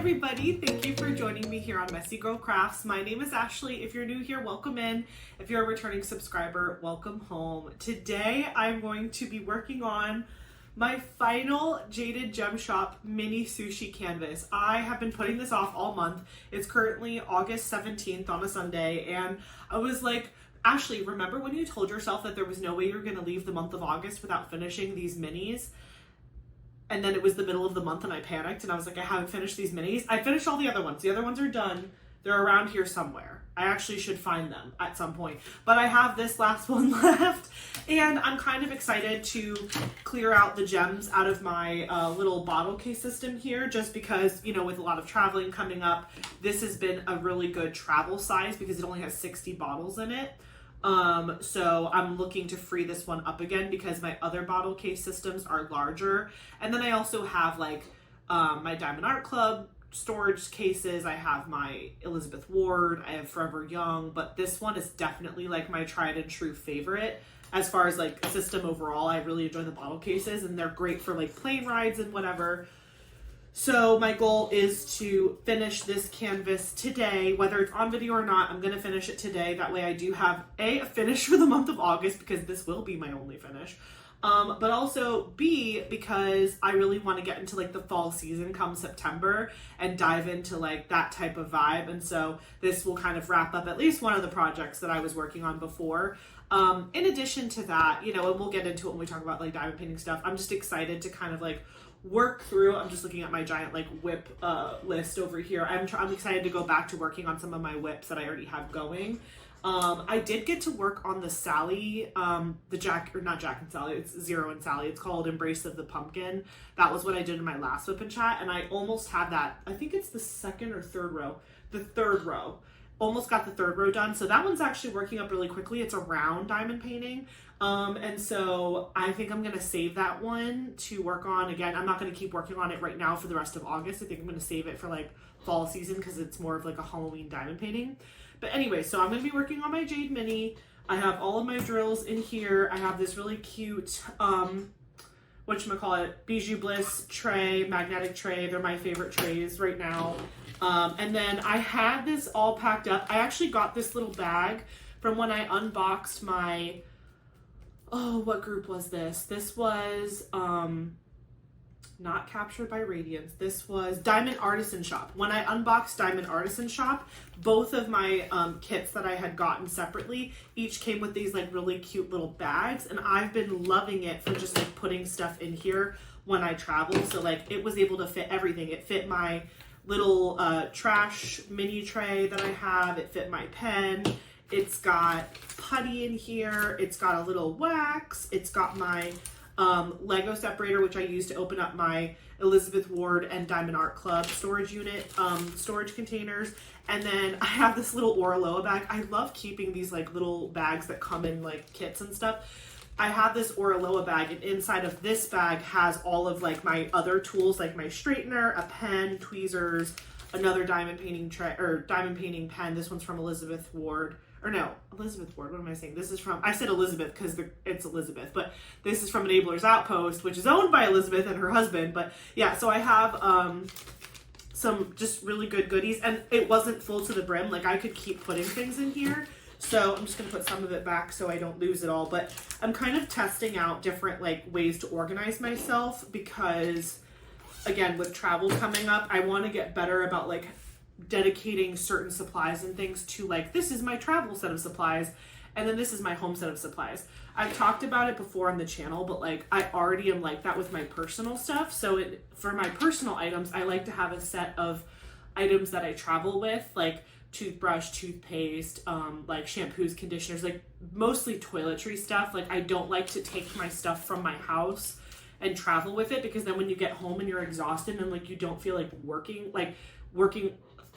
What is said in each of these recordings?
everybody, thank you for joining me here on Messy Girl Crafts. My name is Ashley. If you're new here, welcome in. If you're a returning subscriber, welcome home. Today I'm going to be working on my final Jaded Gem Shop mini sushi canvas. I have been putting this off all month. It's currently August 17th on a Sunday, and I was like, Ashley, remember when you told yourself that there was no way you were going to leave the month of August without finishing these minis? And then it was the middle of the month and I panicked and I was like, I haven't finished these minis. I finished all the other ones. The other ones are done. They're around here somewhere. I actually should find them at some point. But I have this last one left and I'm kind of excited to clear out the gems out of my little bottle case system here, just because, you know, with a lot of traveling coming up, this has been a really good travel size because it only has 60 bottles in it. So I'm looking to free this one up again because my other bottle case systems are larger. And then I also have like, my Diamond Art Club storage cases. I have my Elizabeth Ward, I have Forever Young, but this one is definitely like my tried and true favorite as far as like a system overall. I really enjoy the bottle cases and they're great for like plane rides and whatever. So my goal is to finish this canvas today, whether it's on video or not. I'm going to finish it today. That way I do have a finish for the month of August because this will be my only finish. But also B, because I really want to get into like the fall season come September and dive into like that type of vibe. And so this will kind of wrap up at least one of the projects that I was working on before. In addition to that, you know, and we'll get into it when we talk about like diamond painting stuff. I'm just excited to kind of like work through. I'm just looking at my giant like whip list over here. I'm excited to go back to working on some of my whips that I already have going. I did get to work on the Sally, the Jack and Sally, it's Zero and Sally. It's called Embrace of the Pumpkin. That was what I did in my last whip and chat, and I almost had that. I think it's the second or third row. The third row. Almost got the third row done. So that one's actually working up really quickly. It's a round diamond painting. And so I think I'm going to save that one to work on. Again, I'm not going to keep working on it right now for the rest of August. I think I'm going to save it for like fall season because it's more of like a Halloween diamond painting. But anyway, so I'm going to be working on my Jade Mini. I have all of my drills in here. I have this really cute, whatchamacallit, Bijou Bliss tray, magnetic tray. They're my favorite trays right now. And then I had this all packed up. I actually got this little bag from when I unboxed my, oh, what group was this? This was, not Captured by Radiance. This was Diamond Artisan Shop. When I unboxed Diamond Artisan Shop, both of my kits that I had gotten separately, each came with these like really cute little bags, and I've been loving it for just like putting stuff in here when I travel. So like it was able to fit everything. It fit my little trash mini tray that I have. It fit my pen. It's got putty in here. It's got a little wax. It's got my Lego separator, which I use to open up my Elizabeth Ward and Diamond Art Club storage unit, storage containers. And then I have this little Oraloa bag. I love keeping these like little bags that come in like kits and stuff. I have this Oraloa bag, and inside of this bag has all of like my other tools, like my straightener, a pen, tweezers, another diamond painting tray or diamond painting pen. This one's from Elizabeth Ward. Or no, Elizabeth Ward, what am I saying? This is from, I said Elizabeth because it's Elizabeth, but this is from Enabler's Outpost, which is owned by Elizabeth and her husband. But yeah, so I have some just really good goodies, and it wasn't full to the brim. Like I could keep putting things in here. So I'm just going to put some of it back so I don't lose it all. But I'm kind of testing out different like ways to organize myself because, again, with travel coming up, I want to get better about like dedicating certain supplies and things to like, this is my travel set of supplies and then this is my home set of supplies. I've talked about it before on the channel, but like I already am like that with my personal stuff. So for my personal items, I like to have a set of items that I travel with, like toothbrush, toothpaste, like shampoos, conditioners, like mostly toiletry stuff. Like I don't like to take my stuff from my house and travel with it because then when you get home and you're exhausted and like you don't feel like working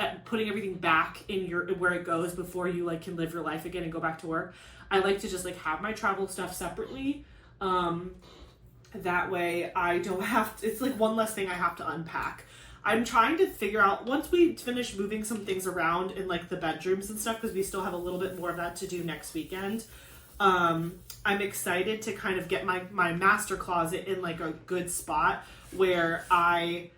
at putting everything back in where it goes before you like can live your life again and go back to work. I like to just like have my travel stuff separately. That way I don't have to, it's like one less thing I have to unpack. I'm trying to figure out, once we finish moving some things around in like the bedrooms and stuff, because we still have a little bit more of that to do next weekend. I'm excited to kind of get my master closet in like a good spot where I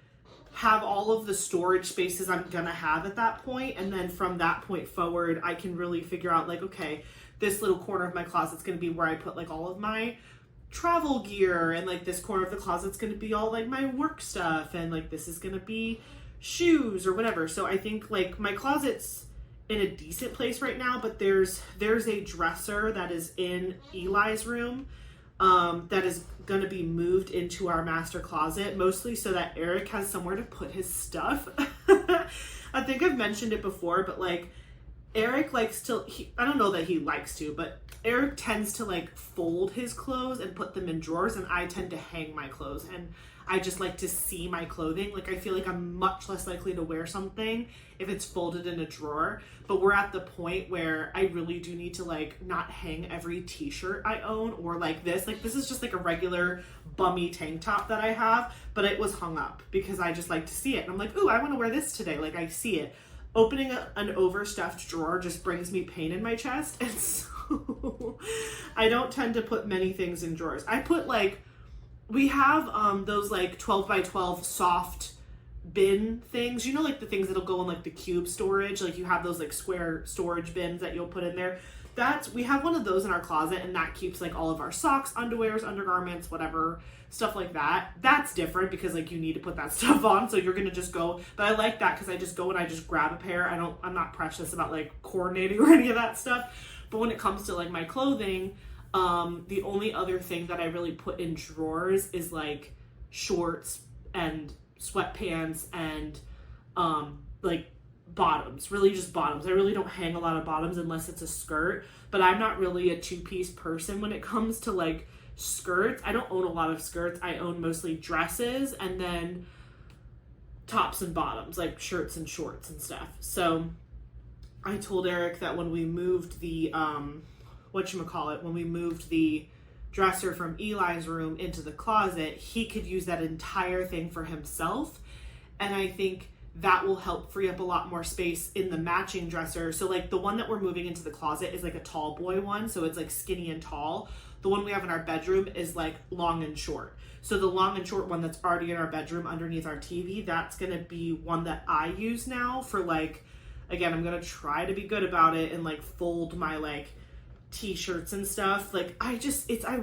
have all of the storage spaces I'm gonna have at that point, and then from that point forward I can really figure out like, okay, this little corner of my closet's gonna be where I put like all of my travel gear, and like this corner of the closet's gonna be all like my work stuff, and like this is gonna be shoes or whatever. So I think like my closet's in a decent place right now, but there's a dresser that is in Eli's room that is going to be moved into our master closet, mostly so that Eric has somewhere to put his stuff. I think I've mentioned it before, but like Eric likes to, I don't know that he likes to, but Eric tends to like fold his clothes and put them in drawers, and I tend to hang my clothes, and I just like to see my clothing. Like I feel like I'm much less likely to wear something if it's folded in a drawer. But we're at the point where I really do need to like not hang every t-shirt I own, or like this is just like a regular bummy tank top that I have, but it was hung up because I just like to see it. And I'm like, ooh, I want to wear this today. Like I see it. Opening an overstuffed drawer just brings me pain in my chest. And so I don't tend to put many things in drawers. I put like, we have those like 12 by 12 soft bin things, you know, like the things that'll go in like the cube storage. Like you have those like square storage bins that you'll put in there. We have one of those in our closet, and that keeps like all of our socks, underwears, undergarments, whatever, stuff like that. That's different because like you need to put that stuff on, so you're gonna just go. But I like that because I just go and I just grab a pair. I'm not precious about like coordinating or any of that stuff. But when it comes to like my clothing, the only other thing that I really put in drawers is like shorts and sweatpants and like bottoms, really just bottoms. I really don't hang a lot of bottoms unless it's a skirt, but I'm not really a two-piece person when it comes to like skirts. I don't own a lot of skirts. I own mostly dresses and then tops and bottoms, like shirts and shorts and stuff. So I told Eric that when we moved the when we moved the dresser from Eli's room into the closet, he could use that entire thing for himself. And I think that will help free up a lot more space in the matching dresser. So like the one that we're moving into the closet is like a tall boy one. So it's like skinny and tall. The one we have in our bedroom is like long and short. So the long and short one that's already in our bedroom underneath our TV, that's going to be one that I use now for like, again, I'm going to try to be good about it and like fold my like t-shirts and stuff. Like I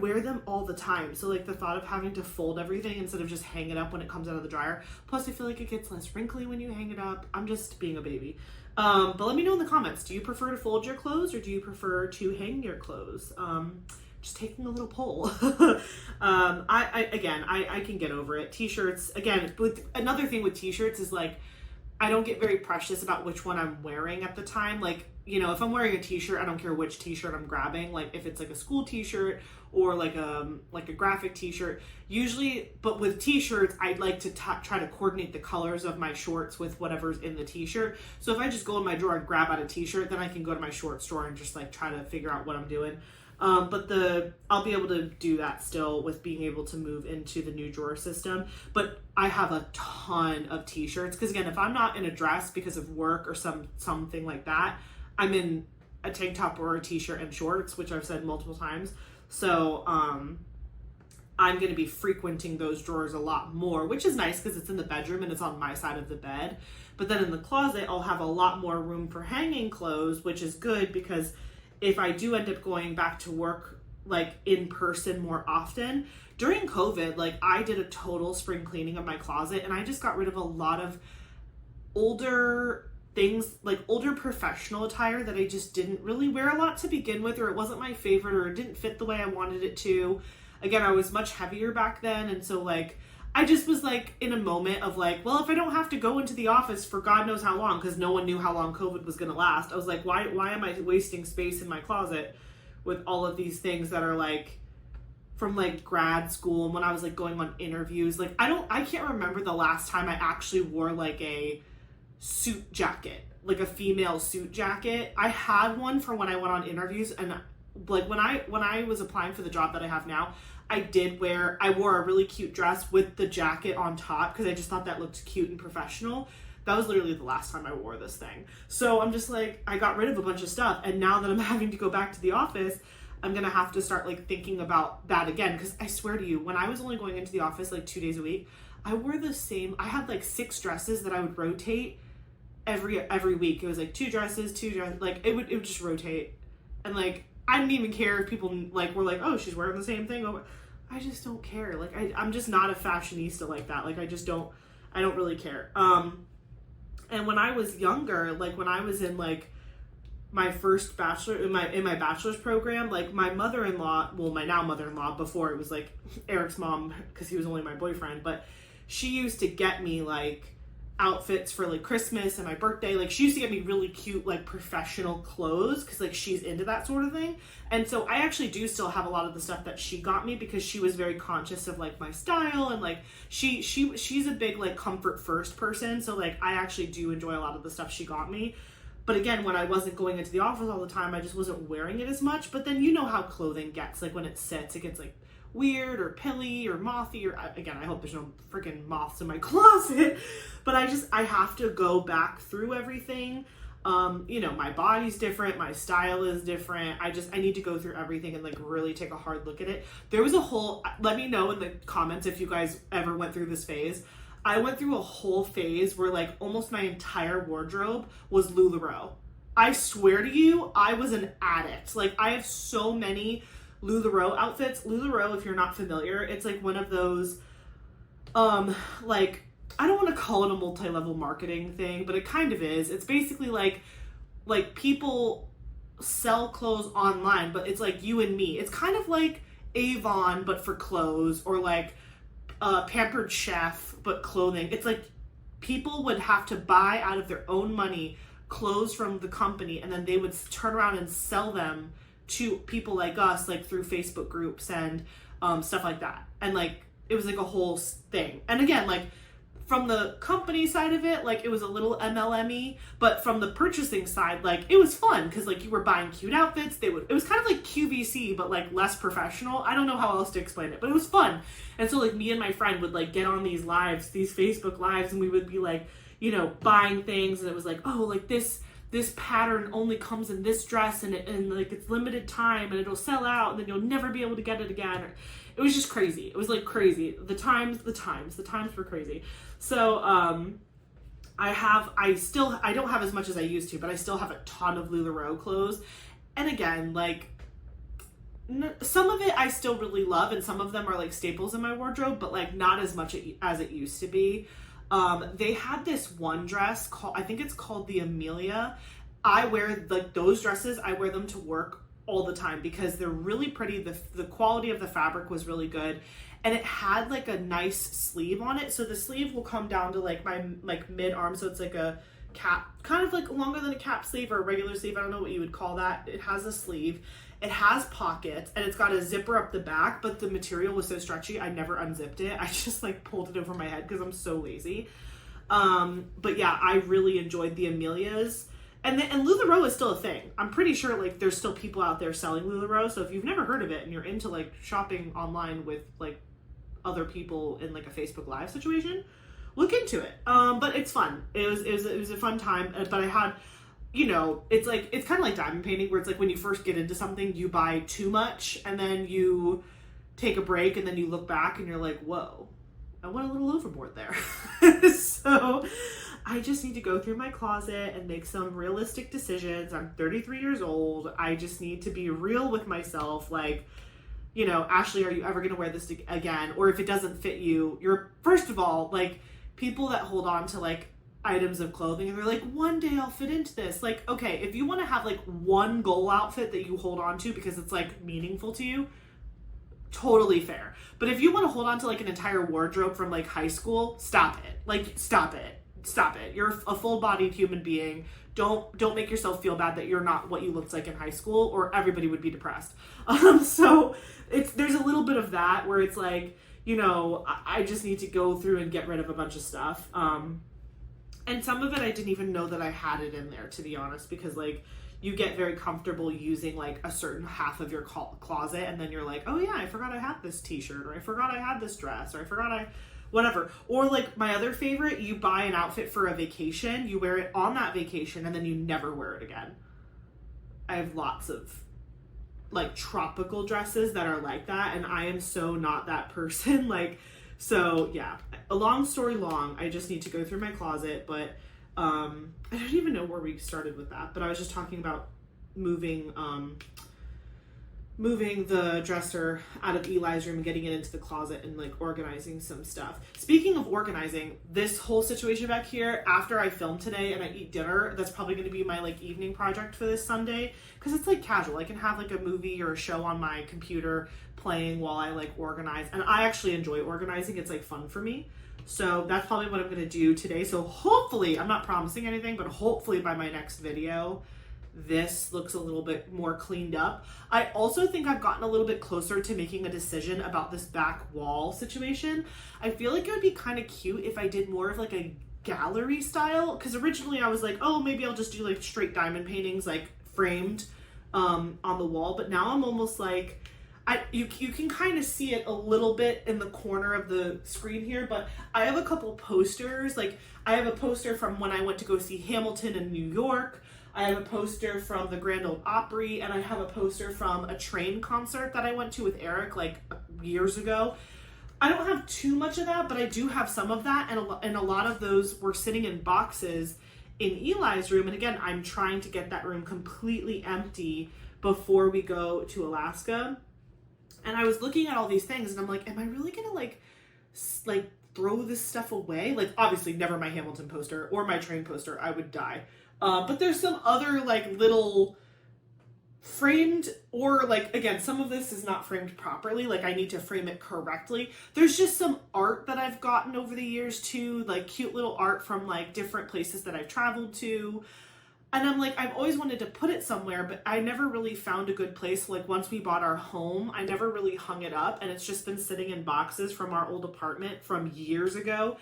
wear them all the time, so like the thought of having to fold everything instead of just hang it up when it comes out of the dryer, plus I feel like it gets less wrinkly when you hang it up. I'm just being a baby. But let me know in the comments, do you prefer to fold your clothes or do you prefer to hang your clothes? Just taking a little poll. I can get over it. T-shirts, again, another thing with t-shirts is like I don't get very precious about which one I'm wearing at the time. Like, you know, if I'm wearing a t-shirt, I don't care which t-shirt I'm grabbing. Like if it's like a school t-shirt or like a graphic t-shirt, usually, but with t-shirts, I'd like to try to coordinate the colors of my shorts with whatever's in the t-shirt. So if I just go in my drawer and grab out a t-shirt, then I can go to my shorts drawer and just like try to figure out what I'm doing. But I'll be able to do that still with being able to move into the new drawer system. But I have a ton of t-shirts because again, if I'm not in a dress because of work or something like that, I'm in a tank top or a t-shirt and shorts, which I've said multiple times. So I'm going to be frequenting those drawers a lot more, which is nice because it's in the bedroom and it's on my side of the bed. But then in the closet, I'll have a lot more room for hanging clothes, which is good because if I do end up going back to work like in person more often, during COVID, like I did a total spring cleaning of my closet and I just got rid of a lot of older things, like older professional attire that I just didn't really wear a lot to begin with, or it wasn't my favorite, or it didn't fit the way I wanted it to. Again, I was much heavier back then, and so like I just was like in a moment of like, well, if I don't have to go into the office for God knows how long, because no one knew how long COVID was going to last, I was like, why am I wasting space in my closet with all of these things that are like from like grad school and when I was like going on interviews? Like I can't remember the last time I actually wore like a suit jacket, like a female suit jacket. I had one for when I went on interviews, and like when I was applying for the job that I have now, I wore a really cute dress with the jacket on top because I just thought that looked cute and professional. That was literally the last time I wore this thing. So I'm just like, I got rid of a bunch of stuff, and now that I'm having to go back to the office, I'm gonna have to start like thinking about that again, because I swear to you, when I was only going into the office like 2 days a week, I wore the same. I had like 6 dresses that I would rotate every week. It was like 2 dresses, like it would just rotate, and like I didn't even care if people like were like, oh, she's wearing the same thing over. I just don't care. Like I'm just not a fashionista like that. Like I don't really care. And when I was younger, like when I was in like my first bachelor in my bachelor's program, like my mother-in-law, well, my now mother-in-law, before it was like Eric's mom, because he was only my boyfriend, but she used to get me like outfits for like Christmas and my birthday. Like she used to get me really cute like professional clothes, because like she's into that sort of thing. And so I actually do still have a lot of the stuff that she got me, because she was very conscious of like my style, and like she's a big like comfort first person, so like I actually do enjoy a lot of the stuff she got me. But again, when I wasn't going into the office all the time, I just wasn't wearing it as much. But then you know how clothing gets, like when it sits, it gets like weird or pilly or mothy, or again, I hope there's no freaking moths in my closet, but I have to go back through everything. You know, my body's different, my style is different. I need to go through everything and like really take a hard look at it. There was let me know in the comments if you guys ever went through this phase. I went through a whole phase where like almost my entire wardrobe was LuLaRoe. I swear to you, I was an addict. Like I have so many LuLaRoe outfits. LuLaRoe, if you're not familiar, it's like one of those, like, I don't want to call it a multi-level marketing thing, but it kind of is. It's basically like people sell clothes online, but it's like you and me. It's kind of like Avon, but for clothes, or like Pampered Chef, but clothing. It's like people would have to buy out of their own money clothes from the company, and then they would turn around and sell them to people like us, like through Facebook groups and stuff like that. And like it was like a whole thing. And again, like from the company side of it, like it was a little MLM-y, but from the purchasing side, like it was fun, because like you were buying cute outfits. It was kind of like QVC, but like less professional. I don't know how else to explain it, but it was fun. And so like me and my friend would like get on these lives, these Facebook lives, and we would be like, you know, buying things, and it was like, oh, like this pattern only comes in this dress, and like it's limited time, and it'll sell out, and then you'll never be able to get it again. It was just crazy. It was like crazy. The times were crazy. So I don't have as much as I used to, but I still have a ton of LuLaRoe clothes. And again, like some of it I still really love, and some of them are like staples in my wardrobe, but like not as much as it used to be. They had this one dress I think it's called the Amelia. I wear like those dresses. I wear them to work all the time because they're really pretty. The quality of the fabric was really good, and it had like a nice sleeve on it. So the sleeve will come down to like my like mid arm. So it's like a cap, kind of like longer than a cap sleeve or a regular sleeve. I don't know what you would call that. It has a sleeve. It has pockets, and it's got a zipper up the back, but the material was so stretchy, I never unzipped it. I just like pulled it over my head because I'm so lazy. But yeah, I really enjoyed the Amelias. And LuLaRoe is still a thing. I'm pretty sure like there's still people out there selling LuLaRoe. So if you've never heard of it and you're into like shopping online with like other people in like a Facebook Live situation, look into it. But it's fun. It was a fun time. But I had, you know, it's kind of like diamond painting, where it's like when you first get into something, you buy too much, and then you take a break, and then you look back and you're like, whoa, I went a little overboard there. So I just need to go through my closet and make some realistic decisions. I'm 33 years old. I just need to be real with myself. Like, you know, Ashley, are you ever going to wear this again? Or if it doesn't fit you, first of all, like people that hold on to like items of clothing and they're like, one day I'll fit into this. Like, okay, if you want to have like one goal outfit that you hold on to because it's like meaningful to you, totally fair. But if you want to hold on to like an entire wardrobe from like high school, stop it. Like, stop it. You're a full-bodied human being. Don't make yourself feel bad that you're not what you looked like in high school, or everybody would be depressed. So there's a little bit of that where it's like, you know, I just need to go through and get rid of a bunch of stuff. And some of it I didn't even know that I had it in there, to be honest, because like you get very comfortable using like a certain half of your closet, and then you're like, oh yeah, I forgot I had this t-shirt, or I forgot I had this dress, or I forgot whatever. Or like my other favorite, you buy an outfit for a vacation, you wear it on that vacation, and then you never wear it again. I have lots of like tropical dresses that are like that, and I am so not that person. Like, so yeah, a long story long, I just need to go through my closet, but I don't even know where we started with that, but I was just talking about moving the dresser out of Eli's room and getting it into the closet and like organizing some stuff. Speaking of organizing, this whole situation back here, after I film today and I eat dinner, that's probably going to be my like evening project for this Sunday, because it's like casual. I can have like a movie or a show on my computer playing while I like organize, and I actually enjoy organizing. It's like fun for me. So that's probably what I'm going to do today. So hopefully, I'm not promising anything, but hopefully by my next video, this looks a little bit more cleaned up. I also think I've gotten a little bit closer to making a decision about this back wall situation. I feel like it would be kind of cute if I did more of like a gallery style, because originally I was like, oh, maybe I'll just do like straight diamond paintings like framed on the wall, but now I'm almost like, you can kind of see it a little bit in the corner of the screen here, but I have a couple posters. Like, I have a poster from when I went to go see Hamilton in New York. I have a poster from the Grand Ole Opry, and I have a poster from a train concert that I went to with Eric like years ago. I don't have too much of that, but I do have some of that, and a lot of those were sitting in boxes in Eli's room. And again, I'm trying to get that room completely empty before we go to Alaska. And I was looking at all these things, and I'm like, am I really gonna like throw this stuff away? Like, obviously never my Hamilton poster or my train poster, I would die. But there's some other like little framed, or like, again, some of this is not framed properly. Like, I need to frame it correctly. There's just some art that I've gotten over the years too, like cute little art from like different places that I've traveled to. And I'm like, I've always wanted to put it somewhere, but I never really found a good place. Like, once we bought our home, I never really hung it up, and it's just been sitting in boxes from our old apartment from years ago.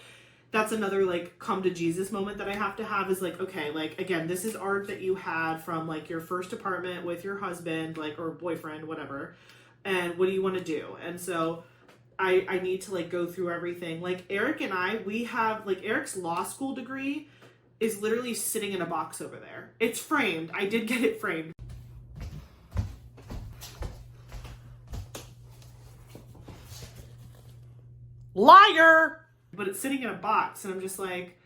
That's another like come to Jesus moment that I have to have, is like, okay, like, again, this is art that you had from like your first apartment with your husband, like, or boyfriend, whatever. And what do you want to do? And so I need to like go through everything. Like, Eric and I, we have like Eric's law school degree is literally sitting in a box over there. It's framed. I did get it framed. Liar! But it's sitting in a box, and I'm just like,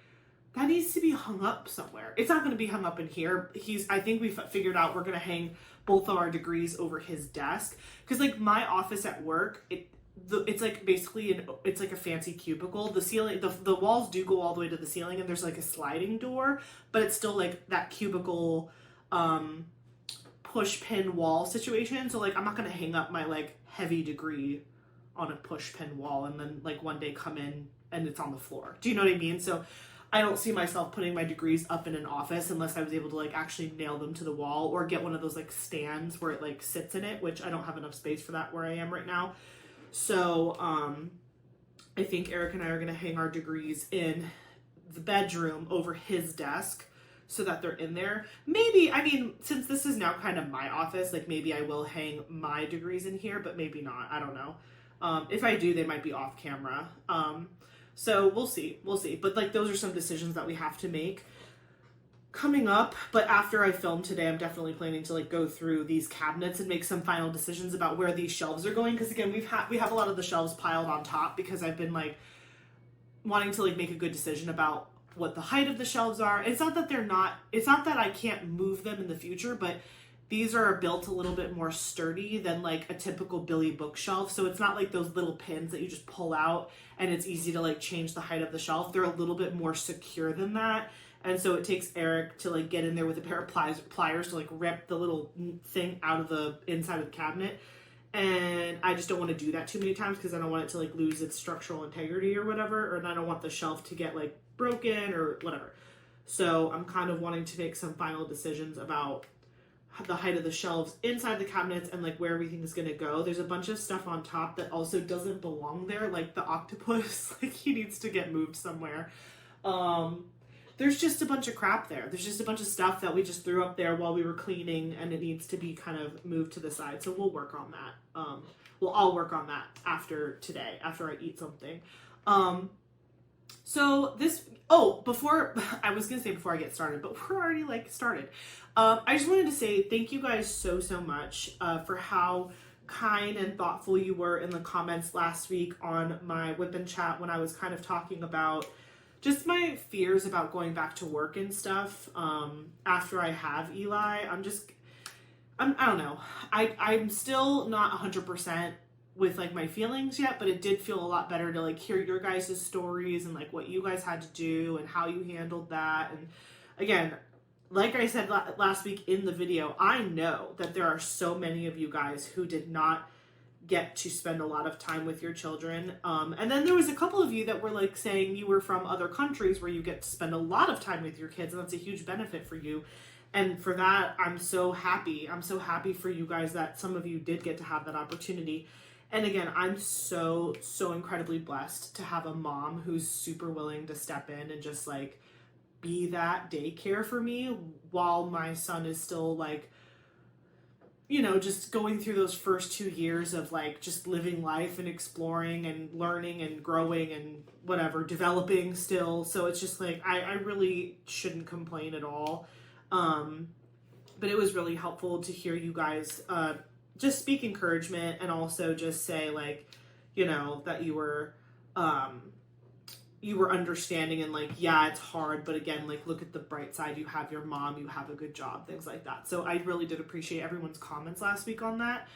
that needs to be hung up somewhere. It's not going to be hung up in here. I think we've figured out we're going to hang both of our degrees over his desk. Because like my office at work, it's like basically it's like a fancy cubicle. The ceiling, the walls do go all the way to the ceiling, and there's like a sliding door, but it's still like that cubicle push pin wall situation. So like, I'm not gonna hang up my like heavy degree on a push pin wall and then like one day come in and it's on the floor. Do you know what I mean? So I don't see myself putting my degrees up in an office unless I was able to like actually nail them to the wall, or get one of those like stands where it like sits in it, which I don't have enough space for that where I am right now. So, I think Eric and I are going to hang our degrees in the bedroom over his desk so that they're in there. Maybe, I mean, since this is now kind of my office, like maybe I will hang my degrees in here, but maybe not. I don't know. If I do, they might be off camera. So we'll see. But like, those are some decisions that we have to make coming up. But after I film today, I'm definitely planning to like go through these cabinets and make some final decisions about where these shelves are going, because again, we have a lot of the shelves piled on top, because I've been like wanting to like make a good decision about what the height of the shelves are. It's not that I can't move them in the future, but these are built a little bit more sturdy than like a typical Billy bookshelf. So it's not like those little pins that you just pull out and it's easy to like change the height of the shelf. They're a little bit more secure than that. And so it takes Eric to like get in there with a pair of pliers to like rip the little thing out of the inside of the cabinet. And I just don't want to do that too many times, because I don't want it to like lose its structural integrity or whatever, or I don't want the shelf to get like broken or whatever. So I'm kind of wanting to make some final decisions about the height of the shelves inside the cabinets and like where everything is going to go. There's a bunch of stuff on top that also doesn't belong there, like the octopus. Like, he needs to get moved somewhere. There's just a bunch of crap there. There's just a bunch of stuff that we just threw up there while we were cleaning, and it needs to be kind of moved to the side. So we'll work on that. I'll work on that after today, after I eat something. So before I was gonna say before I get started, but we're already like started. I just wanted to say thank you guys so much for how kind and thoughtful you were in the comments last week on my Whip and Chat when I was kind of talking about just my fears about going back to work and stuff after I have Eli. I don't know. I'm still not 100% with like my feelings yet, but it did feel a lot better to like hear your guys' stories and like what you guys had to do and how you handled that. And again, like I said last week in the video, I know that there are so many of you guys who did not get to spend a lot of time with your children. And then there was a couple of you that were like saying you were from other countries where you get to spend a lot of time with your kids, and that's a huge benefit for you. And for that, I'm so happy. I'm so happy for you guys that some of you did get to have that opportunity. And again, I'm so incredibly blessed to have a mom who's super willing to step in and just like be that daycare for me while my son is still like, you know, just going through those first 2 years of like just living life and exploring and learning and growing and whatever, developing still. So it's just like, I really shouldn't complain at all. But it was really helpful to hear you guys just speak encouragement and also just say like, you know, that you were understanding and like, yeah, it's hard, but again, like look at the bright side. You have your mom, you have a good job, things like that. So I really did appreciate everyone's comments last week on that.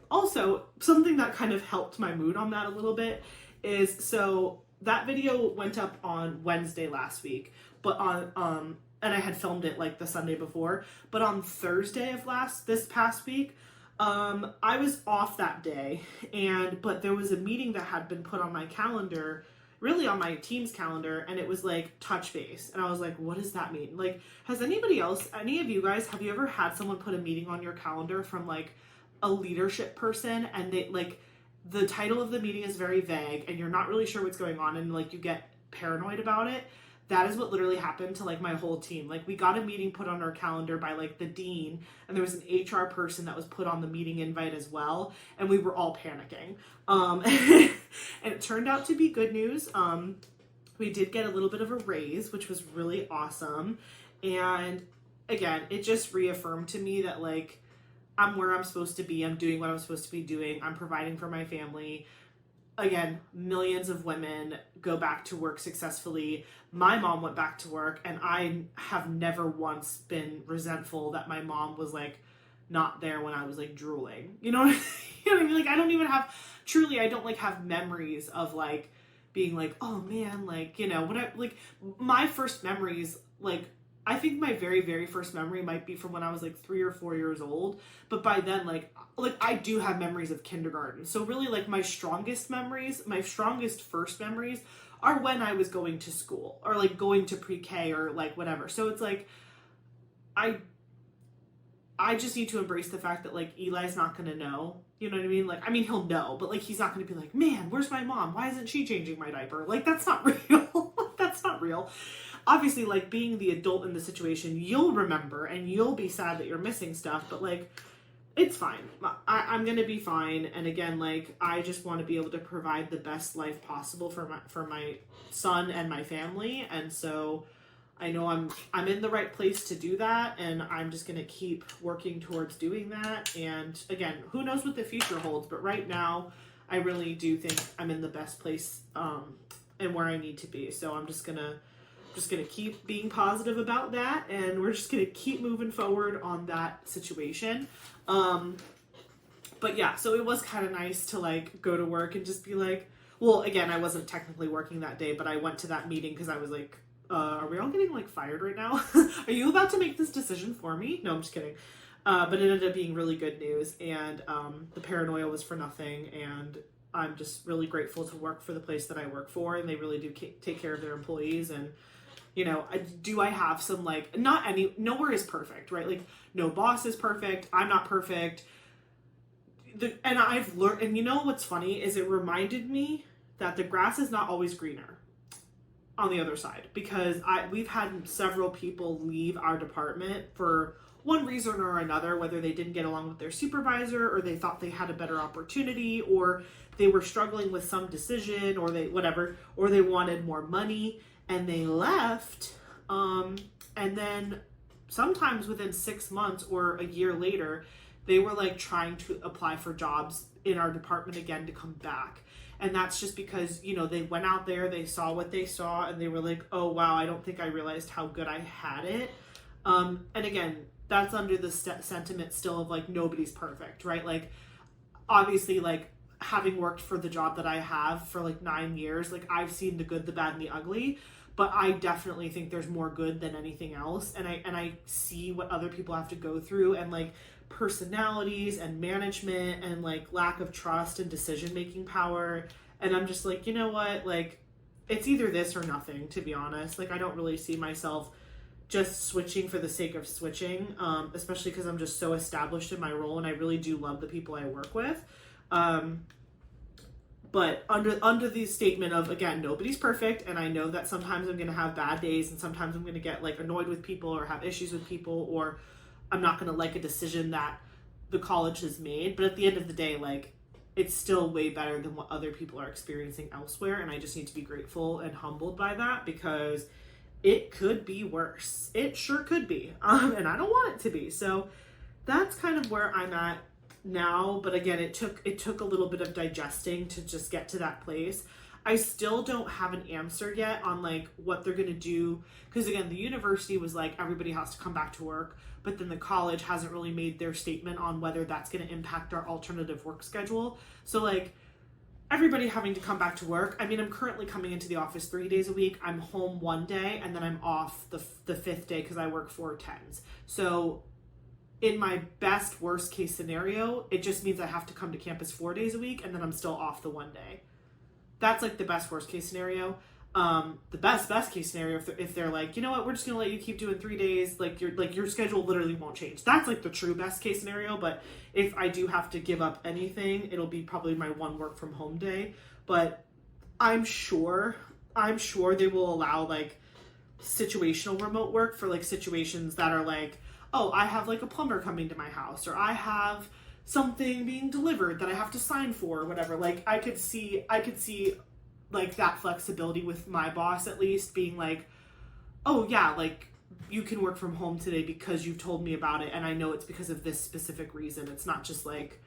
Also something that kind of helped my mood on that a little bit is, so that video went up on Wednesday last week, but on and I had filmed it like the Sunday before, but on Thursday of this past week, I was off that day, but there was a meeting that had been put on my calendar, really on my team's calendar, and it was like touch base, and I was like, what does that mean? Like, has anybody else, any of you guys, have you ever had someone put a meeting on your calendar from like a leadership person, and they like, the title of the meeting is very vague, and you're not really sure what's going on, and like you get paranoid about it? That is what literally happened to like my whole team. Like we got a meeting put on our calendar by like the dean, and there was an HR person that was put on the meeting invite as well, and we were all panicking. And it turned out to be good news. We did get a little bit of a raise, which was really awesome. And again, it just reaffirmed to me that like I'm where I'm supposed to be. I'm doing what I'm supposed to be doing. I'm providing for my family. Again, millions of women go back to work successfully. My mom went back to work, and I have never once been resentful that my mom was like not there when I was like drooling. You know what I mean? Like I don't even have, truly, I don't like have memories of like being like, oh man, like, you know, like my first memories, like I think my very first memory might be from when I was like 3 or 4 years old, but by then like I do have memories of kindergarten. So really like my strongest first memories are when I was going to school or like going to pre-K or like whatever. So it's like I just need to embrace the fact that like Eli's not going to know, you know what I mean? Like, I mean, he'll know, but like he's not going to be like, man, where's my mom? Why isn't she changing my diaper? Like that's not real. That's not real. Obviously, like being the adult in the situation, you'll remember and you'll be sad that you're missing stuff, but like, it's fine. I'm going to be fine. And again, like, I just want to be able to provide the best life possible for my son and my family. And so I know I'm in the right place to do that. And I'm just going to keep working towards doing that. And again, who knows what the future holds, but right now I really do think I'm in the best place, and where I need to be. So I'm just gonna keep being positive about that, and we're just gonna keep moving forward on that situation. But yeah, so it was kind of nice to like go to work and just be like, well, again, I wasn't technically working that day, but I went to that meeting because I was like, are we all getting like fired right now? Are you about to make this decision for me? No, I'm just kidding. But it ended up being really good news, and the paranoia was for nothing, and I'm just really grateful to work for the place that I work for, and they really do take care of their employees. And you know, I have some like, nowhere is perfect, right? Like no boss is perfect. I'm not perfect. And I've learned, and you know what's funny is it reminded me that the grass is not always greener on the other side, because we've had several people leave our department for one reason or another, whether they didn't get along with their supervisor, or they thought they had a better opportunity, or they were struggling with some decision, or they wanted more money and they left. And then sometimes within 6 months or a year later, they were like trying to apply for jobs in our department again to come back. And that's just because, you know, they went out there, they saw what they saw, and they were like, oh wow, I don't think I realized how good I had it. And again, that's under the sentiment still of like, nobody's perfect, right? Like, obviously, like, having worked for the job that I have for like 9 years, like, I've seen the good, the bad, and the ugly, but I definitely think there's more good than anything else. And I see what other people have to go through, and like personalities and management and like lack of trust and decision-making power. And I'm just like, you know what? Like, it's either this or nothing, to be honest. Like, I don't really see myself just switching for the sake of switching, especially because I'm just so established in my role, and I really do love the people I work with. But under the statement of, again, nobody's perfect, and I know that sometimes I'm going to have bad days, and sometimes I'm going to get like annoyed with people or have issues with people, or I'm not going to like a decision that the college has made. But at the end of the day, like, it's still way better than what other people are experiencing elsewhere, and I just need to be grateful and humbled by that, because it could be worse. It sure could be. And I don't want it to be. So that's kind of where I'm at now. But again, it took a little bit of digesting to just get to that place. I still don't have an answer yet on like what they're going to do. Because again, the university was like, everybody has to come back to work. But then the college hasn't really made their statement on whether that's going to impact our alternative work schedule. So like, everybody having to come back to work. I mean, I'm currently coming into the office 3 days a week. I'm home 1 day, and then I'm off the 5th day because I work 4 10s. So in my best worst case scenario, it just means I have to come to campus 4 days a week, and then I'm still off the 1 day. That's like the best worst case scenario. The best case scenario, if they're like, you know what, we're just gonna let you keep doing 3 days, like your schedule literally won't change. That's like the true best case scenario. But if I do have to give up anything, it'll be probably my 1 work from home day. But I'm sure they will allow like situational remote work for like situations that are like, oh, I have like a plumber coming to my house, or I have something being delivered that I have to sign for, or whatever. Like, I could see like that flexibility with my boss, at least being like, oh yeah, like, you can work from home today because you've told me about it, and I know it's because of this specific reason. It's not just like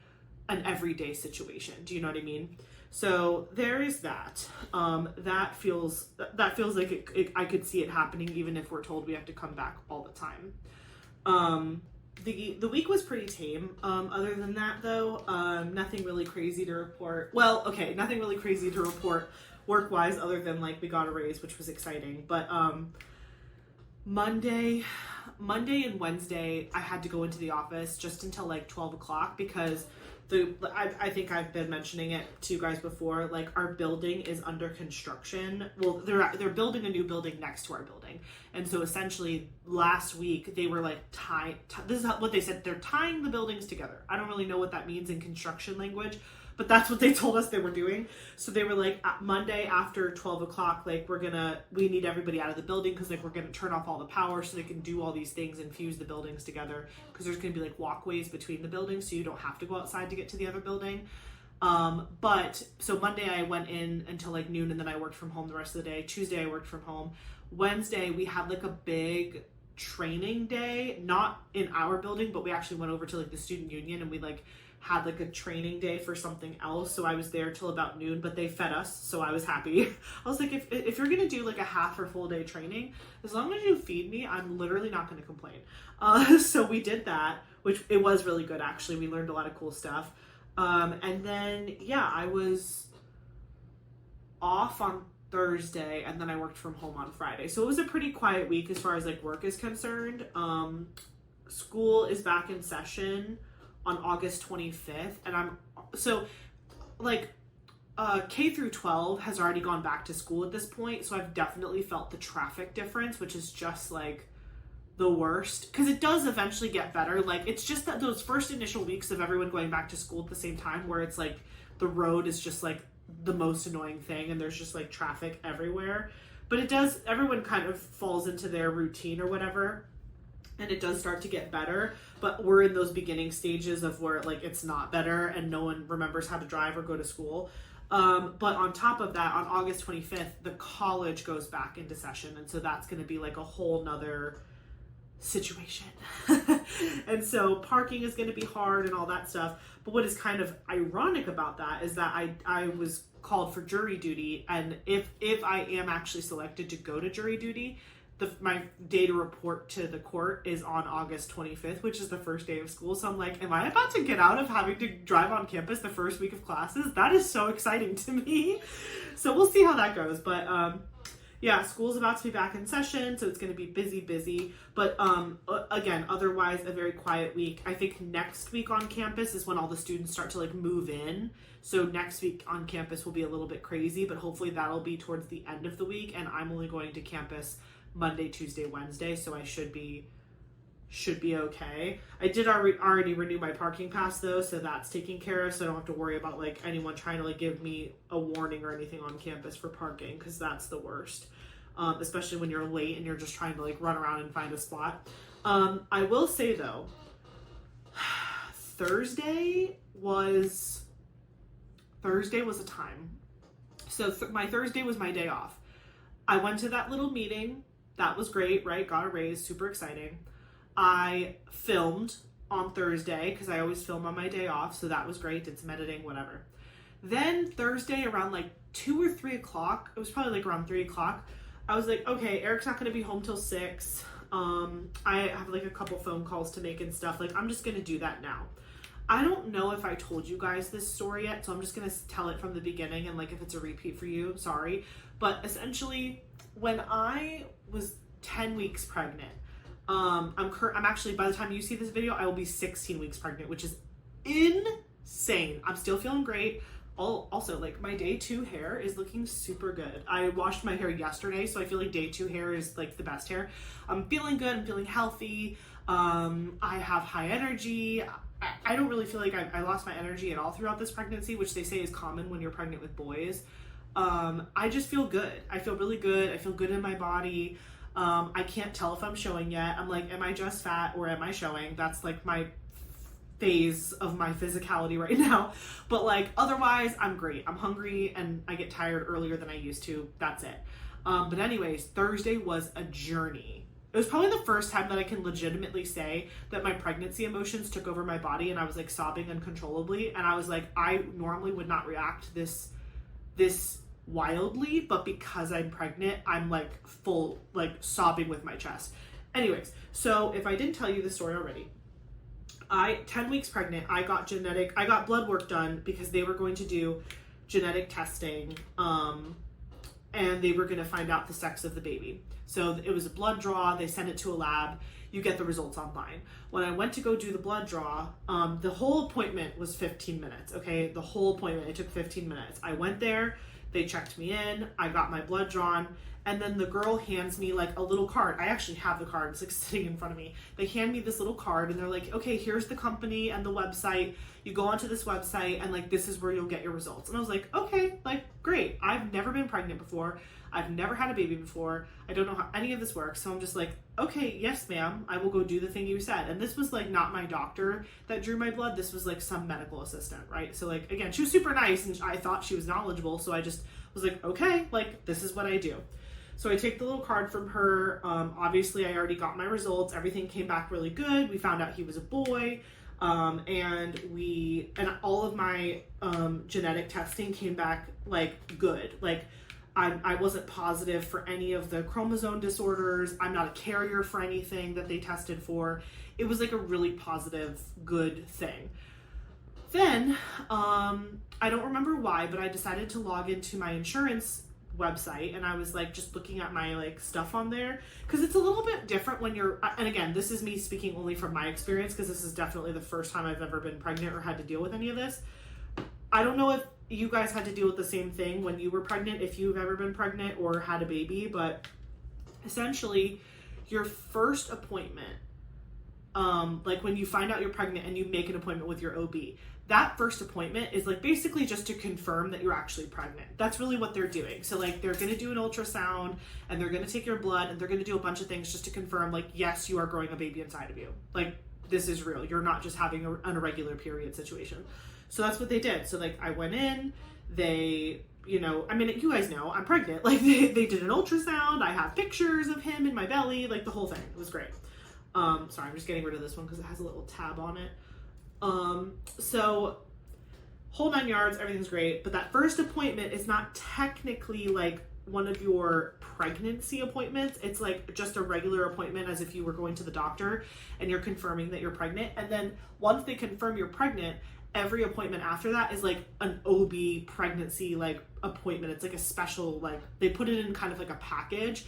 an everyday situation. Do you know what I mean? So there is that. That feels like I could see it happening, even if we're told we have to come back all the time. The week was pretty tame. Other than that, though, nothing really crazy to report. Well, okay, nothing really crazy to report work-wise, other than like we got a raise, which was exciting. But Monday and Wednesday, I had to go into the office just until like 12 o'clock because I think I've been mentioning it to you guys before. Like, our building is under construction. Well, they're building a new building next to our building, and so essentially last week they were like this is what they said. They're tying the buildings together. I don't really know what that means in construction language, but that's what they told us they were doing. So they were like, Monday after 12 o'clock, like, we need everybody out of the building because like we're gonna turn off all the power so they can do all these things and fuse the buildings together, because there's gonna be like walkways between the buildings so you don't have to go outside to get to the other building. But so Monday I went in until like noon, and then I worked from home the rest of the day. Tuesday I worked from home. Wednesday we had like a big training day, not in our building, but we actually went over to like the student union, and we like had like a training day for something else. So I was there till about noon, but they fed us, so I was happy. I was like, if you're gonna do like a half or full day training, as long as you feed me, I'm literally not gonna complain. So we did that, which it was really good actually. We learned a lot of cool stuff. And then yeah, I was off on Thursday, and then I worked from home on Friday. So it was a pretty quiet week as far as like work is concerned. School is back in session on August 25th, and I'm so like K through 12 has already gone back to school at this point, so I've definitely felt the traffic difference, which is just like the worst, because it does eventually get better. Like, it's just that those first initial weeks of everyone going back to school at the same time, where it's like the road is just like the most annoying thing, and there's just like traffic everywhere. But everyone kind of falls into their routine or whatever. and it does start to get better, but we're in those beginning stages of where like it's not better and no one remembers how to drive or go to school. But on top of that, on August 25th, the college goes back into session, and so that's going to be like a whole nother situation. And so parking is going to be hard and all that stuff. But what is kind of ironic about that is that I was called for jury duty, and if I am actually selected to go to jury duty, my day to report to the court is on August 25th, which is the first day of school. So I'm like, am I about to get out of having to drive on campus the first week of classes? That is so exciting to me. So we'll see how that goes. But yeah, school's about to be back in session, so it's going to be busy. But again, otherwise a very quiet week. I think next week on campus is when all the students start to like move in. So next week on campus will be a little bit crazy, but hopefully that'll be towards the end of the week. And I'm only going to campus Monday, Tuesday, Wednesday, so I should be okay. I did already renew my parking pass though, so that's taken care of, so I don't have to worry about like anyone trying to like give me a warning or anything on campus for parking, because that's the worst, especially when you're late and you're just trying to like run around and find a spot. I will say though, Thursday was a time. So my Thursday was my day off. I went to that little meeting. That was great, right? Got a raise, super exciting. I filmed on Thursday because I always film on my day off, so that was great. Did some editing, whatever. Then Thursday around like 2 or 3 o'clock, it was probably like around 3 o'clock, I was like, okay, Eric's not going to be home till 6. I have like a couple phone calls to make and stuff. Like, I'm just going to do that now. I don't know if I told you guys this story yet, so I'm just going to tell it from the beginning, and like if it's a repeat for you, sorry. But essentially, when I was 10 weeks pregnant, I'm actually, by the time you see this video, I will be 16 weeks pregnant, which is insane. I'm still feeling great. Also, like, my day 2 hair is looking super good. I washed my hair yesterday, so I feel like day 2 hair is like the best hair. I'm feeling good. I'm feeling healthy. I have high energy. I don't really feel like I lost my energy at all throughout this pregnancy, which they say is common when you're pregnant with boys. I just feel good. I feel really good. I feel good in my body. I can't tell if I'm showing yet. I'm like, am I just fat or am I showing? That's like my phase of my physicality right now. But like, otherwise I'm great. I'm hungry and I get tired earlier than I used to. That's it. But anyways, Thursday was a journey. It was probably the first time that I can legitimately say that my pregnancy emotions took over my body and I was like sobbing uncontrollably. And I was like, I normally would not react this wildly, but because I'm pregnant, I'm like full, like sobbing with my chest. Anyways, so if I didn't tell you the story already, 10 weeks pregnant, I got blood work done because they were going to do genetic testing, and they were going to find out the sex of the baby. So it was a blood draw. They sent it to a lab. You get the results online. When I went to go do the blood draw, the whole appointment was 15 minutes. Okay. The whole appointment, it took 15 minutes. I went there, they checked me in, I got my blood drawn, and then the girl hands me like a little card. I actually have the card, it's like sitting in front of me. They hand me this little card and they're like, okay, here's the company and the website. You go onto this website and like, this is where you'll get your results. And I was like, okay, like great. I've never been pregnant before. I've never had a baby before. I don't know how any of this works. So I'm just like, okay, yes, ma'am, I will go do the thing you said. And this was like not my doctor that drew my blood. This was like some medical assistant, right? So like, again, she was super nice and I thought she was knowledgeable. So I just was like, okay, like this is what I do. So I take the little card from her. Obviously I already got my results. Everything came back really good. We found out he was a boy. And all of my genetic testing came back like good. Like I wasn't positive for any of the chromosome disorders. I'm not a carrier for anything that they tested for. It was like a really positive, good thing. Then, I don't remember why, but I decided to log into my insurance website and I was like just looking at my like stuff on there, because it's a little bit different when you're, and again, this is me speaking only from my experience because this is definitely the first time I've ever been pregnant or had to deal with any of this. I don't know if you guys had to deal with the same thing when you were pregnant, if you've ever been pregnant or had a baby, but essentially your first appointment, like when you find out you're pregnant and you make an appointment with your OB, that first appointment is like basically just to confirm that you're actually pregnant. That's really what they're doing. So like they're going to do an ultrasound and they're going to take your blood and they're going to do a bunch of things just to confirm like, yes, you are growing a baby inside of you. Like this is real. You're not just having an irregular period situation. So that's what they did. So like I went in, they, you know, I mean, you guys know I'm pregnant. Like they did an ultrasound. I have pictures of him in my belly, like the whole thing. It was great. Sorry, I'm just getting rid of this one because it has a little tab on it. So whole 9 yards, everything's great, but that first appointment is not technically like one of your pregnancy appointments. It's like just a regular appointment as if you were going to the doctor and you're confirming that you're pregnant. And then once they confirm you're pregnant, every appointment after that is like an OB pregnancy like appointment. It's like a special, like they put it in kind of like a package.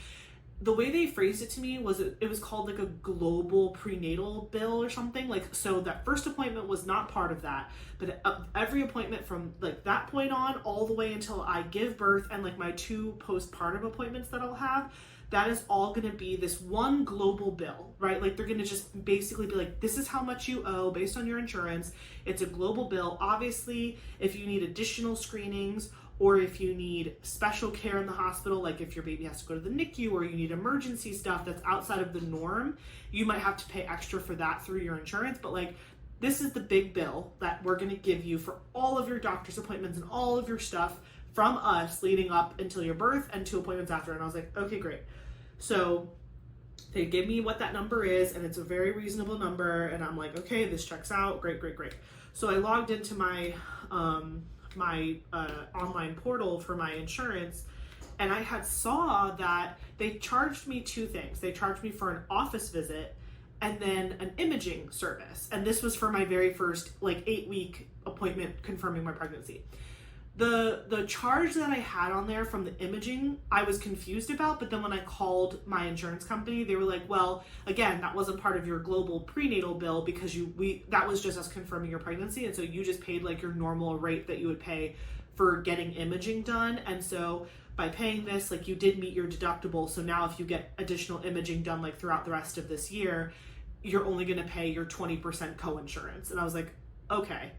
The way they phrased it to me was it was called like a global prenatal bill or something. Like, so that first appointment was not part of that, but every appointment from like that point on all the way until I give birth and like my 2 postpartum appointments that I'll have, that is all going to be this one global bill, right? Like they're going to just basically be like, this is how much you owe based on your insurance. It's a global bill. Obviously, if you need additional screenings or if you need special care in the hospital, like if your baby has to go to the NICU or you need emergency stuff that's outside of the norm, you might have to pay extra for that through your insurance. But like, this is the big bill that we're gonna give you for all of your doctor's appointments and all of your stuff from us leading up until your birth and 2 appointments after. And I was like, okay, great. So they give me what that number is and it's a very reasonable number. And I'm like, okay, this checks out. Great, great, great. So I logged into my, online portal for my insurance, and I had saw that they charged me 2 things. They charged me for an office visit and then an imaging service. And this was for my very first like 8-week appointment confirming my pregnancy. The charge that I had on there from the imaging, I was confused about, but then when I called my insurance company, they were like, well, again, that wasn't part of your global prenatal bill because that was just us confirming your pregnancy. And so you just paid like your normal rate that you would pay for getting imaging done. And so by paying this, like you did meet your deductible. So now if you get additional imaging done like throughout the rest of this year, you're only going to pay your 20% co-insurance. And I was like, okay,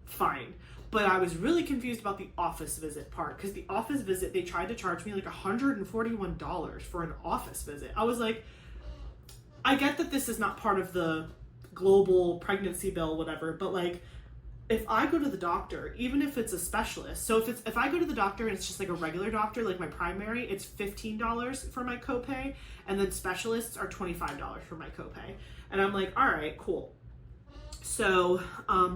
fine. But I was really confused about the office visit part, because the office visit, they tried to charge me like $141 for an office visit. I was like, I get that this is not part of the global pregnancy bill, whatever, but like, if I go to the doctor, even if it's a specialist, so if I go to the doctor and it's just like a regular doctor, like my primary, it's $15 for my copay, and then specialists are $25 for my copay. And I'm like, all right, cool. So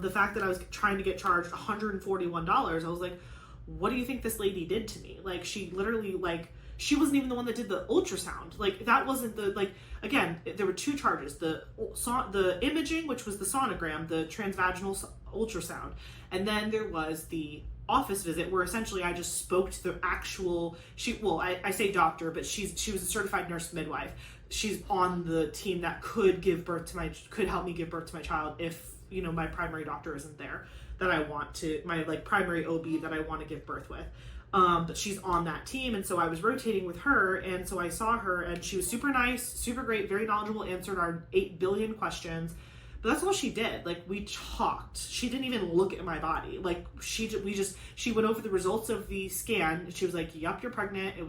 the fact that I was trying to get charged $141, I was like, what do you think this lady did to me? Like, she literally, like, she wasn't even the one that did the ultrasound. Like, that wasn't the, like, again, there were 2 charges. The imaging, which was the sonogram, the transvaginal ultrasound. And then there was the office visit where essentially I just spoke to the actual, I say doctor, but she was a certified nurse midwife. She's on the team that could help me give birth to my child if, you know, my primary doctor isn't there that I want to, my like primary OB that I want to give birth with. But she's on that team. And so I was rotating with her. And so I saw her and she was super nice, super great, very knowledgeable, answered our 8 billion questions. But that's all she did. Like, we talked. She didn't even look at my body. Like, she went over the results of the scan. She was like, "Yup, you're pregnant. It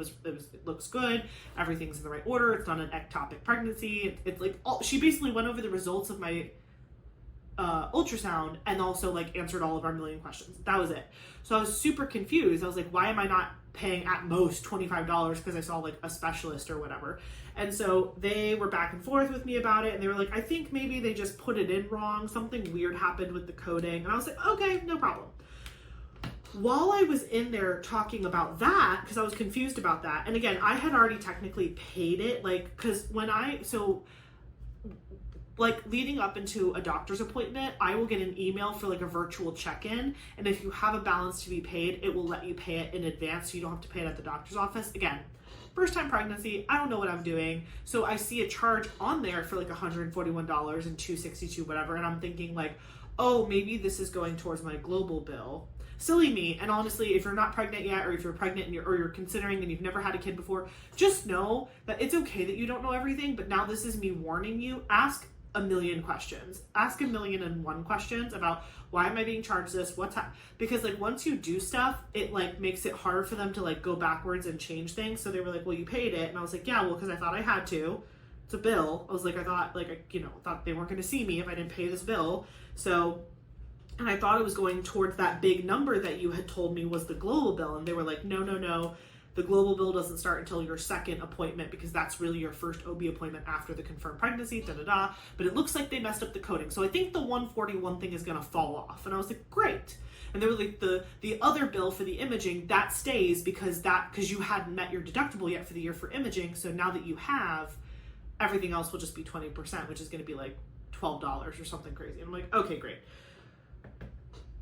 looks good. Everything's in the right order. It's not an ectopic pregnancy." It's like she basically went over the results of my ultrasound and also like answered all of our million questions. That was it. So I was super confused. I was like, why am I not paying at most $25 because I saw like a specialist or whatever? And so they were back and forth with me about it, and they were like, I think maybe they just put it in wrong. Something weird happened with the coding. And I was like, okay, no problem. While I was in there talking about that, because I was confused about that, and again, I had already technically paid it, like, because like leading up into a doctor's appointment, I will get an email for like a virtual check-in. And if you have a balance to be paid, it will let you pay it in advance so you don't have to pay it at the doctor's office. Again, first time pregnancy, I don't know what I'm doing. So I see a charge on there for like $141 and $262, whatever. And I'm thinking like, oh, maybe this is going towards my global bill. Silly me. And honestly, if you're not pregnant yet, or if you're pregnant and you're considering and you've never had a kid before, just know that it's okay that you don't know everything. But now this is me warning you. Ask a million questions. Ask a million and one questions about why am I being charged this? Because like once you do stuff, it like makes it hard for them to like go backwards and change things. So they were like, well, you paid it. And I was like, yeah, well, because I thought I had to. It's a bill. I was like, I thought thought they weren't going to see me if I didn't pay this bill. So, and I thought it was going towards that big number that you had told me was the global bill. And they were like, no. The global bill doesn't start until your second appointment because that's really your first OB appointment after the confirmed pregnancy, But it looks like they messed up the coding. So I think the 141 thing is going to fall off. And I was like, great. And they were like, the other bill for the imaging, that stays because you hadn't met your deductible yet for the year for imaging. So now that you have, everything else will just be 20%, which is going to be like $12 or something crazy. And I'm like, okay, great.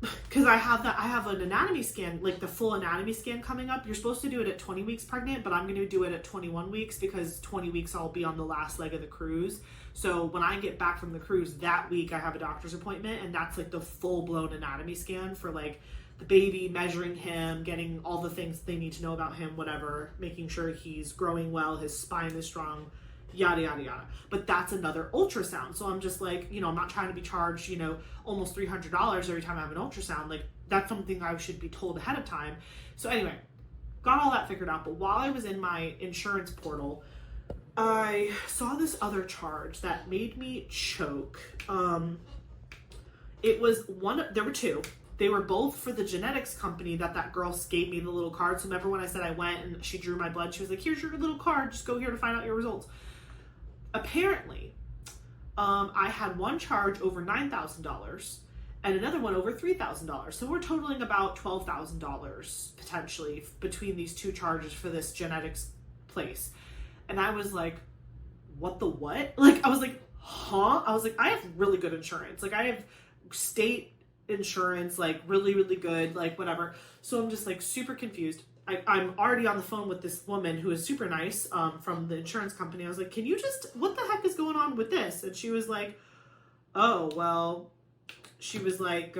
Because I have an anatomy scan, like the full anatomy scan coming up. You're supposed to do it at 20 weeks pregnant, but I'm going to do it at 21 weeks because 20 weeks I'll be on the last leg of the cruise. So when I get back from the cruise that week, I have a doctor's appointment, and that's like the full-blown anatomy scan for like the baby, measuring him, getting all the things they need to know about him, whatever, making sure he's growing well, his spine is strong, yada, yada, yada. But that's another ultrasound. So I'm just like, I'm not trying to be charged, almost $300 every time I have an ultrasound. Like, that's something I should be told ahead of time. So anyway, got all that figured out. But while I was in my insurance portal, I saw this other charge that made me choke. There were two. They were both for the genetics company that girl gave me the little card. So remember when I said I went and she drew my blood, she was like, here's your little card. Just go here to find out your results. Apparently, I had one charge over $9,000 and another one over $3,000. So we're totaling about $12,000 potentially between these two charges for this genetics place. And I was like, what the what? Like, I was like, huh? I was like, I have really good insurance. Like, I have state insurance, like really, really good, like whatever. So I'm just like super confused. I'm already on the phone with this woman who is super nice from the insurance company. I was like, what the heck is going on with this? And she was like, oh, well, she was like,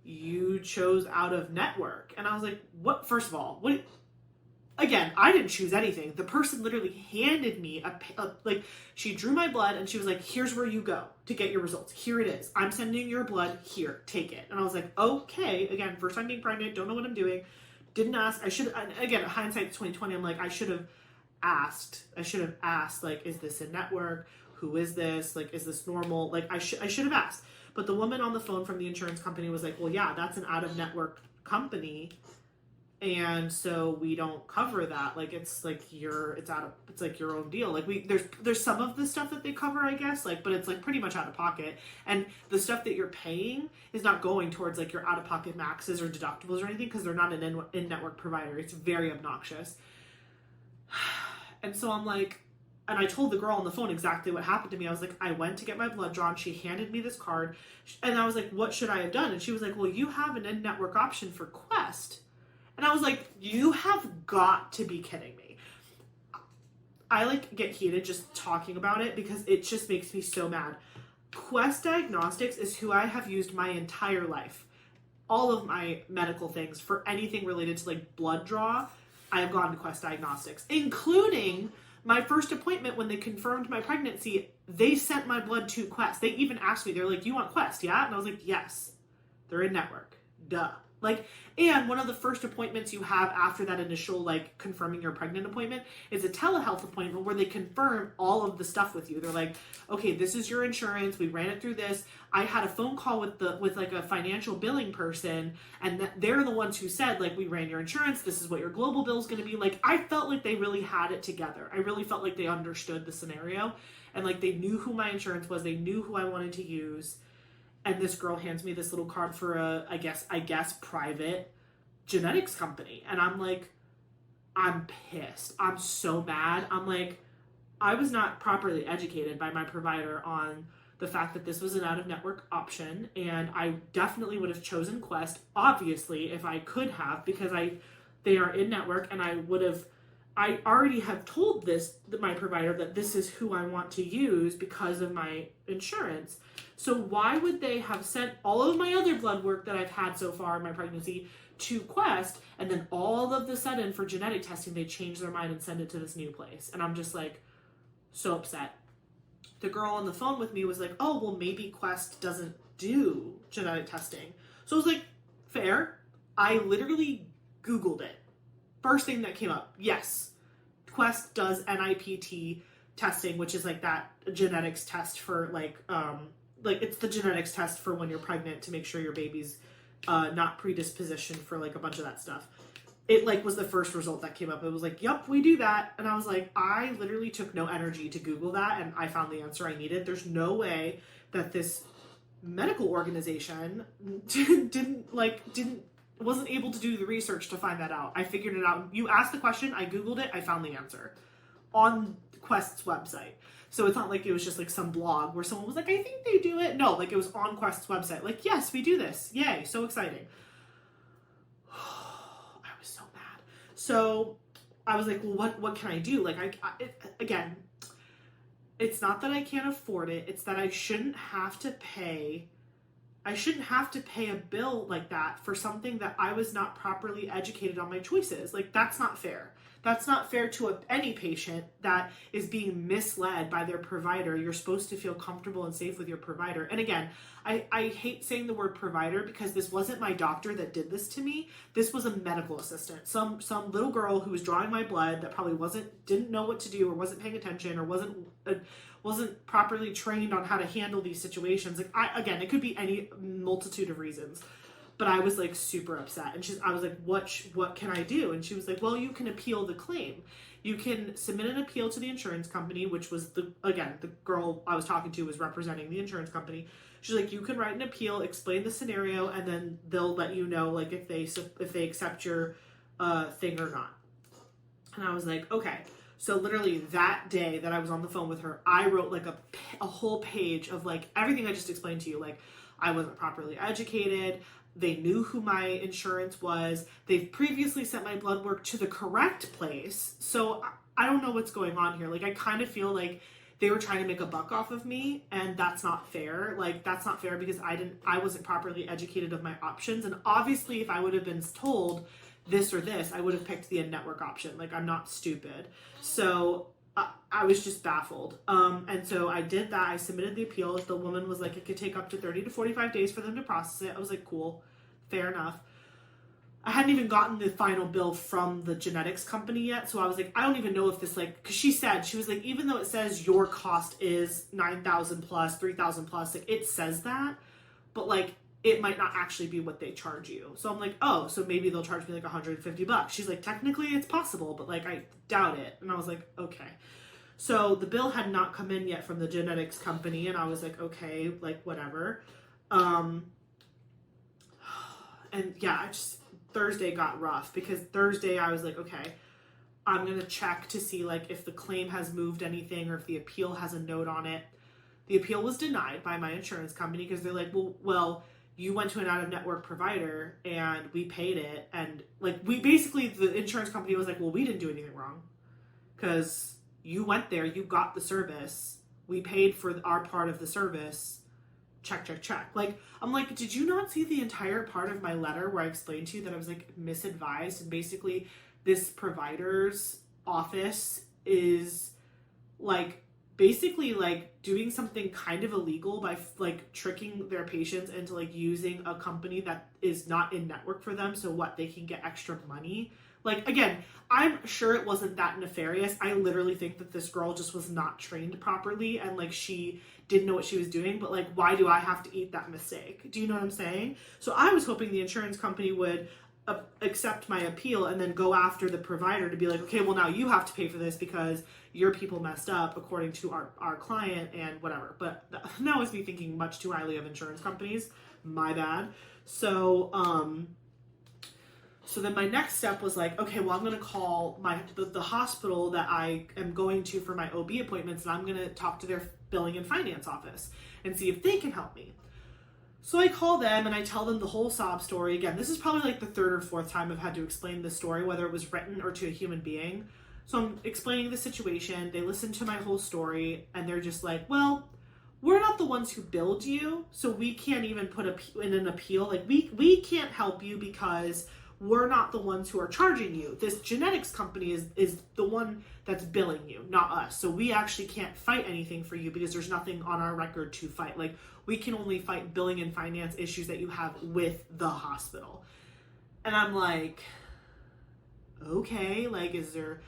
you chose out of network. And I was like, what? First of all, what? Again, I didn't choose anything. The person literally handed me she drew my blood and she was like, here's where you go to get your results. Here it is. I'm sending your blood here. Take it. And I was like, okay. Again, first time being pregnant. Don't know what I'm doing. Didn't ask. Again, hindsight 2020, I'm like, I should have asked, like, is this in network? Who is this? Like, is this normal? Like, I should have asked. But the woman on the phone from the insurance company was like, well, yeah, that's an out-of-network company. And so we don't cover that. Like, it's like it's like your own deal. Like there's some of the stuff that they cover, I guess, like, but it's like pretty much out of pocket. And the stuff that you're paying is not going towards like your out of pocket maxes or deductibles or anything because they're not an in-network provider. It's very obnoxious. And so I'm like, and I told the girl on the phone exactly what happened to me. I was like, I went to get my blood drawn. She handed me this card. And I was like, what should I have done? And she was like, well, you have an in-network option for Quest. And I was like, you have got to be kidding me. I like get heated just talking about it because it just makes me so mad. Quest Diagnostics is who I have used my entire life. All of my medical things for anything related to like blood draw, I have gone to Quest Diagnostics, including my first appointment when they confirmed my pregnancy. They sent my blood to Quest. They even asked me, they're like, you want Quest, yeah? And I was like, yes. They're in network. Duh. Like, and one of the first appointments you have after that initial, like, confirming you're pregnant appointment is a telehealth appointment where they confirm all of the stuff with you. They're like, okay, this is your insurance. We ran it through this. I had a phone call with like a financial billing person, and they're the ones who said, like, we ran your insurance. This is what your global bill is going to be. Like, I felt like they really had it together. I really felt like they understood the scenario, and like they knew who my insurance was. They knew who I wanted to use. And this girl hands me this little card for a, I guess, private genetics company. And I'm like, I'm pissed. I'm so mad. I'm like, I was not properly educated by my provider on the fact that this was an out-of-network option. And I definitely would have chosen Quest, obviously, if I could have, because they are in-network, and I already have told my provider that this is who I want to use because of my insurance. So why would they have sent all of my other blood work that I've had so far in my pregnancy to Quest, and then all of the sudden for genetic testing, they change their mind and send it to this new place? And I'm just like, so upset. the girl on the phone with me was like, oh, well, maybe Quest doesn't do genetic testing. So I was like, fair. I literally Googled it. First thing that came up, yes, Quest does NIPT testing, which is like that genetics test for like it's the genetics test for when you're pregnant to make sure your baby's not predispositioned for like a bunch of that stuff. It like was the first result that came up. It was like, yep, we do that. And I was like, I literally took no energy to Google that, and I found the answer I needed. There's no way that this medical organization wasn't able to do the research to find that out. I figured it out. You asked the question, I Googled it, I found the answer on Quest's website. So it's not like it was just like some blog where someone was like, I think they do it. No, like it was on Quest's website. Like, yes, we do this. Yay, so exciting. I was so mad. So I was like, well, what can I do? Like, again, it's not that I can't afford it. It's that I shouldn't have to pay a bill like that for something that I was not properly educated on my choices. Like, that's not fair. That's not fair to any patient that is being misled by their provider. You're supposed to feel comfortable and safe with your provider. And again, I hate saying the word provider because this wasn't my doctor that did this to me. This was a medical assistant. Some little girl who was drawing my blood that probably didn't know what to do or wasn't paying attention or wasn't properly trained on how to handle these situations. Like, again, it could be any multitude of reasons. But I was like super upset, and I was like, what can I do? And she was like, well, you can appeal the claim. You can submit an appeal to the insurance company, which was the girl I was talking to was representing the insurance company. She's like, you can write an appeal, explain the scenario, and then they'll let you know like if they accept your thing or not. And I was like, okay. So literally that day that I was on the phone with her, I wrote like a whole page of like everything I just explained to you. Like, I wasn't properly educated. They knew who my insurance was. They've previously sent my blood work to the correct place. So I don't know what's going on here. Like, I kind of feel like they were trying to make a buck off of me, and that's not fair. Like, that's not fair because I wasn't properly educated of my options. And obviously if I would have been told this or this, I would have picked the in-network option. Like, I'm not stupid. So I was just baffled. And so I did that. I submitted the appeal. The woman was like, it could take up to 30 to 45 days for them to process it. I was like, cool, fair enough. I hadn't even gotten the final bill from the genetics company yet. So I was like, I don't even know if this, like, cause she was like, even though it says your cost is 9,000 plus, 3,000 plus, like it says that, but like, it might not actually be what they charge you. So I'm like, oh, so maybe they'll charge me like $150. She's like, technically it's possible, but like, I doubt it. And I was like, okay. So the bill had not come in yet from the genetics company. And I was like, okay, like whatever. And yeah, Thursday got rough because Thursday I was like, okay, I'm going to check to see like if the claim has moved anything or if the appeal has a note on it. The appeal was denied by my insurance company because they're like, well, you went to an out-of-network provider and we paid it. And like, the insurance company was like, well, we didn't do anything wrong because you went there, you got the service, we paid for our part of the service, check. Like, I'm like, did you not see the entire part of my letter where I explained to you that I was like misadvised? And basically this provider's office is like, basically like doing something kind of illegal by like tricking their patients into like using a company that is not in network for them. So what, they can get extra money. Like, again, I'm sure it wasn't that nefarious. I literally think that this girl just was not trained properly and like she didn't know what she was doing, but like, why do I have to eat that mistake? Do you know what I'm saying? So I was hoping the insurance company would accept my appeal and then go after the provider to be like, okay, well now you have to pay for this because your people messed up according to our client and whatever. But that was me thinking much too highly of insurance companies. My bad. So then my next step was like, okay, well I'm going to call the hospital that I am going to for my OB appointments, and I'm going to talk to their billing and finance office and see if they can help me. So I call them and I tell them the whole sob story. Again, this is probably like the third or fourth time I've had to explain this story, whether it was written or to a human being. So I'm explaining the situation. They listen to my whole story and they're just like, well, we're not the ones who billed you, so we can't even put in an appeal. Like, we can't help you because we're not the ones who are charging you. This genetics company is the one that's billing you, not us. So we actually can't fight anything for you because there's nothing on our record to fight. Like, we can only fight billing and finance issues that you have with the hospital. And I'm like, okay, like, is there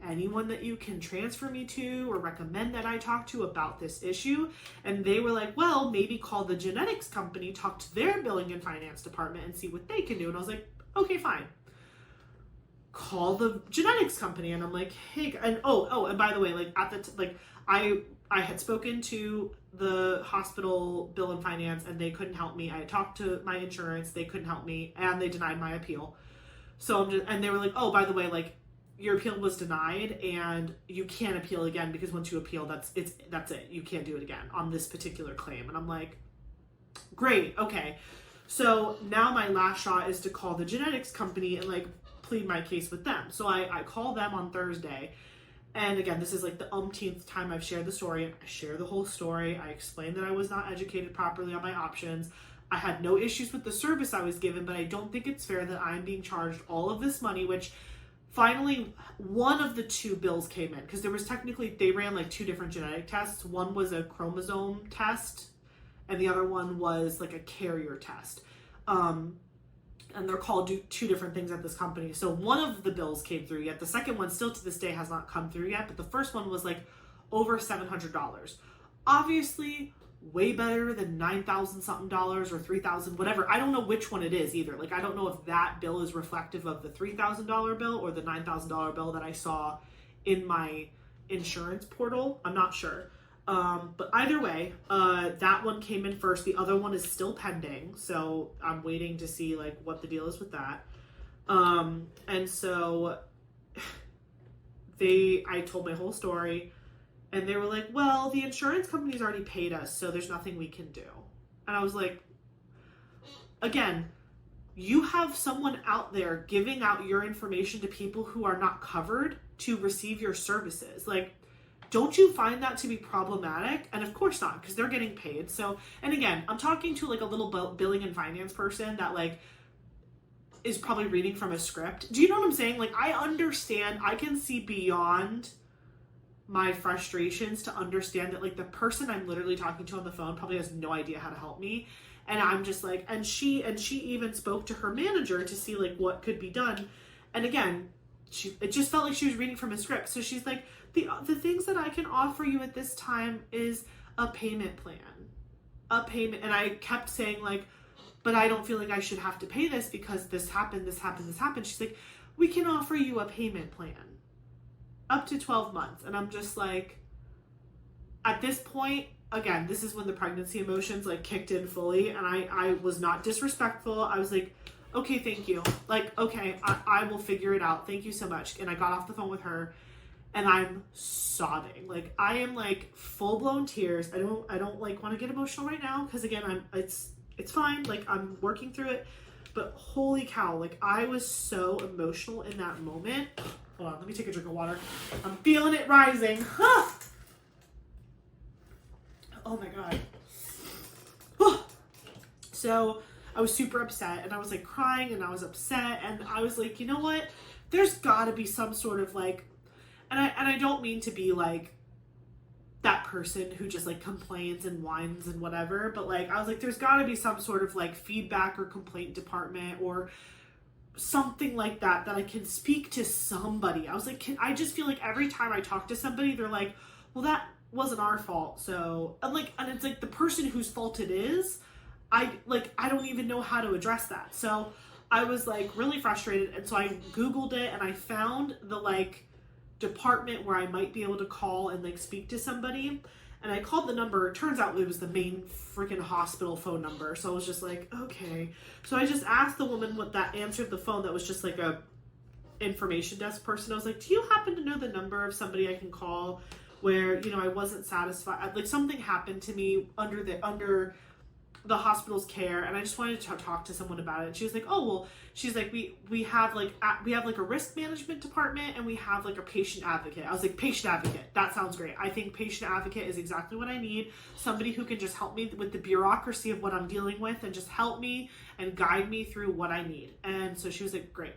anyone that you can transfer me to or recommend that I talk to about this issue? And they were like, well, maybe call the genetics company, talk to their billing and finance department and see what they can do. And I was like, okay, fine. Call the genetics company. And I'm like, hey, and and by the way, like I had spoken to the hospital bill and finance and they couldn't help me. I had talked to my insurance, they couldn't help me, and they denied my appeal. So and they were like, oh, by the way, like, your appeal was denied and you can't appeal again because once you appeal, that's it. You can't do it again on this particular claim. And I'm like, great, okay. So now my last shot is to call the genetics company and like plead my case with them. So I call them on Thursday. And again, this is like the umpteenth time I've shared the story. I share the whole story. I explained that I was not educated properly on my options. I had no issues with the service I was given, but I don't think it's fair that I'm being charged all of this money, which finally one of the two bills came in because there was technically, they ran like two different genetic tests. One was a chromosome test and the other one was like a carrier test. And they're called two different things at this company. So one of the bills came through yet. The second one still to this day has not come through yet, but the first one was like over $700. Obviously, way better than $9,000 something dollars or $3,000, whatever. I don't know which one it is either. Like, I don't know if that bill is reflective of the $3,000 bill or the $9,000 bill that I saw in my insurance portal. I'm not sure. But either way, that one came in first. The other one is still pending. So I'm waiting to see like what the deal is with that. And so I told my whole story and they were like, well, the insurance company's already paid us, so there's nothing we can do. And I was like, again, you have someone out there giving out your information to people who are not covered to receive your services. Like, don't you find that to be problematic? And of course not, because they're getting paid. So, and again, I'm talking to like a little billing and finance person that like is probably reading from a script. Do you know what I'm saying? Like, I understand, I can see beyond my frustrations to understand that like the person I'm literally talking to on the phone probably has no idea how to help me. And I'm just like, and she even spoke to her manager to see like what could be done. And again, it just felt like she was reading from a script. So she's like, the things that I can offer you at this time is a payment plan, And I kept saying like, but I don't feel like I should have to pay this because this happened. She's like, we can offer you a payment plan up to 12 months. And I'm just like, at this point, again, this is when the pregnancy emotions like kicked in fully. And I was not disrespectful. I was like, okay, thank you. Like, okay, I will figure it out. Thank you so much. And I got off the phone with her and I'm sobbing. Like, I am like full blown tears. I don't like want to get emotional right now. Cause again, it's fine. Like, I'm working through it, but holy cow. Like, I was so emotional in that moment. Hold on, let me take a drink of water. I'm feeling it rising. Huh. Oh my God. So I was super upset and I was like crying and I was upset and I was like, you know what? There's gotta be some sort of like, and I don't mean to be like that person who just like complains and whines and whatever, but like, I was like, there's gotta be some sort of like feedback or complaint department or something like that I can speak to somebody. I was like, I just feel like every time I talk to somebody, they're like, well, that wasn't our fault. So, and it's like the person whose fault it is, I don't even know how to address that. So I was like really frustrated. And so I Googled it and I found the like department where I might be able to call and like speak to somebody. And I called the number. It turns out it was the main freaking hospital phone number. So I was just like, okay. So I just asked the woman what that answered the phone that was just like a information desk person. I was like, do you happen to know the number of somebody I can call where, you know, I wasn't satisfied? Like, something happened to me under the hospital's care, and I just wanted to talk to someone about it. And she was like, oh, well, she's like, we have like a risk management department, and we have like a patient advocate. I was like, patient advocate, that sounds great. I think patient advocate is exactly what I need. Somebody who can just help me with the bureaucracy of what I'm dealing with and just help me and guide me through what I need. And so she was like, great.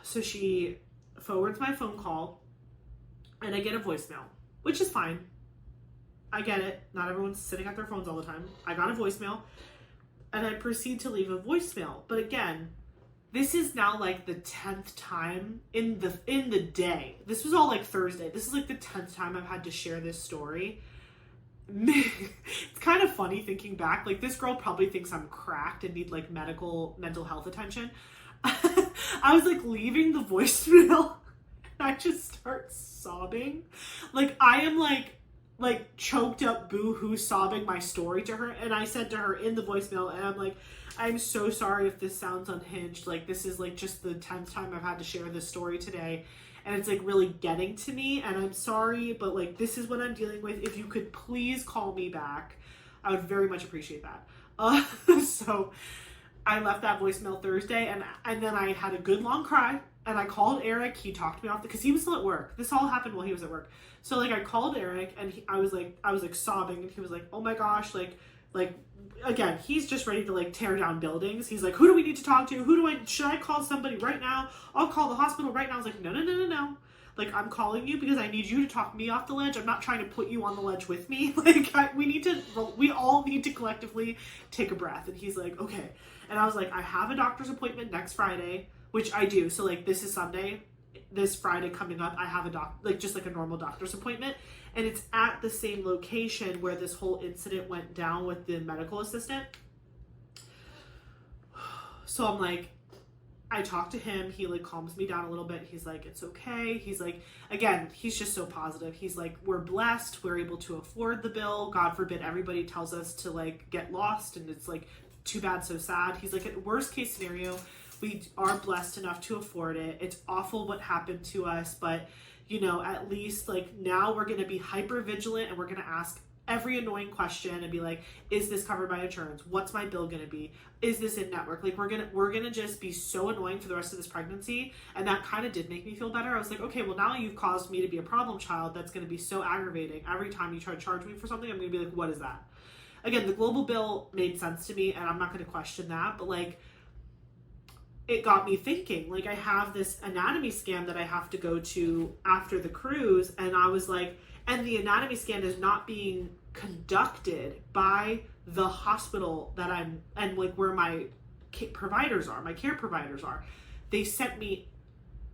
So she forwards my phone call, and I get a voicemail, which is fine. I get it. Not everyone's sitting at their phones all the time. I got a voicemail, and I proceed to leave a voicemail. But again, this is now like the 10th time in the day. This was all like Thursday. This is like the 10th time I've had to share this story. It's kind of funny thinking back. Like, this girl probably thinks I'm cracked and need like mental health attention. I was like leaving the voicemail, and I just start sobbing. Like, I am like choked up boo-hoo sobbing my story to her. And I said to her in the voicemail, and I'm like, I'm so sorry if this sounds unhinged. Like, this is like just the 10th time I've had to share this story today, and it's like really getting to me, and I'm sorry, but like, this is what I'm dealing with. If you could please call me back, I would very much appreciate that. So I left that voicemail Thursday, and then I had a good long cry, and I called Eric. He talked me off because he was still at work. This all happened while he was at work. So like, I called Eric, and I was like sobbing, and he was like, oh my gosh, like again, he's just ready to like tear down buildings. He's like, who do we need to talk to? Should I call somebody right now? I'll call the hospital right now. I was like, no. Like, I'm calling you because I need you to talk me off the ledge. I'm not trying to put you on the ledge with me. Like, we all need to collectively take a breath. And he's like, okay. And I was like, I have a doctor's appointment next Friday, which I do. So like, this is Sunday. This Friday coming up, I have just like a normal doctor's appointment, and it's at the same location where this whole incident went down with the medical assistant. So I'm like, I talk to him, he like calms me down a little bit. He's like, it's okay. He's like, again, he's just so positive. He's like, we're blessed, we're able to afford the bill. God forbid everybody tells us to like get lost, and it's like too bad, so sad. He's like, at worst case scenario, we are blessed enough to afford it. It's awful what happened to us, but you know, at least like now we're going to be hyper vigilant, and we're going to ask every annoying question and be like, is this covered by insurance? What's my bill going to be? Is this in network? Like, we're going to just be so annoying for the rest of this pregnancy. And that kind of did make me feel better. I was like, okay, well, now you've caused me to be a problem child. That's going to be so aggravating. Every time you try to charge me for something, I'm going to be like, what is that? Again, the global bill made sense to me, and I'm not going to question that, but like, it got me thinking. Like, I have this anatomy scan that I have to go to after the cruise, and I was like, and the anatomy scan is not being conducted by the hospital that and like where my care providers are. They sent me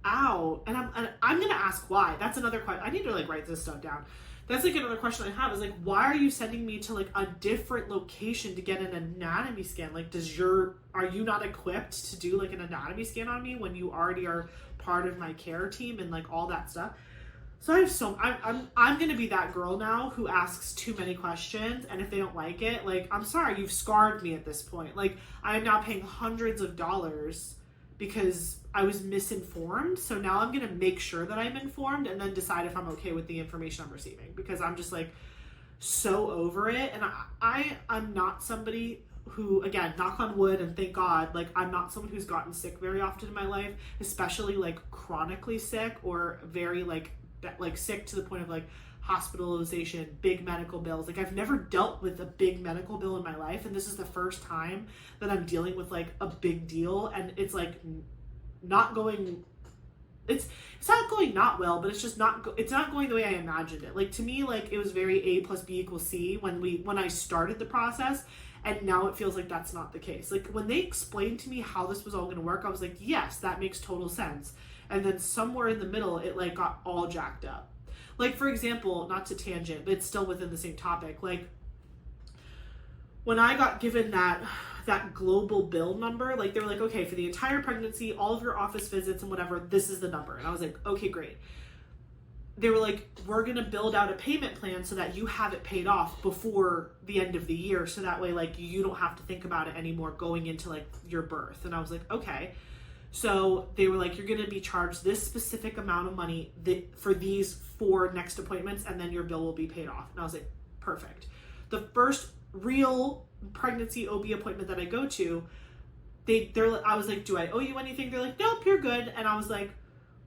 out, and I'm gonna ask why. That's another question. I need to like write this stuff down. That's like another question I have, is like, why are you sending me to like a different location to get an anatomy scan? Like, are you not equipped to do like an anatomy scan on me when you already are part of my care team and like all that stuff? So I'm gonna be that girl now who asks too many questions, and if they don't like it, like, I'm sorry, you've scarred me at this point. Like, I am now paying hundreds of dollars because I was misinformed. So now I'm gonna make sure that I'm informed and then decide if I'm okay with the information I'm receiving, because I'm just like so over it. And I'm not somebody who, again, knock on wood and thank God, like, I'm not someone who's gotten sick very often in my life, especially like chronically sick or very like sick to the point of like hospitalization, big medical bills. Like, I've never dealt with a big medical bill in my life, and this is the first time that I'm dealing with like a big deal, and it's like not going, it's not going not well, but it's just it's not going the way I imagined it. Like, to me, like, it was very A plus B equals C when I started the process, and now it feels like that's not the case. Like, when they explained to me how this was all going to work, I was like, yes, that makes total sense. And then somewhere in the middle, it like got all jacked up. Like, for example, not to tangent, but it's still within the same topic. Like, when I got given that global bill number, like, they were like, okay, for the entire pregnancy, all of your office visits and whatever, this is the number. And I was like, okay, great. They were like, we're going to build out a payment plan so that you have it paid off before the end of the year. So that way, like, you don't have to think about it anymore going into like your birth. And I was like, okay. So they were like, you're going to be charged this specific amount of money for these 4 next appointments, and then your bill will be paid off. And I was like, perfect. The first real pregnancy OB appointment that I go to, I was like, do I owe you anything? They're like, nope, you're good. And I was like,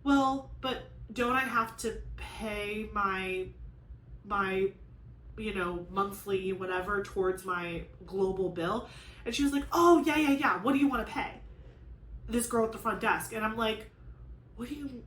well, but don't I have to pay my monthly whatever towards my global bill? And she was like, oh yeah, what do you want to pay? This girl at the front desk. And I'm like,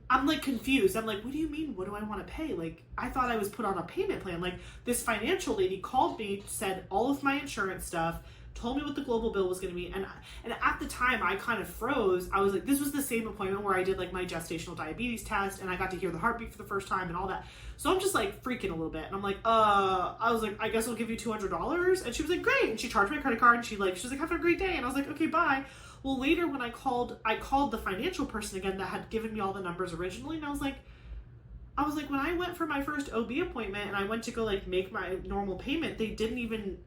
I'm like confused. I'm like, what do you mean, what do I want to pay? Like, I thought I was put on a payment plan. Like, this financial lady called me, said all of my insurance stuff, told me what the global bill was going to be. And at the time I kind of froze. I was like, this was the same appointment where I did like my gestational diabetes test and I got to hear the heartbeat for the first time and all that. So I'm just like freaking a little bit. And I'm like, I was like, I guess I'll give you $200. And she was like, great. And she charged my credit card and she was like, have a great day. And I was like, okay, bye. Well, later when I called the financial person again that had given me all the numbers originally. And I was like, when I went for my first OB appointment and I went to go like make my normal payment, they didn't even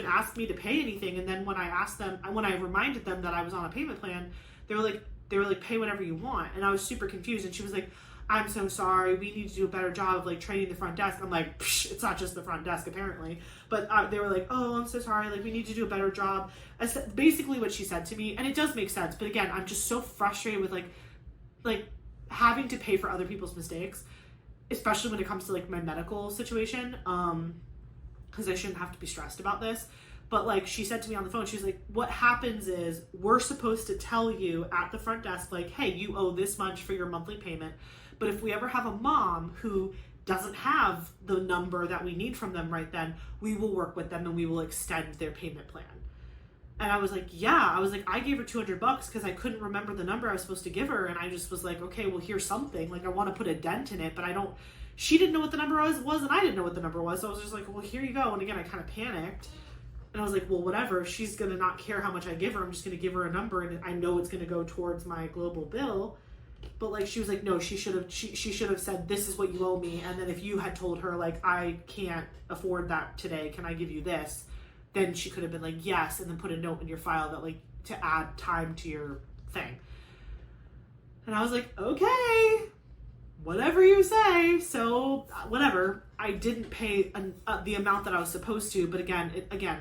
ask me to pay anything. And then when I reminded them that I was on a payment plan, they were like, pay whatever you want. And I was super confused. And she was like, I'm so sorry. We need to do a better job of like training the front desk. I'm like, psh, it's not just the front desk apparently. But they were like, oh, I'm so sorry. Like, we need to do a better job. Basically what she said to me. And it does make sense. But again, I'm just so frustrated with like having to pay for other people's mistakes, especially when it comes to like my medical situation. Because I shouldn't have to be stressed about this. But like she said to me on the phone, she was like, what happens is we're supposed to tell you at the front desk, like, hey, you owe this much for your monthly payment. But if we ever have a mom who doesn't have the number that we need from them right then, we will work with them and we will extend their payment plan. And I was like, yeah. I gave her $200 because I couldn't remember the number I was supposed to give her. And I just was like, okay, well, here's something. Like, I want to put a dent in it, but she didn't know what the number was and I didn't know what the number was. So I was just like, well, here you go. And again, I kind of panicked. And I was like, well, whatever. If she's going to not care how much I give her, I'm just going to give her a number and I know it's going to go towards my global bill. But like, she was like, no, she should have said, this is what you owe me. And then if you had told her like, I can't afford that today, can I give you this? Then she could have been like, yes. And then put a note in your file that like, to add time to your thing. And I was like, okay, whatever you say. So whatever. I didn't pay the amount that I was supposed to, but again,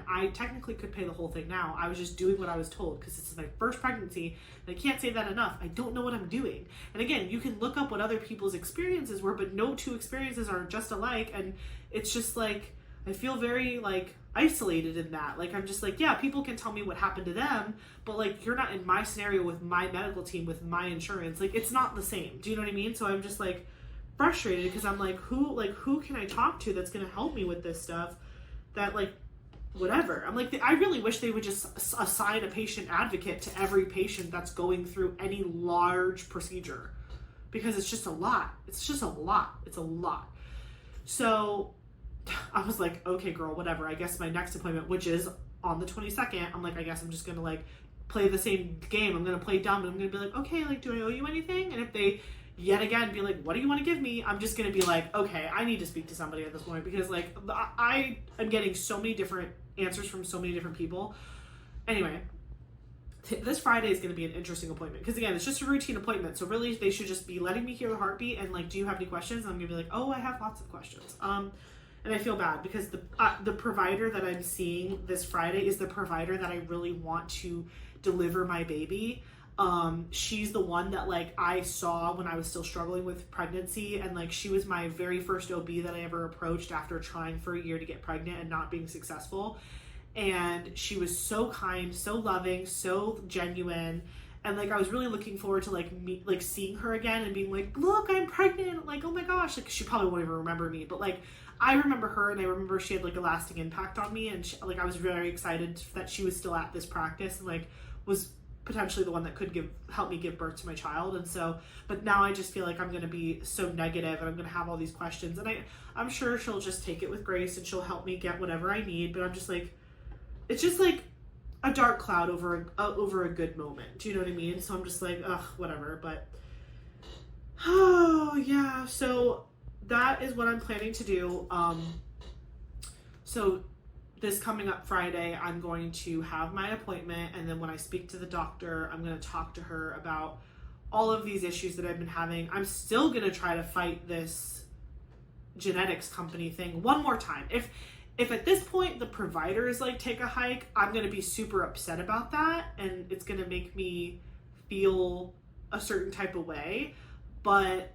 I technically could pay the whole thing now. I was just doing what I was told because this is my first pregnancy, and I can't say that enough. I don't know what I'm doing. And again, you can look up what other people's experiences were, but no two experiences are just alike. And it's just like, I feel very like isolated in that. Like, I'm just like, yeah, people can tell me what happened to them, but like, you're not in my scenario with my medical team, with my insurance. Like, it's not the same. Do you know what I mean? So I'm just like frustrated because I'm like, who can I talk to that's going to help me with this stuff? That like, whatever. I'm like, I really wish they would just assign a patient advocate to every patient that's going through any large procedure, because it's just a lot. It's a lot. So I was like, okay, girl, whatever. I guess my next appointment, which is on the 22nd, I'm like, I guess I'm just going to like play the same game. I'm going to play dumb and I'm going to be like, okay, like, do I owe you anything? And if they yet again be like, what do you want to give me? I'm just going to be like, okay, I need to speak to somebody at this point, because like I am getting so many different answers from so many different people. Anyway, this Friday is going to be an interesting appointment because again, it's just a routine appointment. So really they should just be letting me hear the heartbeat and like, do you have any questions? And I'm going to be like, oh, I have lots of questions. And I feel bad because the provider that I'm seeing this Friday is the provider that I really want to deliver my baby. She's the one that like I saw when I was still struggling with pregnancy, and like she was my very first OB that I ever approached after trying for a year to get pregnant and not being successful. And she was so kind, so loving, so genuine. And like I was really looking forward to like seeing her again and being like, look, I'm pregnant. Like, oh my gosh, like she probably won't even remember me, but like I remember her, and I remember she had like a lasting impact on me. And like I was very excited that she was still at this practice and like was potentially the one that could help me give birth to my child. And so, but now I just feel like I'm going to be so negative and I'm going to have all these questions, and I'm sure she'll just take it with grace and she'll help me get whatever I need. But I'm just like, it's just like a dark cloud over a good moment. Do you know what I mean? So I'm just like, ugh, whatever. But oh yeah. So that is what I'm planning to do. So this coming up Friday, I'm going to have my appointment, and then when I speak to the doctor, I'm going to talk to her about all of these issues that I've been having. I'm still going to try to fight this genetics company thing one more time. if at this point the provider is like, take a hike, I'm going to be super upset about that. And it's going to make me feel a certain type of way. But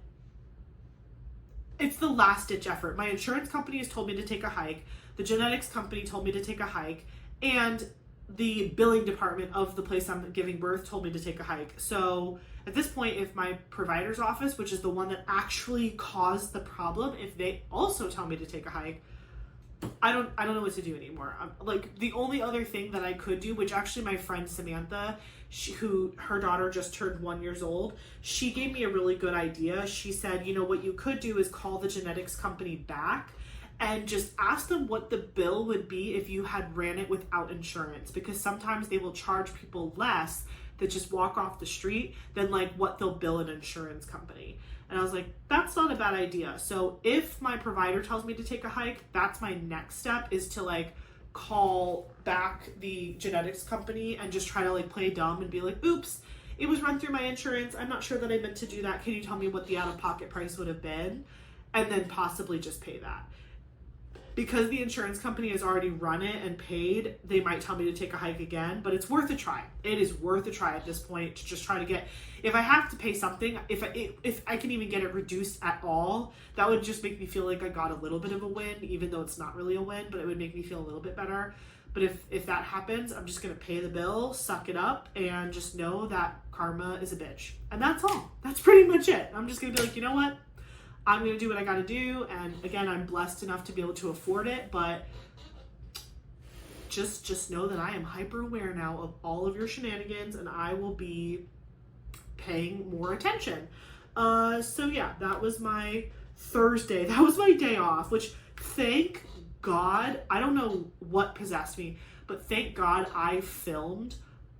it's the last ditch effort. My insurance company has told me to take a hike. The genetics company told me to take a hike. And the billing department of the place I'm giving birth told me to take a hike. So at this point, if my provider's office, which is the one that actually caused the problem, if they also tell me to take a hike, I don't know what to do anymore. Like, the only other thing that I could do, which actually my friend Samantha, who her daughter just turned 1 year old, she gave me a really good idea. She said, you know, what you could do is call the genetics company back and just ask them what the bill would be if you had ran it without insurance, because sometimes they will charge people less that just walk off the street than like what they'll bill an insurance company. And I was like, that's not a bad idea. So if my provider tells me to take a hike, that's my next step, is to like call back the genetics company and just try to like play dumb and be like, oops, it was run through my insurance. I'm not sure that I meant to do that. Can you tell me what the out-of-pocket price would have been? And then possibly just pay that. Because the insurance company has already run it and paid, they might tell me to take a hike again, but it's worth a try. It is worth a try at this point to just try to get, if I have to pay something, if I can even get it reduced at all, that would just make me feel like I got a little bit of a win, even though it's not really a win, but it would make me feel a little bit better. But if that happens, I'm just going to pay the bill, suck it up, and just know that karma is a bitch. And that's all. That's pretty much it. I'm just going to be like, you know what? I'm going to do what I got to do. And again, I'm blessed enough to be able to afford it, but just know that I am hyper aware now of all of your shenanigans, and I will be paying more attention. So yeah, that was my Thursday. That was my day off, which thank God, I don't know what possessed me, but thank God I filmed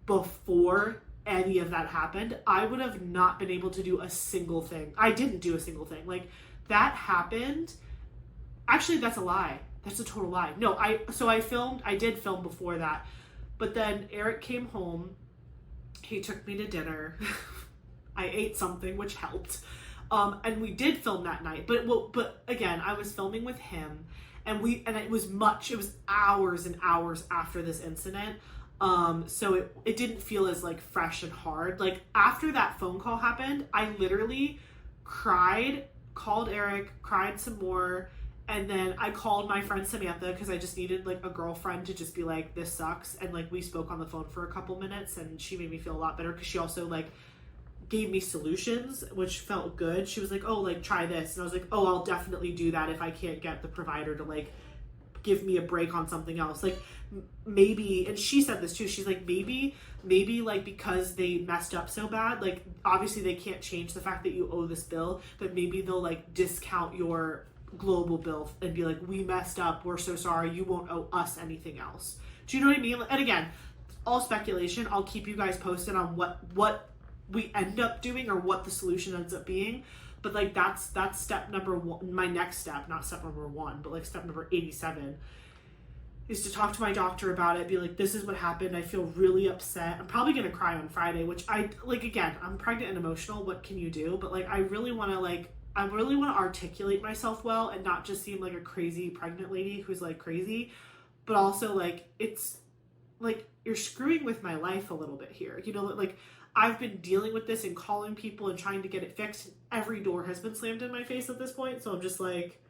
before any of that happened. I would have not been able to do a single thing. I didn't do a single thing. Like, that happened. Actually, that's a lie. That's a total lie. No, I did film before that. But then Eric came home. He took me to dinner. I ate something, which helped. And we did film that night. But again, I was filming with him, and it was hours and hours after this incident. So it didn't feel as like fresh and hard. Like, after that phone call happened, I literally cried, called Eric, cried some more, and then I called my friend Samantha because I just needed like a girlfriend to just be like, this sucks. And like, we spoke on the phone for a couple minutes, and she made me feel a lot better because she also like gave me solutions, which felt good. She was like, oh, like, try this. And I was like, oh, I'll definitely do that if I can't get the provider to like give me a break on something else. Like, maybe, and she said this too, she's like, maybe like, because they messed up so bad, like, obviously they can't change the fact that you owe this bill, but maybe they'll like discount your global bill and be like, we messed up, we're so sorry, you won't owe us anything else. Do you know what I mean? And again, all speculation. I'll keep you guys posted on what we end up doing or what the solution ends up being. But like, that's step number one. My next step, not step number one, but like step number 87, is to talk to my doctor about it. Be like, this is what happened. I feel really upset. I'm probably gonna cry on Friday, which again, I'm pregnant and emotional. What can you do? But like, I really want to articulate myself well and not just seem like a crazy pregnant lady who's like crazy, but also like, it's like, you're screwing with my life a little bit here. You know, like, I've been dealing with this and calling people and trying to get it fixed. Every door has been slammed in my face at this point. So I'm just like,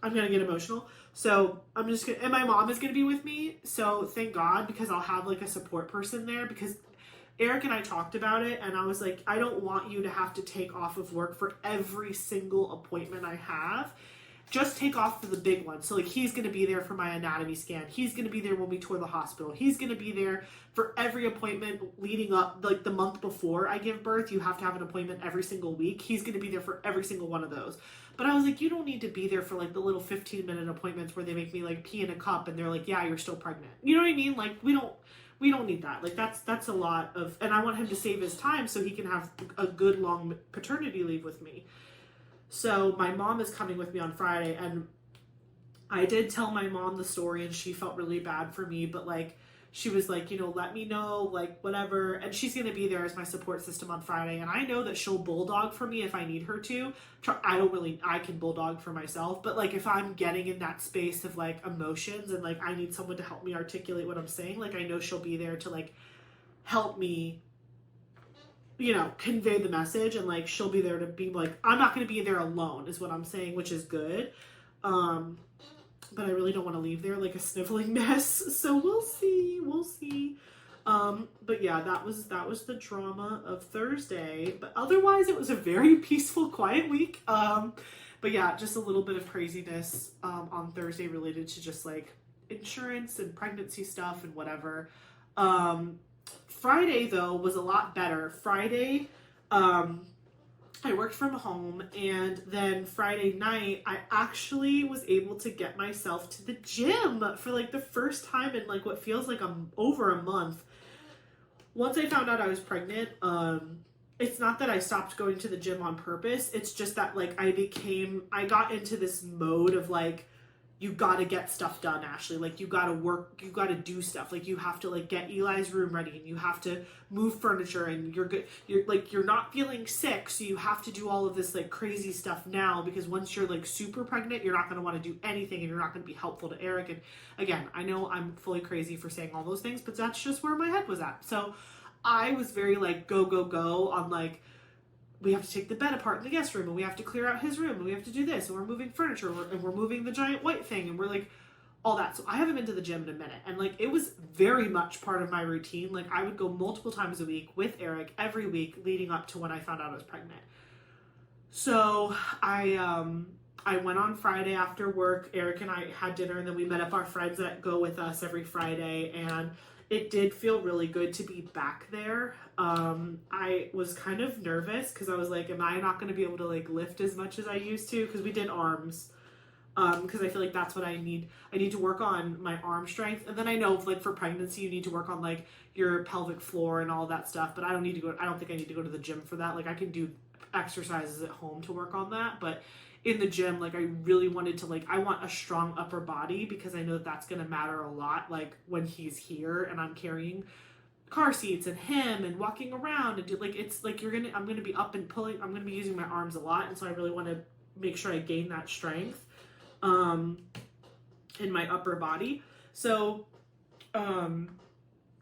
I'm going to get emotional. So I'm just going to, and my mom is going to be with me. So thank God, because I'll have like a support person there, because Eric and I talked about it, and I was like, I don't want you to have to take off of work for every single appointment I have. Just take off for the big one. So like, he's going to be there for my anatomy scan. He's going to be there when we tour the hospital. He's going to be there for every appointment leading up, like the month before I give birth. You have to have an appointment every single week. He's going to be there for every single one of those. But I was like, you don't need to be there for like the little 15-minute appointments where they make me like pee in a cup and they're like, yeah, you're still pregnant. You know what I mean? Like, we don't need that. Like, that's a lot of, and I want him to save his time so he can have a good long paternity leave with me. So my mom is coming with me on Friday, and I did tell my mom the story, and she felt really bad for me, but like, she was like, you know, let me know, like, whatever. And she's going to be there as my support system on Friday. And I know that she'll bulldog for me if I need her to. I can bulldog for myself. But, like, if I'm getting in that space of, like, emotions and, like, I need someone to help me articulate what I'm saying, like, I know she'll be there to, like, help me, you know, convey the message. And, like, she'll be there to be, like, I'm not going to be there alone is what I'm saying, which is good. But I really don't want to leave there like a sniveling mess. So we'll see. But yeah, that was the drama of Thursday. But otherwise, it was a very peaceful, quiet week. But yeah, just a little bit of craziness on Thursday related to just like insurance and pregnancy stuff and whatever. Friday though was a lot better. Friday, I worked from home, and then Friday night, I actually was able to get myself to the gym for like the first time in like what feels like over a month. Once I found out I was pregnant, it's not that I stopped going to the gym on purpose. It's just that like I got into this mode of like, you gotta get stuff done, Ashley. Like, you gotta work, you gotta do stuff. Like, you have to, like, get Eli's room ready, and you have to move furniture, and you're not feeling sick, so you have to do all of this, like, crazy stuff now, because once you're, like, super pregnant, you're not gonna want to do anything, and you're not gonna be helpful to Eric. And again, I know I'm fully crazy for saying all those things, but that's just where my head was at. So I was very, like, go on, like, we have to take the bed apart in the guest room, and we have to clear out his room, and we have to do this, and we're moving furniture, and we're moving the giant white thing, and we're like, all that. So I haven't been to the gym in a minute, and like, it was very much part of my routine. Like, I would go multiple times a week with Eric every week leading up to when I found out I was pregnant. So I went on Friday after work. Eric and I had dinner, and then we met up our friends that go with us every Friday, and it did feel really good to be back there. I was kind of nervous because I was like, am I not going to be able to like lift as much as I used to? Because we did arms. Because I feel like that's what I need. I need to work on my arm strength. And then I know like for pregnancy, you need to work on like your pelvic floor and all that stuff. But I don't think I need to go to the gym for that. Like, I can do exercises at home to work on that. But in the gym, like, I really wanted to, like, I want a strong upper body because I know that's going to matter a lot, like, when he's here and I'm carrying car seats and him and walking around and like, it's like I'm going to be up and pulling, I'm going to be using my arms a lot. And so I really want to make sure I gain that strength, in my upper body. So,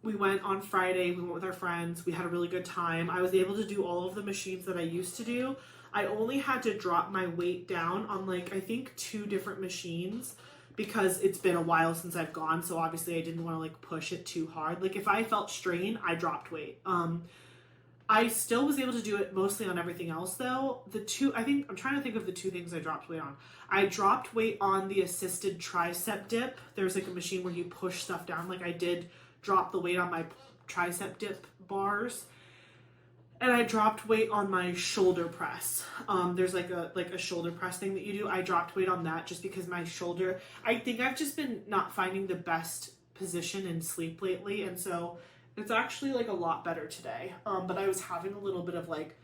we went on Friday, we went with our friends, we had a really good time. I was able to do all of the machines that I used to do. I only had to drop my weight down on like, I think 2 different machines because it's been a while since I've gone. So obviously I didn't want to like push it too hard. Like, if I felt strain, I dropped weight. I still was able to do it mostly on everything else though. I'm trying to think of the 2 things I dropped weight on. I dropped weight on the assisted tricep dip. There's like a machine where you push stuff down. Like, I did drop the weight on my tricep dip bars. And I dropped weight on my shoulder press. There's like a shoulder press thing that you do. I dropped weight on that just because my shoulder, I think I've just been not finding the best position in sleep lately. And so it's actually like a lot better today. But I was having a little bit of like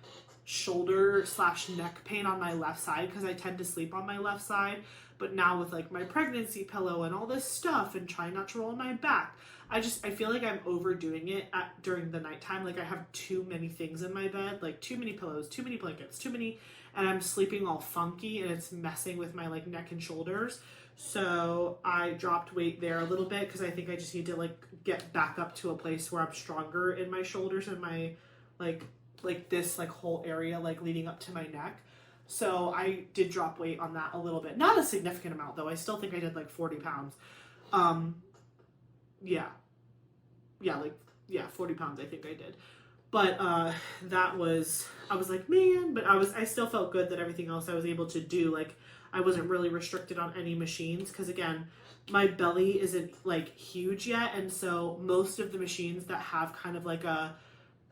shoulder/neck pain on my left side because I tend to sleep on my left side. But now with like my pregnancy pillow and all this stuff and trying not to roll on my back, I feel like I'm overdoing it during the nighttime. Like, I have too many things in my bed, like too many pillows, too many blankets, and I'm sleeping all funky and it's messing with my like neck and shoulders. So I dropped weight there a little bit because I think I just need to like get back up to a place where I'm stronger in my shoulders and my like this like whole area like leading up to my neck. So I did drop weight on that a little bit. Not a significant amount though. I still think I did like 40 pounds. 40 pounds I think I did. But I was like, man, but I still felt good that everything else I was able to do, like, I wasn't really restricted on any machines because, again, my belly isn't like huge yet, and so most of the machines that have kind of like a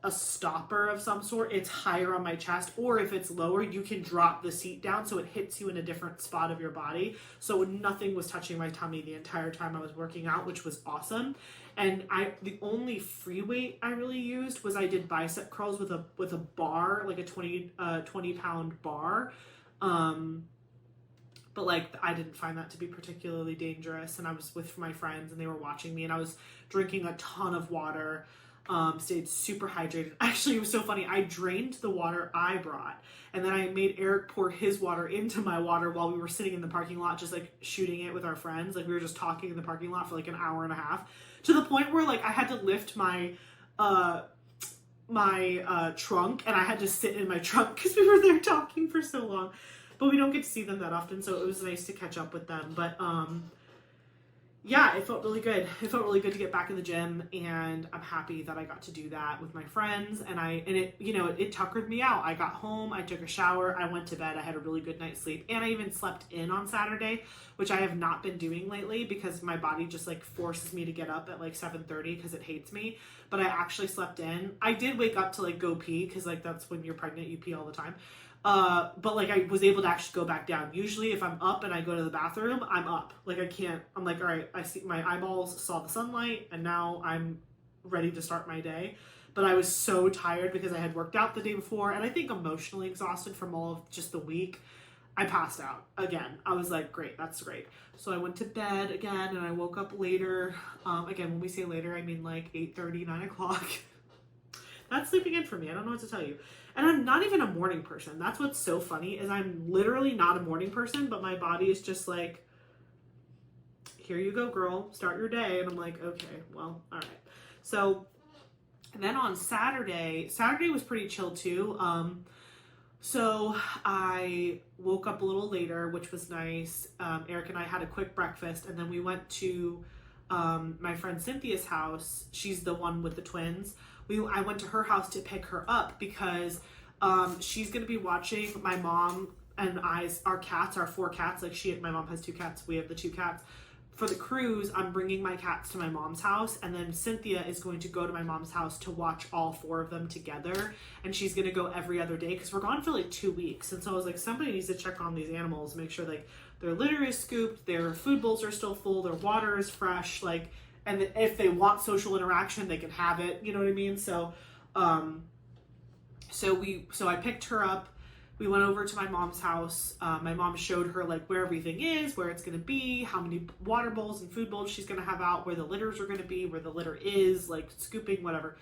stopper of some sort, it's higher on my chest, or if it's lower, you can drop the seat down so it hits you in a different spot of your body. So nothing was touching my tummy the entire time I was working out, which was awesome. And the only free weight I really used was I did bicep curls with a bar, like a 20 pound bar. but like I didn't find that to be particularly dangerous. And I was with my friends and they were watching me, and I was drinking a ton of water, stayed super hydrated. Actually, it was so funny. I drained the water I brought, and then I made Eric pour his water into my water while we were sitting in the parking lot, just like shooting it with our friends. Like we were just talking in the parking lot for like an hour and a half, to the point where like I had to lift my trunk, and I had to sit in my trunk because we were there talking for so long. But we don't get to see them that often, so it was nice to catch up with them. But yeah, it felt really good. It felt really good to get back in the gym, and I'm happy that I got to do that with my friends. And it, you know, it tuckered me out. I got home, I took a shower, I went to bed, I had a really good night's sleep, and I even slept in on Saturday, which I have not been doing lately because my body just like forces me to get up at like 7:30 because it hates me. But I actually slept in. I did wake up to like go pee because like that's when you're pregnant, you pee all the time. But like I was able to actually go back down. Usually if I'm up and I go to the bathroom, I'm up. Like I can't, I'm like, all right, I see my eyeballs saw the sunlight and now I'm ready to start my day. But I was so tired because I had worked out the day before, and I think emotionally exhausted from all of just the week. I passed out again. I was like, great, that's great. So I went to bed again, and I woke up later. Again, when we say later, I mean like 8:30, 9 o'clock. That's sleeping in for me. I don't know what to tell you. And I'm not even a morning person. That's what's so funny, is I'm literally not a morning person, but my body is just like, here you go, girl, start your day. And I'm like, okay, well, all right. So, and then on Saturday was pretty chill too. So I woke up a little later, which was nice. Eric and I had a quick breakfast, and then we went to my friend Cynthia's house. She's the one with the twins. I went to her house to pick her up because she's going to be watching my mom and our cats, our 4 cats. Like my mom has 2 cats. We have the 2 cats. For the cruise, I'm bringing my cats to my mom's house, and then Cynthia is going to go to my mom's house to watch all 4 of them together. And she's going to go every other day because we're gone for like 2 weeks. And so I was like, somebody needs to check on these animals, make sure like their litter is scooped, their food bowls are still full, their water is fresh, like, and if they want social interaction, they can have it. You know what I mean? So, so I picked her up. We went over to my mom's house. My mom showed her like where everything is, where it's going to be, how many water bowls and food bowls she's going to have out, where the litters are going to be, where the litter is, like scooping, whatever.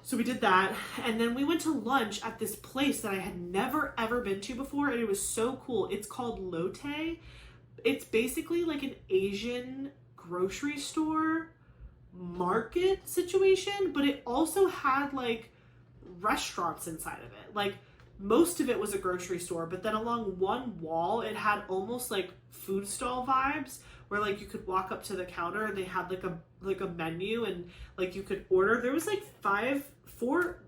So we did that. And then we went to lunch at this place that I had never ever been to before. And it was so cool. It's called Lotte. It's basically like an Asian grocery store market situation, but it also had like restaurants inside of it. Like most of it was a grocery store, but then along one wall it had almost like food stall vibes, where like you could walk up to the counter and they had like a menu, and like you could order. There was like 5 or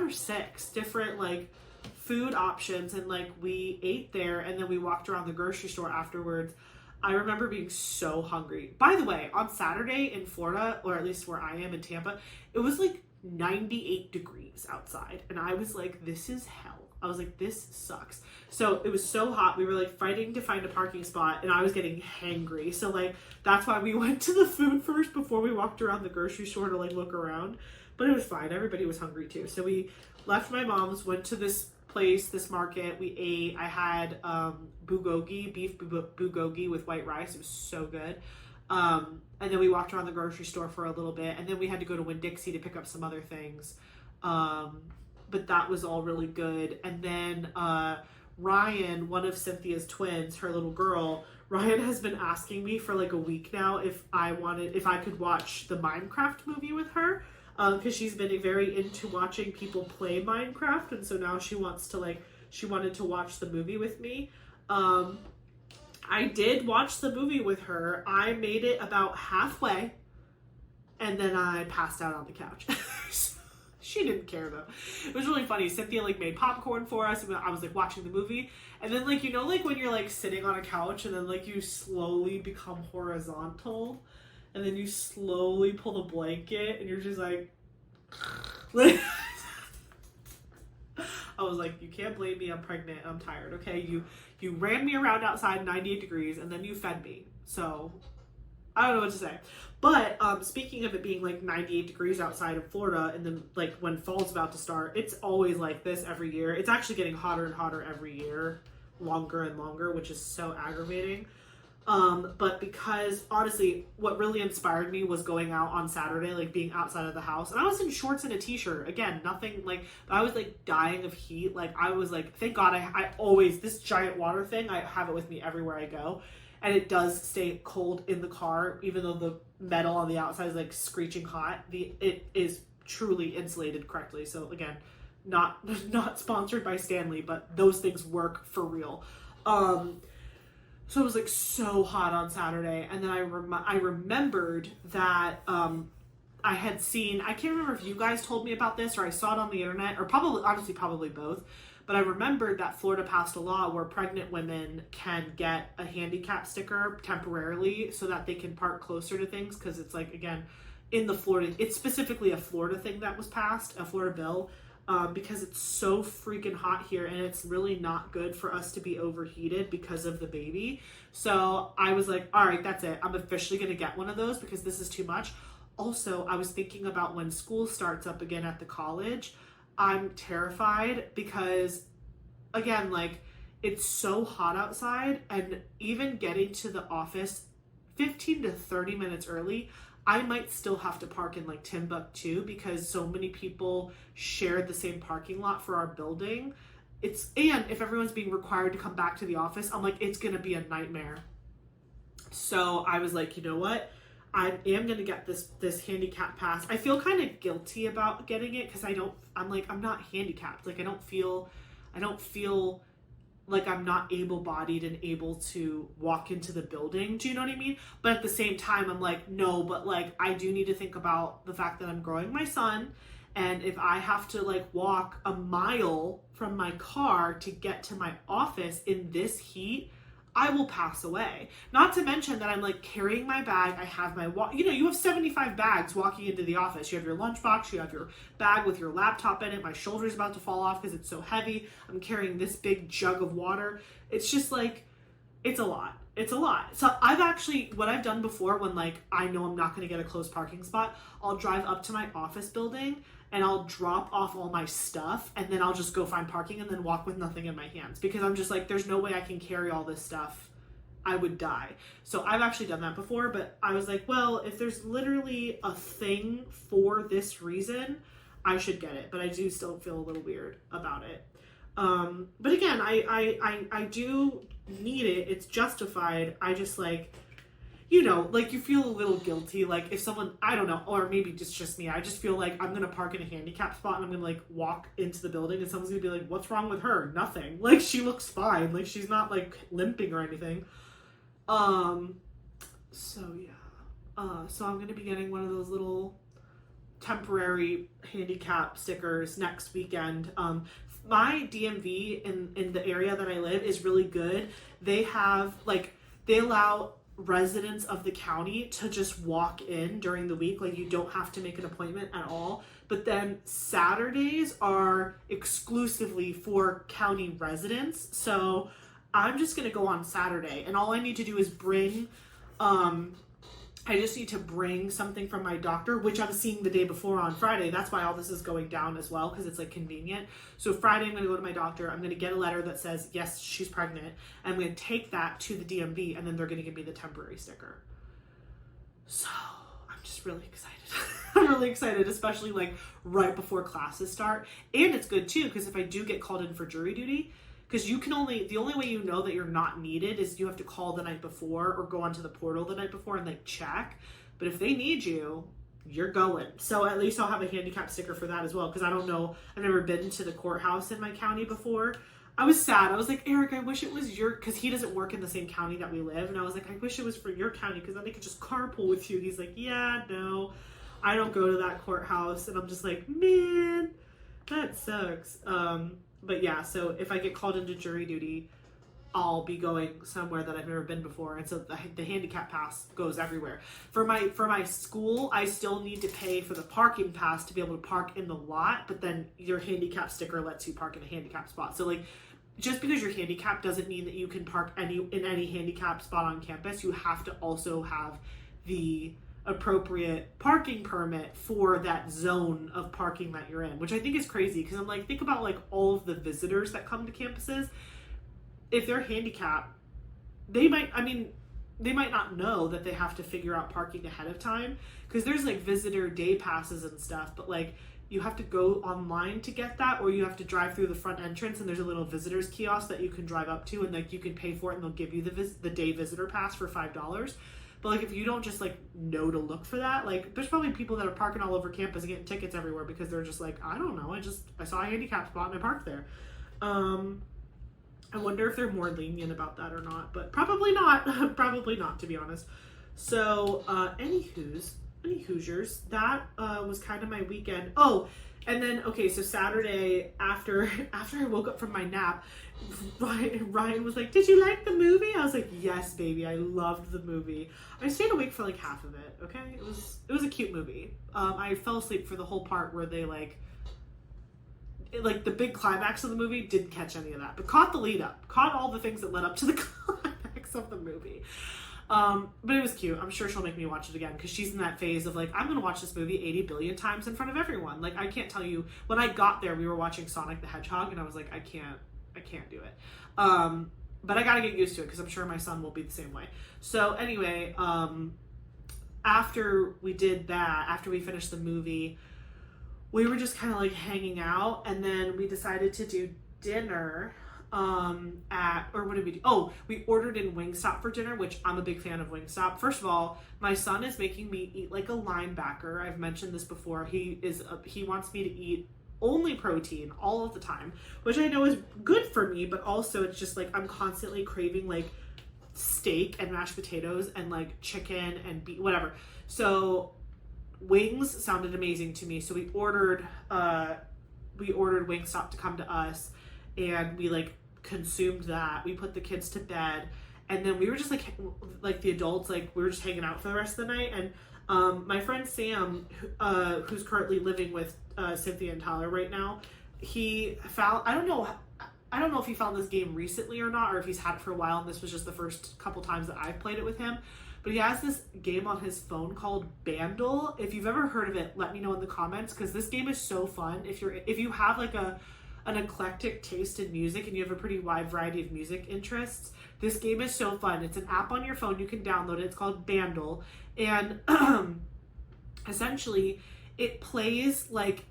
6 different like food options, and like we ate there, and then we walked around the grocery store afterwards. I remember being so hungry. By the way, on Saturday in Florida, or at least where I am in Tampa, it was like 98 degrees outside. And I was like, this is hell. I was like, this sucks. So it was so hot. We were like fighting to find a parking spot, and I was getting hangry. So like, that's why we went to the food first before we walked around the grocery store to like look around. But it was fine. Everybody was hungry too. So we left my mom's, went to this place, this market. We ate. I had beef bulgogi with white rice. It was so good. And then we walked around the grocery store for a little bit, and then we had to go to Winn-Dixie to pick up some other things. But that was all really good. And then Ryan, one of Cynthia's twins, her little girl, Ryan has been asking me for like a week now if I could watch the Minecraft movie with her. Because she's been very into watching people play Minecraft, and so now she wanted to watch the movie with me. I did watch the movie with her. I made it about halfway, and then I passed out on the couch. She didn't care though. It was really funny. Cynthia like made popcorn for us, and I was like watching the movie, and then like, you know, like when you're like sitting on a couch and then like you slowly become horizontal, and then you slowly pull the blanket and you're just like I was like, you can't blame me, I'm pregnant, I'm tired, okay? You ran me around outside 98 degrees and then you fed me. So I don't know what to say. But speaking of it being like 98 degrees outside of Florida, and then like when fall's about to start, it's always like this every year. It's actually getting hotter and hotter every year. longer and longer, which is so aggravating. But because honestly, what really inspired me was going out on Saturday, like being outside of the house. And I was in shorts and a t-shirt. Again, nothing like, I was like dying of heat. Like I was like, thank God I always, this giant water thing, I have it with me everywhere I go. And it does stay cold in the car, even though the metal on the outside is like screeching hot. It is truly insulated correctly. So again, not sponsored by Stanley, but those things work for real. So it was like so hot on Saturday, and then I remembered that I had seen, I can't remember if you guys told me about this or I saw it on the internet, or probably both, but I remembered that Florida passed a law where pregnant women can get a handicap sticker temporarily so that they can park closer to things, because it's like, again, in the Florida, it's specifically a Florida thing that was passed, a Florida bill, because it's so freaking hot here, and it's really not good for us to be overheated because of the baby. So I was like, all right, that's it. I'm officially going to get one of those because this is too much. Also, I was thinking about when school starts up again at the college. I'm terrified because, again, like, it's so hot outside, and even getting to the office 15 to 30 minutes early, I might still have to park in like Timbuktu because so many people shared the same parking lot for our building. And if everyone's being required to come back to the office, I'm like, it's going to be a nightmare. So I was like, you know what? I am going to get this handicap pass. I feel kind of guilty about getting it because I'm not handicapped. Like I don't feel like I'm not able-bodied and able to walk into the building. Do you know what I mean? But at the same time, I'm like, no, but like, I do need to think about the fact that I'm growing my son. And if I have to like walk a mile from my car to get to my office in this heat, I will pass away. Not to mention that I'm like carrying my bag. I have my, you have 75 bags walking into the office. You have your lunchbox, you have your bag with your laptop in it. My shoulder's about to fall off because it's so heavy. I'm carrying this big jug of water. It's just like, it's a lot. It's a lot. So what I've done before when like, I know I'm not going to get a close parking spot, I'll drive up to my office building and I'll drop off all my stuff, and then I'll just go find parking and then walk with nothing in my hands, because I'm just like, there's no way I can carry all this stuff. I would die. So I've actually done that before, but I was like, well, if there's literally a thing for this reason, I should get it. But I do still feel a little weird about it. But again, I do need it. It's justified. I just like, like you feel a little guilty. Like if someone, I don't know, or maybe it's just me, I just feel like I'm going to park in a handicap spot and I'm going to like walk into the building and someone's going to be like, what's wrong with her? Nothing. Like she looks fine. Like she's not like limping or anything. So yeah. So I'm going to be getting one of those little temporary handicap stickers next weekend. My DMV in the area that I live is really good. They allow residents of the county to just walk in during the week. Like you don't have to make an appointment at all. But then Saturdays are exclusively for county residents. So I'm just going to go on Saturday, and all I need to do is bring, I just need to bring something from my doctor, which I'm seeing the day before on Friday. That's why all this is going down as well, because it's like convenient. So Friday, I'm going to go to my doctor. I'm going to get a letter that says, yes, she's pregnant. I'm going to take that to the DMV, and then they're going to give me the temporary sticker. So I'm just really excited. I'm really excited, especially like right before classes start. And it's good too, because if I do get called in for jury duty, because the only way you know that you're not needed is you have to call the night before or go onto the portal the night before and like check. But if they need you, you're going. So at least I'll have a handicap sticker for that as well, because I don't know, I've never been to the courthouse in my county before. I was sad. I was like, Eric, I wish it was because he doesn't work in the same county that we live. And I was like, I wish it was for your county, because then they could just carpool with you. He's like, yeah, no, I don't go to that courthouse. And I'm just like, man, that sucks. But yeah, so if I get called into jury duty, I'll be going somewhere that I've never been before. And so the handicap pass goes everywhere. For my school, I still need to pay for the parking pass to be able to park in the lot, but then your handicap sticker lets you park in a handicap spot. So like, just because you're handicapped doesn't mean that you can park in any handicap spot on campus. You have to also have the appropriate parking permit for that zone of parking that you're in, which I think is crazy, because I'm like, think about like all of the visitors that come to campuses. if they're handicapped, they might not know that they have to figure out parking ahead of time, because there's like visitor day passes and stuff, but like you have to go online to get that, or you have to drive through the front entrance and there's a little visitors kiosk that you can drive up to, and like you can pay for it and they'll give you the day visitor pass for $5. But like if you don't just like know to look for that, like there's probably people that are parking all over campus and getting tickets everywhere because they're just like, I don't know, I saw a handicap spot and I parked there. I wonder if they're more lenient about that or not, but probably not. Probably not, to be honest. So, any Hoosiers, that was kind of my weekend. Oh, and then, okay, so Saturday, after I woke up from my nap, Ryan was like, did you like the movie? I was like, yes, baby, I loved the movie. I stayed awake for like half of it, okay? It was a cute movie. I fell asleep for the whole part where they like the big climax of the movie, didn't catch any of that, but caught the lead up, caught all the things that led up to the climax of the movie. But it was cute. I'm sure she'll make me watch it again, because she's in that phase of like, I'm gonna watch this movie 80 billion times in front of everyone. Like, I can't tell you, when I got there we were watching Sonic the Hedgehog and I was like, I can't do it. But I gotta get used to it, because I'm sure my son will be the same way. So anyway, after we did that, after we finished the movie, we were just kind of like hanging out, and then we decided to do dinner or what did we do? Oh, we ordered in Wingstop for dinner, which I'm a big fan of Wingstop. First of all, my son is making me eat like a linebacker. I've mentioned this before. He wants me to eat only protein all of the time, which I know is good for me, but also it's just like I'm constantly craving like steak and mashed potatoes and like chicken and beef, whatever. So wings sounded amazing to me, so we ordered Wingstop to come to us, and we like consumed that. We put the kids to bed, and then we were just like the adults, like we were just hanging out for the rest of the night. And my friend Sam, who's currently living with Cynthia and Tyler right now, he found, I don't know if he found this game recently or not, or if he's had it for a while and this was just the first couple times that I've played it with him. But he has this game on his phone called Bandle. If you've ever heard of it, let me know in the comments, because this game is so fun. If you have like an eclectic taste in music and you have a pretty wide variety of music interests, this game is so fun. It's an app on your phone. You can download it. It's called Bandle. And essentially it plays like,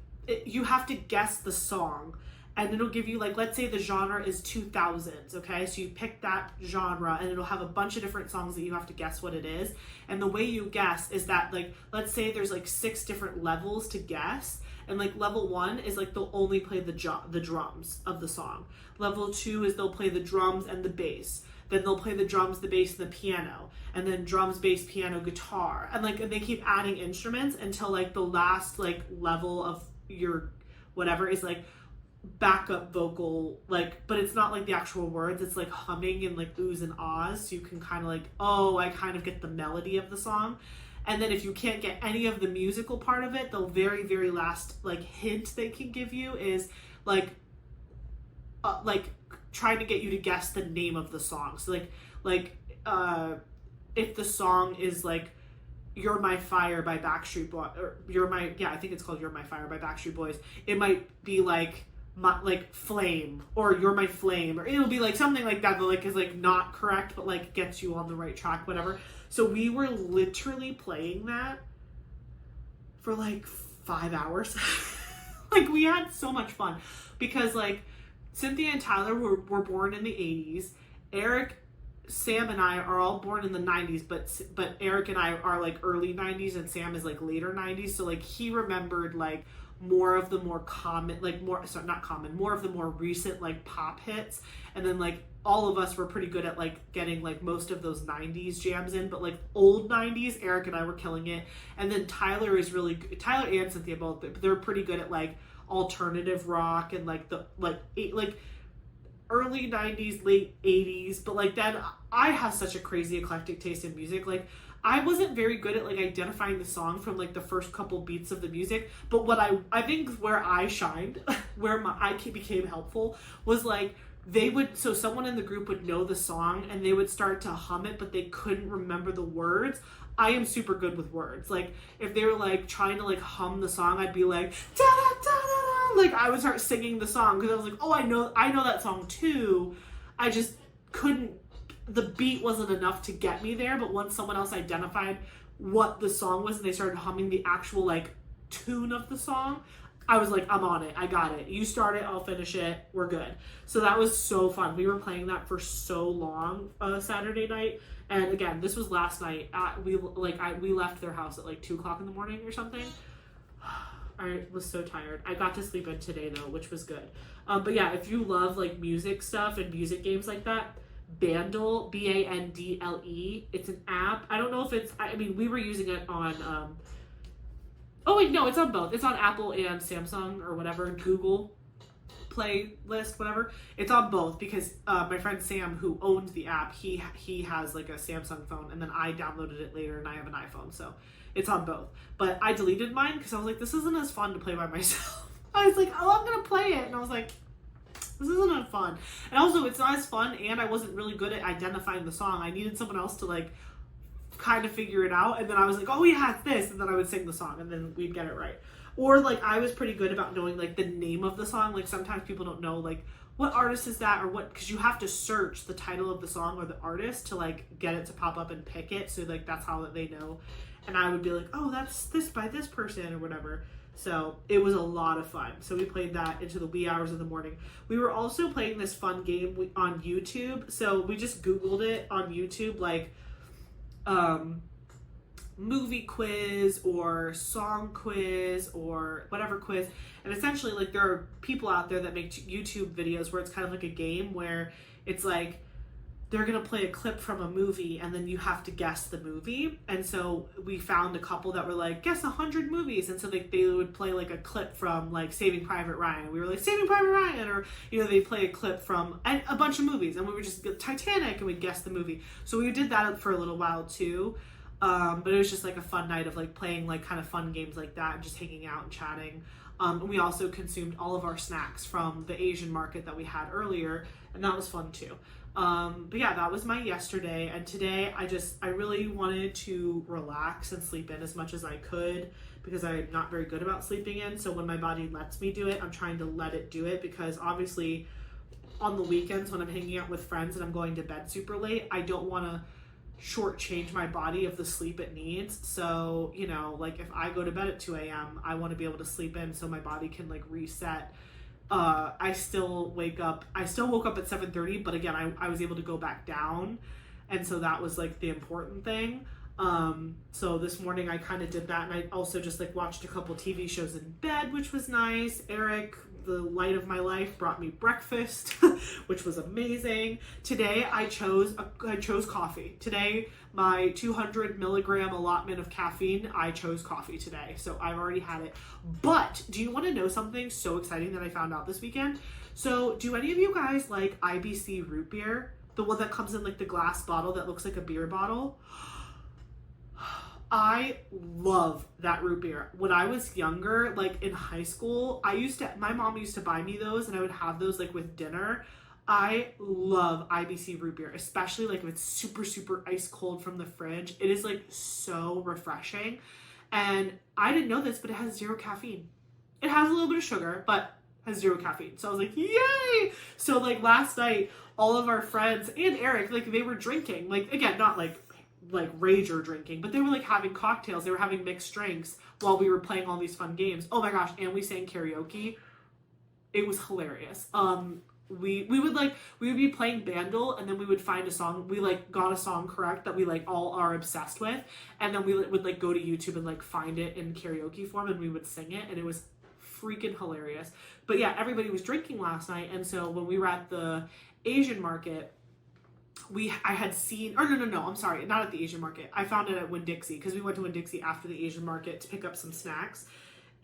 you have to guess the song. And it'll give you, like, let's say the genre is 2000s, okay? So you pick that genre, and it'll have a bunch of different songs that you have to guess what it is. And the way you guess is that, like, let's say there's, like, 6 different levels to guess. And, like, level 1 is, like, they'll only play the drums of the song. Level 2 is they'll play the drums and the bass. Then they'll play the drums, the bass, and the piano. And then drums, bass, piano, guitar. And, like, and they keep adding instruments until, like, the last, like, level of your whatever is, like, backup vocal, like, but it's not like the actual words, it's like humming and like oohs and ahs, so you can kind of like, oh, I kind of get the melody of the song. And then if you can't get any of the musical part of it, the very, very last like hint they can give you is like trying to get you to guess the name of the song. So if the song is like You're My Fire by Backstreet Boys, or I think it's called You're My Fire by Backstreet Boys, it might be like Flame, or You're My Flame, or it'll be like something like that like is like not correct but like gets you on the right track, whatever. So we were literally playing that for like 5 hours. Like we had so much fun, because like Cynthia and Tyler were born in the 80s. Eric, Sam and I are all born in the 90s, but Eric and I are like early 90s and Sam is like later 90s. So like he remembered like more of the more common, like more of the more recent like pop hits. And then like all of us were pretty good at like getting like most of those 90s jams in, but like old 90s, Eric and I were killing it. And then Tyler is really good. Tyler and Cynthia both, but they're pretty good at like alternative rock and like the like early 90s, late 80s. But like then I have such a crazy eclectic taste in music. Like I wasn't very good at like identifying the song from like the first couple beats of the music, but what I think where I shined, where I became helpful, was like so someone in the group would know the song and they would start to hum it, but they couldn't remember the words. I am super good with words. Like if they were like trying to like hum the song, I'd be like da da da da, like I would start singing the song, because I was like, oh, I know that song too. I just the beat wasn't enough to get me there, but once someone else identified what the song was and they started humming the actual like tune of the song, I was like, I'm on it. I got it. You start it, I'll finish it. We're good. So that was so fun. We were playing that for so long Saturday night. And again, this was last night. We left their house at like 2:00 in the morning or something. I was so tired. I got to sleep in today though, which was good. But yeah, if you love like music stuff and music games like that, Bandle, Bandle, it's an app. I don't know if it's, I mean, we were using it on, oh wait, no, it's on both. It's on Apple and Samsung or whatever, Google playlist, whatever. It's on both because my friend Sam, who owned the app, he has like a Samsung phone, and then I downloaded it later and I have an iPhone, so it's on both. But I deleted mine because I was like, this isn't as fun to play by myself. I was like, oh, I'm gonna play it, and I was like, this isn't as fun. And also, it's not as fun, and I wasn't really good at identifying the song. I needed someone else to like kind of figure it out, and then I was like, oh yeah, it's this, and then I would sing the song, and then we'd get it right. Or like I was pretty good about knowing like the name of the song. Like sometimes people don't know like what artist is that or what, because you have to search the title of the song or the artist to like get it to pop up and pick it. So like that's how they know. And I would be like, oh, that's this by this person or whatever. So it was a lot of fun. So we played that into the wee hours of the morning. We were also playing this fun game on YouTube. So we just Googled it on YouTube, like movie quiz or song quiz or whatever quiz. And essentially, like, there are people out there that make YouTube videos where it's kind of like a game where it's like they're gonna play a clip from a movie and then you have to guess the movie. And so we found a couple that were like, guess 100 movies, and so they would play like a clip from like Saving Private Ryan, and we were like, Saving Private Ryan, or they play a clip from a bunch of movies, and we would just get Titanic and we'd guess the movie. So we did that for a little while too. But it was just like a fun night of like playing like kind of fun games like that and just hanging out and chatting. And we also consumed all of our snacks from the Asian market that we had earlier, and that was fun too. But yeah, that was my yesterday. And today I really wanted to relax and sleep in as much as I could, because I'm not very good about sleeping in. So when my body lets me do it, I'm trying to let it do it, because obviously on the weekends when I'm hanging out with friends and I'm going to bed super late, I don't want to shortchange my body of the sleep it needs. So, like if I go to bed at 2 a.m., I want to be able to sleep in so my body can like reset. I still woke up at 7:30, but again, I was able to go back down. And so that was like the important thing. So this morning I kind of did that. And I also just like watched a couple TV shows in bed, which was nice. Eric, the light of my life, brought me breakfast, which was amazing. Today I chose coffee. Today, my 200 milligram allotment of caffeine, I chose coffee today. So I've already had it. But do you want to know something so exciting that I found out this weekend? So do any of you guys like IBC root beer? The one that comes in like the glass bottle that looks like a beer bottle? I love that root beer. When I was younger, like in high school, my mom used to buy me those, and I would have those like with dinner. I love IBC root beer, especially like if it's super, super ice cold from the fridge. It is like so refreshing. And I didn't know this, but it has 0 caffeine. It has a little bit of sugar, but has 0 caffeine. So I was like, yay! So like last night, all of our friends and Eric, like they were drinking, like again, not like rager drinking, but they were like having cocktails. They were having mixed drinks while we were playing all these fun games. Oh my gosh, and we sang karaoke. It was hilarious. We would be playing Bandle, and then we would find a song. We like got a song correct that we like all are obsessed with, and then we would like go to YouTube and like find it in karaoke form, and we would sing it, and it was freaking hilarious. But yeah, everybody was drinking last night, and so when we were at the Asian market, I had seen, or no, I'm sorry, not at the Asian market. I found it at Winn-Dixie, because we went to Winn-Dixie after the Asian market to pick up some snacks,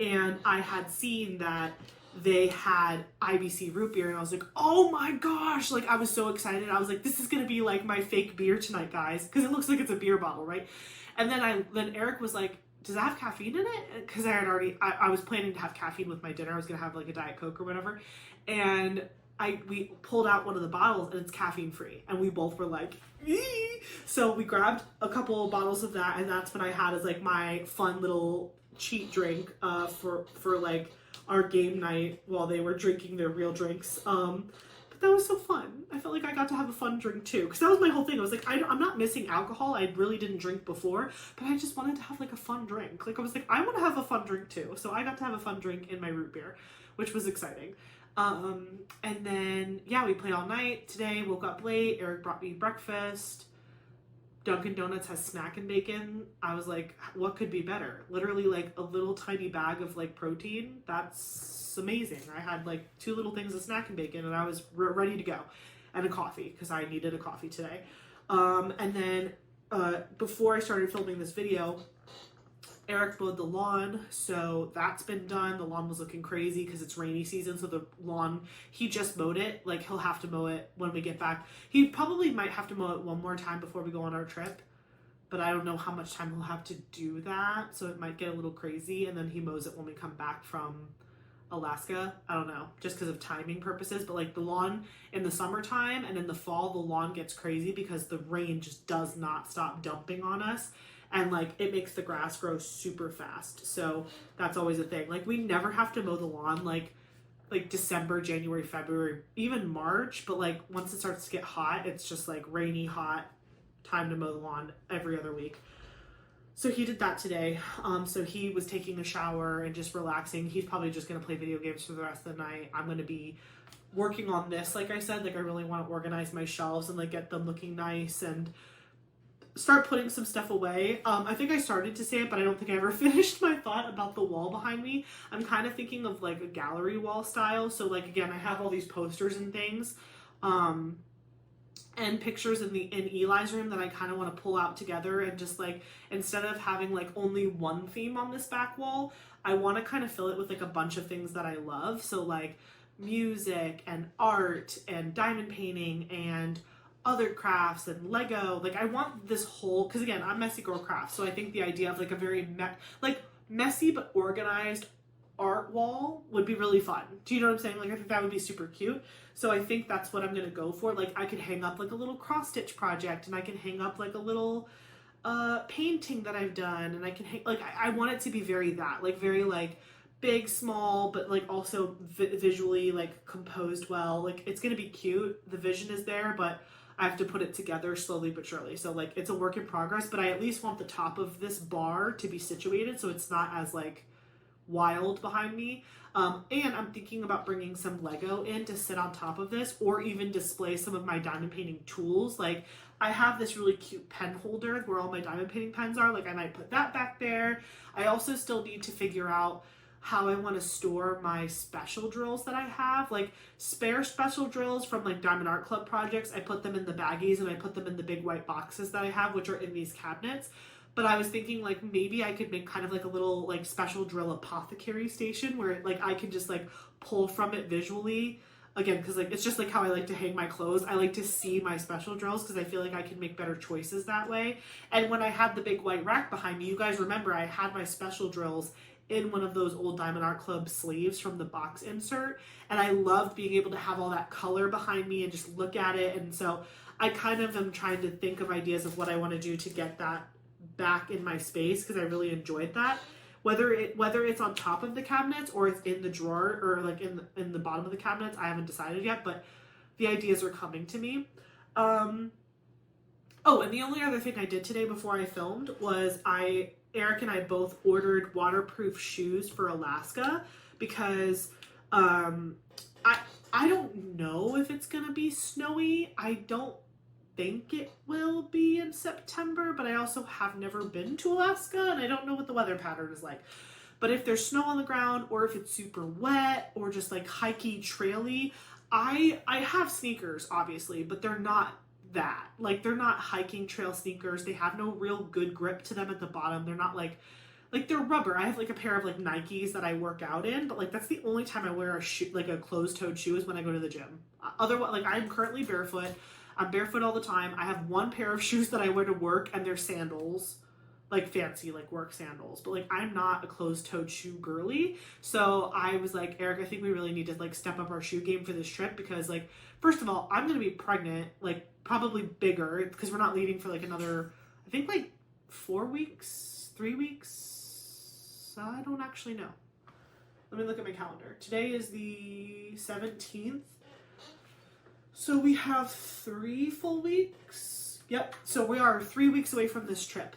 and I had seen that they had IBC root beer, and I was like, oh my gosh, like I was so excited. I was like, this is gonna be like my fake beer tonight, guys, because it looks like it's a beer bottle, right? And then Eric was like, does that have caffeine in it? Because I was planning to have caffeine with my dinner. I was gonna have like a Diet Coke or whatever, and we pulled out one of the bottles, and it's caffeine free, and we both were like, ee! So we grabbed a couple of bottles of that, and that's what I had as like my fun little cheat drink for like our game night while they were drinking their real drinks. But But that was so fun. I felt like I got to have a fun drink too. Because that was my whole thing. I was like, I'm not missing alcohol. I really didn't drink before. But I just wanted to have like a fun drink. Like I was like, I want to have a fun drink too. So I got to have a fun drink in my root beer, which was exciting. And then, yeah, we played all night today. Woke up late. Eric brought me breakfast. Dunkin' Donuts has snack and bacon. I was like, what could be better? Literally like a little tiny bag of like protein. That's amazing. I had like 2 little things of snack and bacon and I was ready to go. And a coffee because I needed a coffee today. And then before I started filming this video, Eric mowed the lawn, so that's been done. The lawn was looking crazy because it's rainy season, so the lawn, he just mowed it. Like, he'll have to mow it when we get back. He probably might have to mow it one more time before we go on our trip, but I don't know how much time he'll have to do that, so it might get a little crazy, and then he mows it when we come back from Alaska. I don't know, just because of timing purposes, but like the lawn in the summertime and in the fall, the lawn gets crazy because the rain just does not stop dumping on us. And like it makes the grass grow super fast. So that's always a thing. Like we never have to mow the lawn like December, January, February, even March. But like once it starts to get hot, it's just like rainy, hot, time to mow the lawn every other week. So he did that today. So he was taking a shower and just relaxing. He's probably just going to play video games for the rest of the night. I'm going to be working on this. Like I said, like I really want to organize my shelves and like get them looking nice and start putting some stuff away. I think I started to say it, but I don't think I ever finished my thought about the wall behind me. I'm kind of thinking of like a gallery wall style. So like, again, I have all these posters and things, and pictures in Eli's room that I kind of want to pull out together and just like, instead of having like only one theme on this back wall, I want to kind of fill it with like a bunch of things that I love. So like music and art and diamond painting and other crafts and Lego. Like I want this whole, because again, I'm messy girl crafts, so I think the idea of like a very messy but organized art wall would be really fun. Do you know what I'm saying? Like I think that would be super cute. So I think that's what I'm gonna go for. Like I could hang up like a little cross stitch project, and I can hang up like a little painting that I've done, and I can hang like I want it to be very that, like very like big, small, but like also visually like composed well. Like it's gonna be cute. The vision is there, but I have to put it together slowly but surely. So like it's a work in progress, but I at least want the top of this bar to be situated so it's not as like wild behind me. And I'm thinking about bringing some Lego in to sit on top of this, or even display some of my diamond painting tools. Like I have this really cute pen holder where all my diamond painting pens are. Like I might put that back there. I also still need to figure out how I want to store my special drills that I have, like spare special drills from like Diamond Art Club projects. I put them in the baggies and I put them in the big white boxes that I have, which are in these cabinets. But I was thinking like maybe I could make kind of like a little like special drill apothecary station where like I could just like pull from it visually. Again, because like it's just like how I like to hang my clothes. I like to see my special drills because I feel like I can make better choices that way. And when I had the big white rack behind me, you guys remember I had my special drills in one of those old Diamond Art Club sleeves from the box insert, and I loved being able to have all that color behind me and just look at it. And so I kind of am trying to think of ideas of what I want to do to get that back in my space, because I really enjoyed that. Whether it's on top of the cabinets or it's in the drawer or like in the bottom of the cabinets, I haven't decided yet, but the ideas are coming to me. Oh, and the only other thing I did today before I filmed was Eric and I both ordered waterproof shoes for Alaska because I don't know if it's gonna be snowy. I don't think it will be in September, but I also have never been to Alaska and I don't know what the weather pattern is like. But if there's snow on the ground, or if it's super wet, or just like hikey, traily, I have sneakers obviously, but they're not that. Like they're not hiking trail sneakers. They have no real good grip to them at the bottom. They're not like they're rubber. I have like a pair of like Nikes that I work out in, but like that's the only time I wear a shoe, like a closed-toed shoe, is when I go to the gym. Otherwise, like I'm currently barefoot. I'm barefoot all the time. I have one pair of shoes that I wear to work, and they're sandals, like fancy like work sandals, but like I'm not a closed-toed shoe girly. So I was like, Eric, I think we really need to like step up our shoe game for this trip, because like first of all, I'm gonna be pregnant, like probably bigger, because we're not leaving for like another, I think like 4 weeks, 3 weeks. I don't actually know. Let me look at my calendar. Today is the 17th. So we have 3 full weeks. Yep. So we are 3 weeks away from this trip.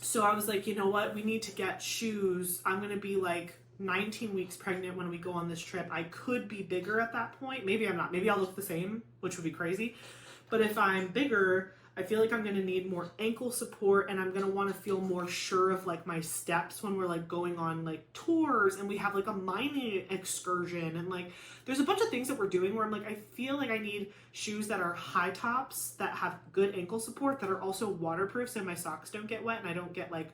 So I was like, you know what? We need to get shoes. I'm going to be like 19 weeks pregnant when we go on this trip. I could be bigger at that point. Maybe I'm not. Maybe I'll look the same, which would be crazy. But if I'm bigger, I feel like I'm going to need more ankle support, and I'm going to want to feel more sure of like my steps when we're like going on like tours, and we have like a mining excursion, and like there's a bunch of things that we're doing where I'm like, I feel like I need shoes that are high tops that have good ankle support that are also waterproof so my socks don't get wet and I don't get like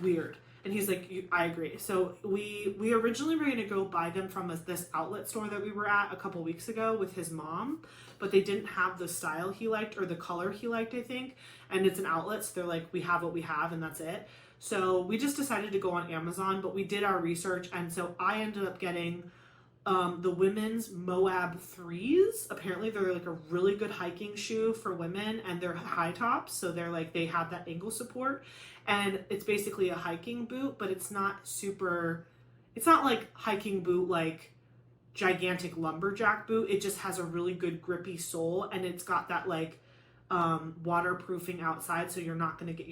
weird. And he's like, I agree. So we originally were going to go buy them from this outlet store that we were at a couple weeks ago with his mom, but they didn't have the style he liked or the color he liked, I think. And it's an outlet, so they're like, we have what we have and that's it. So we just decided to go on Amazon, but we did our research, and so I ended up getting the women's Moab 3s. Apparently they're like a really good hiking shoe for women, and they're high tops, so they're like, they have that ankle support, and it's basically a hiking boot, but it's not like hiking boot like gigantic lumberjack boot. It just has a really good grippy sole, and it's got that like waterproofing outside, so your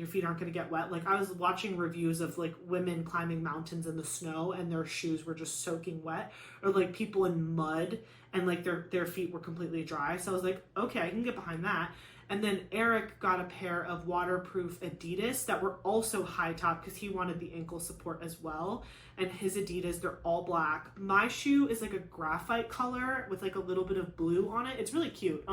feet aren't going to get wet. Like I was watching reviews of like women climbing mountains in the snow and their shoes were just soaking wet, or like people in mud and like their feet were completely dry. So I was like, okay, I can get behind that. And then Eric got a pair of waterproof Adidas that were also high top because he wanted the ankle support as well. And his Adidas, they're all black. My shoe is like a graphite color with like a little bit of blue on it. It's really cute.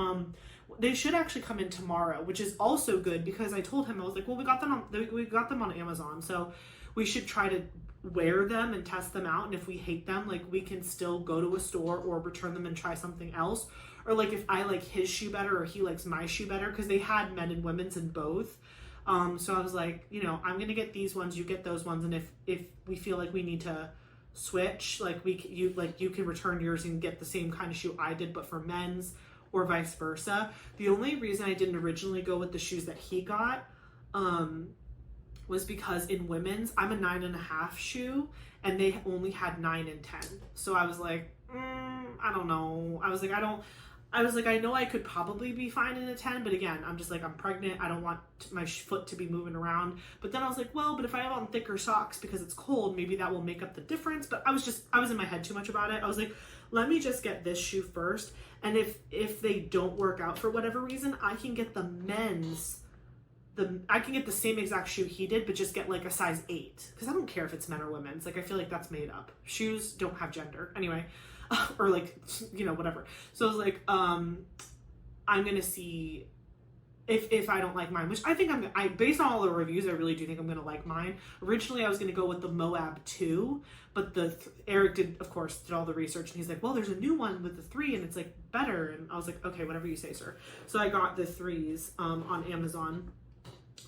They should actually come in tomorrow, which is also good because I told him, I was like, well, we got them on Amazon, so we should try to wear them and test them out. And if we hate them, like we can still go to a store or return them and try something else. Or like if I like his shoe better or he likes my shoe better, because they had men and women's in both. So I was like, you know, I'm gonna get these ones, you get those ones, and if we feel like we need to switch, like you can return yours and get the same kind of shoe I did, but for men's, or vice versa. The only reason I didn't originally go with the shoes that he got was because in women's, I'm a 9.5 shoe, and they only had 9 and 10. So I was like, I don't know. I was like, I know I could probably be fine in a 10, but again, I'm just like, I'm pregnant. I don't want my foot to be moving around. But then I was like, well, but if I have on thicker socks because it's cold, maybe that will make up the difference. But I was in my head too much about it. I was like, let me just get this shoe first. And if they don't work out for whatever reason, I can get the men's, I can get the same exact shoe he did, but just get like a size 8. Because I don't care if it's men or women's. Like, I feel like that's made up. Shoes don't have gender. Anyway. Or like, you know, whatever. So I was like, I'm gonna see if I don't like mine, which I think based on all the reviews, I really do think I'm gonna like mine. Originally I was gonna go with the Moab 2, but Eric did all the research, and he's like, well, there's a new one with the 3 and it's like better. And I was like, okay, whatever you say, sir. So I got the 3s on Amazon,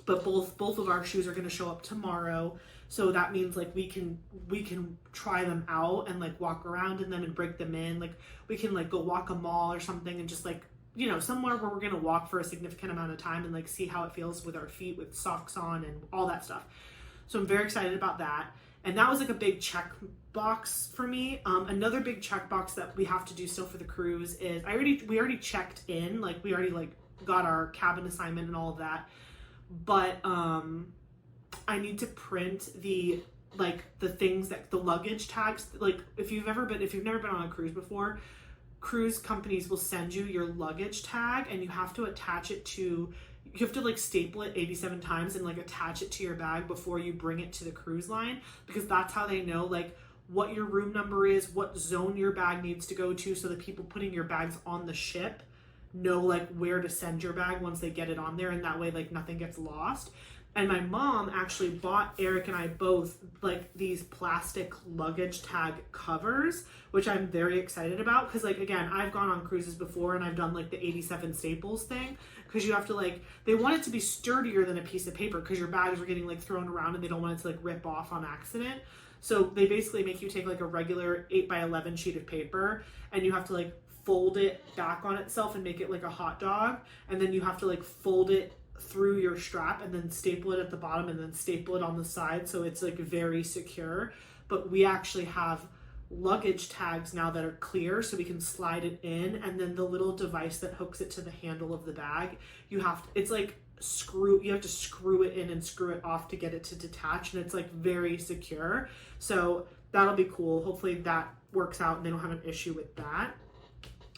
but both of our shoes are gonna show up tomorrow. So that means like we can try them out and like walk around in them and break them in. Like we can like go walk a mall or something and just like, you know, somewhere where we're going to walk for a significant amount of time and like see how it feels with our feet with socks on and all that stuff. So I'm very excited about that. And that was like a big check box for me. Another big check box that we have to do still for the cruise is we already checked in, like we already like got our cabin assignment and all of that. But I need to print the things that the luggage tags. Like if you've never been on a cruise before, cruise companies will send you your luggage tag, and you have to like staple it 87 times and like attach it to your bag before you bring it to the cruise line, because that's how they know like what your room number is, what zone your bag needs to go to, so that people putting your bags on the ship know like where to send your bag once they get it on there, and that way like nothing gets lost. And my mom actually bought Eric and I both like these plastic luggage tag covers, which I'm very excited about. Because like, again, I've gone on cruises before and I've done like the 87 staples thing. Because you have to like, they want it to be sturdier than a piece of paper because your bags are getting like thrown around and they don't want it to like rip off on accident. So they basically make you take like a regular 8x11 sheet of paper, and you have to like fold it back on itself and make it like a hot dog. And then you have to like fold it through your strap and then staple it at the bottom and then staple it on the side, so it's like very secure. But we actually have luggage tags now that are clear, so we can slide it in, and then the little device that hooks it to the handle of the bag, it's like you have to screw it in and screw it off to get it to detach, and it's like very secure. So that'll be cool. Hopefully that works out and they don't have an issue with that.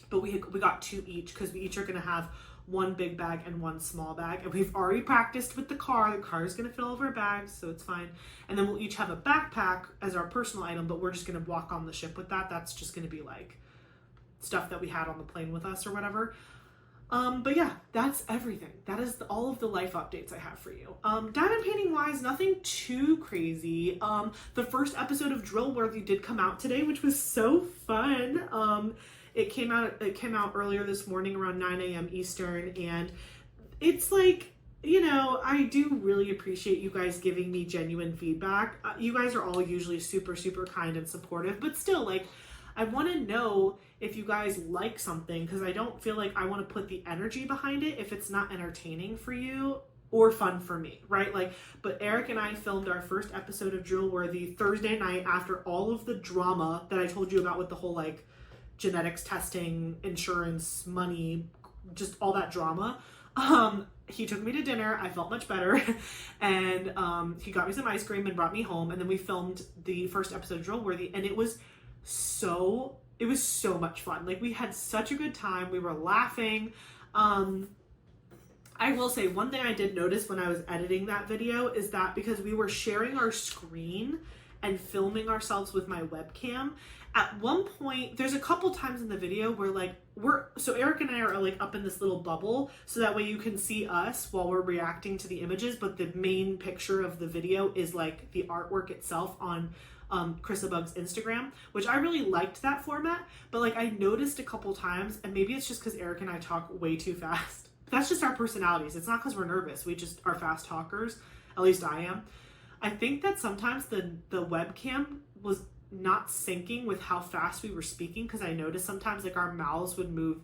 But we got 2 each, because we each are going to have 1 big bag and 1 small bag, and we've already practiced with the car is going to fit all of our bags, so it's fine. And then we'll each have a backpack as our personal item, but we're just going to walk on the ship with that. That's just going to be like stuff that we had on the plane with us or whatever. But yeah, that's everything. That is all of the life updates I have for you. Diamond painting wise, nothing too crazy. The first episode of Drill Worthy did come out today, which was so fun. It came out earlier this morning around 9 a.m. Eastern, and it's like, you know, I do really appreciate you guys giving me genuine feedback. You guys are all usually super, super kind and supportive, but still, like, I want to know if you guys like something, because I don't feel like I want to put the energy behind it if it's not entertaining for you or fun for me, right? Like, but Eric and I filmed our first episode of Drill Worthy Thursday night after all of the drama that I told you about with the whole, like, genetics testing, insurance, money, just all that drama. He took me to dinner. I felt much better. And he got me some ice cream and brought me home. And then we filmed the first episode of Drill Worthy, and it was so much fun. Like, we had such a good time. We were laughing. I will say one thing I did notice when I was editing that video is that because we were sharing our screen and filming ourselves with my webcam, at one point, there's a couple times in the video where, like, so Eric and I are like up in this little bubble, so that way you can see us while we're reacting to the images, but the main picture of the video is like the artwork itself on Krista Bug's Instagram, which I really liked that format. But like, I noticed a couple times, and maybe it's just because Eric and I talk way too fast. That's just our personalities. It's not because we're nervous. We just are fast talkers. At least I am. I think that sometimes the webcam was not syncing with how fast we were speaking, because I noticed sometimes like our mouths would move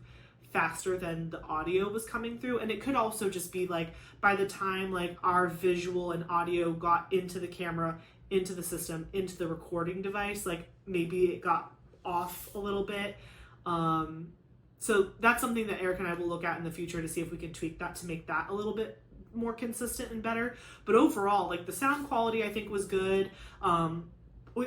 faster than the audio was coming through. And it could also just be like, by the time like our visual and audio got into the camera, into the system, into the recording device, like maybe it got off a little bit. So that's something that Eric and I will look at in the future to see if we can tweak that to make that a little bit more consistent and better. But overall, like, the sound quality I think was good.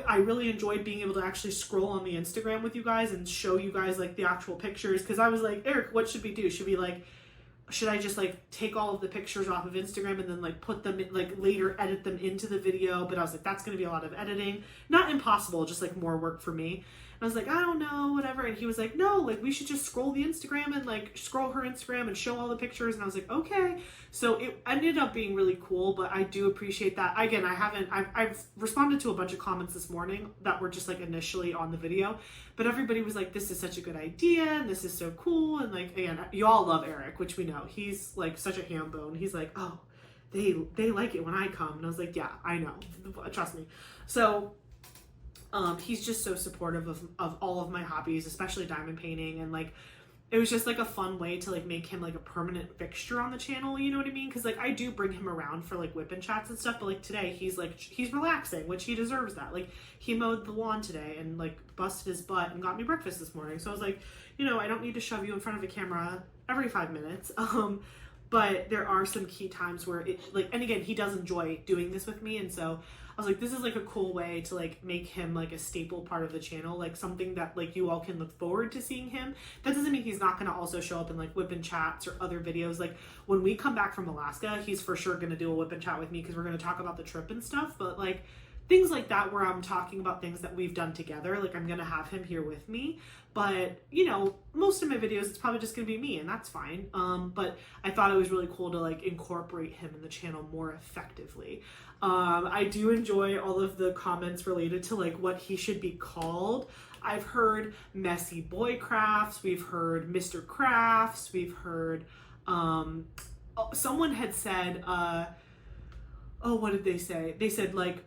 I really enjoyed being able to actually scroll on the Instagram with you guys and show you guys like the actual pictures, because I was like, Eric, what should we do? Should I just like take all of the pictures off of Instagram and then like put them in, like later edit them into the video? But I was like, that's going to be a lot of editing. Not impossible, just like more work for me. And I was like, I don't know, whatever. And he was like, no, like we should just scroll the Instagram and like scroll her Instagram and show all the pictures. And I was like, okay. So it ended up being really cool, but I do appreciate that. Again, I've responded to a bunch of comments this morning that were just like initially on the video, but everybody was like, this is such a good idea and this is so cool. And like, again, you all love Eric, which we know. He's like such a ham bone. He's like, oh, they like it when I come. And I was like, yeah, I know. Trust me. So he's just so supportive of all of my hobbies, especially diamond painting. And like, it was just like a fun way to like make him like a permanent fixture on the channel, you know what I mean? Because like I do bring him around for like whip and chats and stuff, but like today he's relaxing, which he deserves that. Like he mowed the lawn today and like busted his butt and got me breakfast this morning. So I was like, you know, I don't need to shove you in front of a camera every 5 minutes. But there are some key times where it like, and again, he does enjoy doing this with me. And so I was like, this is like a cool way to like make him like a staple part of the channel, like something that like you all can look forward to seeing him. That doesn't mean he's not going to also show up in like whip and chats or other videos. Like when we come back from Alaska, he's for sure going to do a whip and chat with me because we're going to talk about the trip and stuff. But like things like that where I'm talking about things that we've done together, like I'm going to have him here with me. But, you know, most of my videos, it's probably just going to be me, and that's fine. But I thought it was really cool to, like, incorporate him in the channel more effectively. I do enjoy all of the comments related to, like, what he should be called. I've heard Messy Boy Crafts. We've heard Mr. Crafts. We've heard, someone had said, what did they say? They said, like,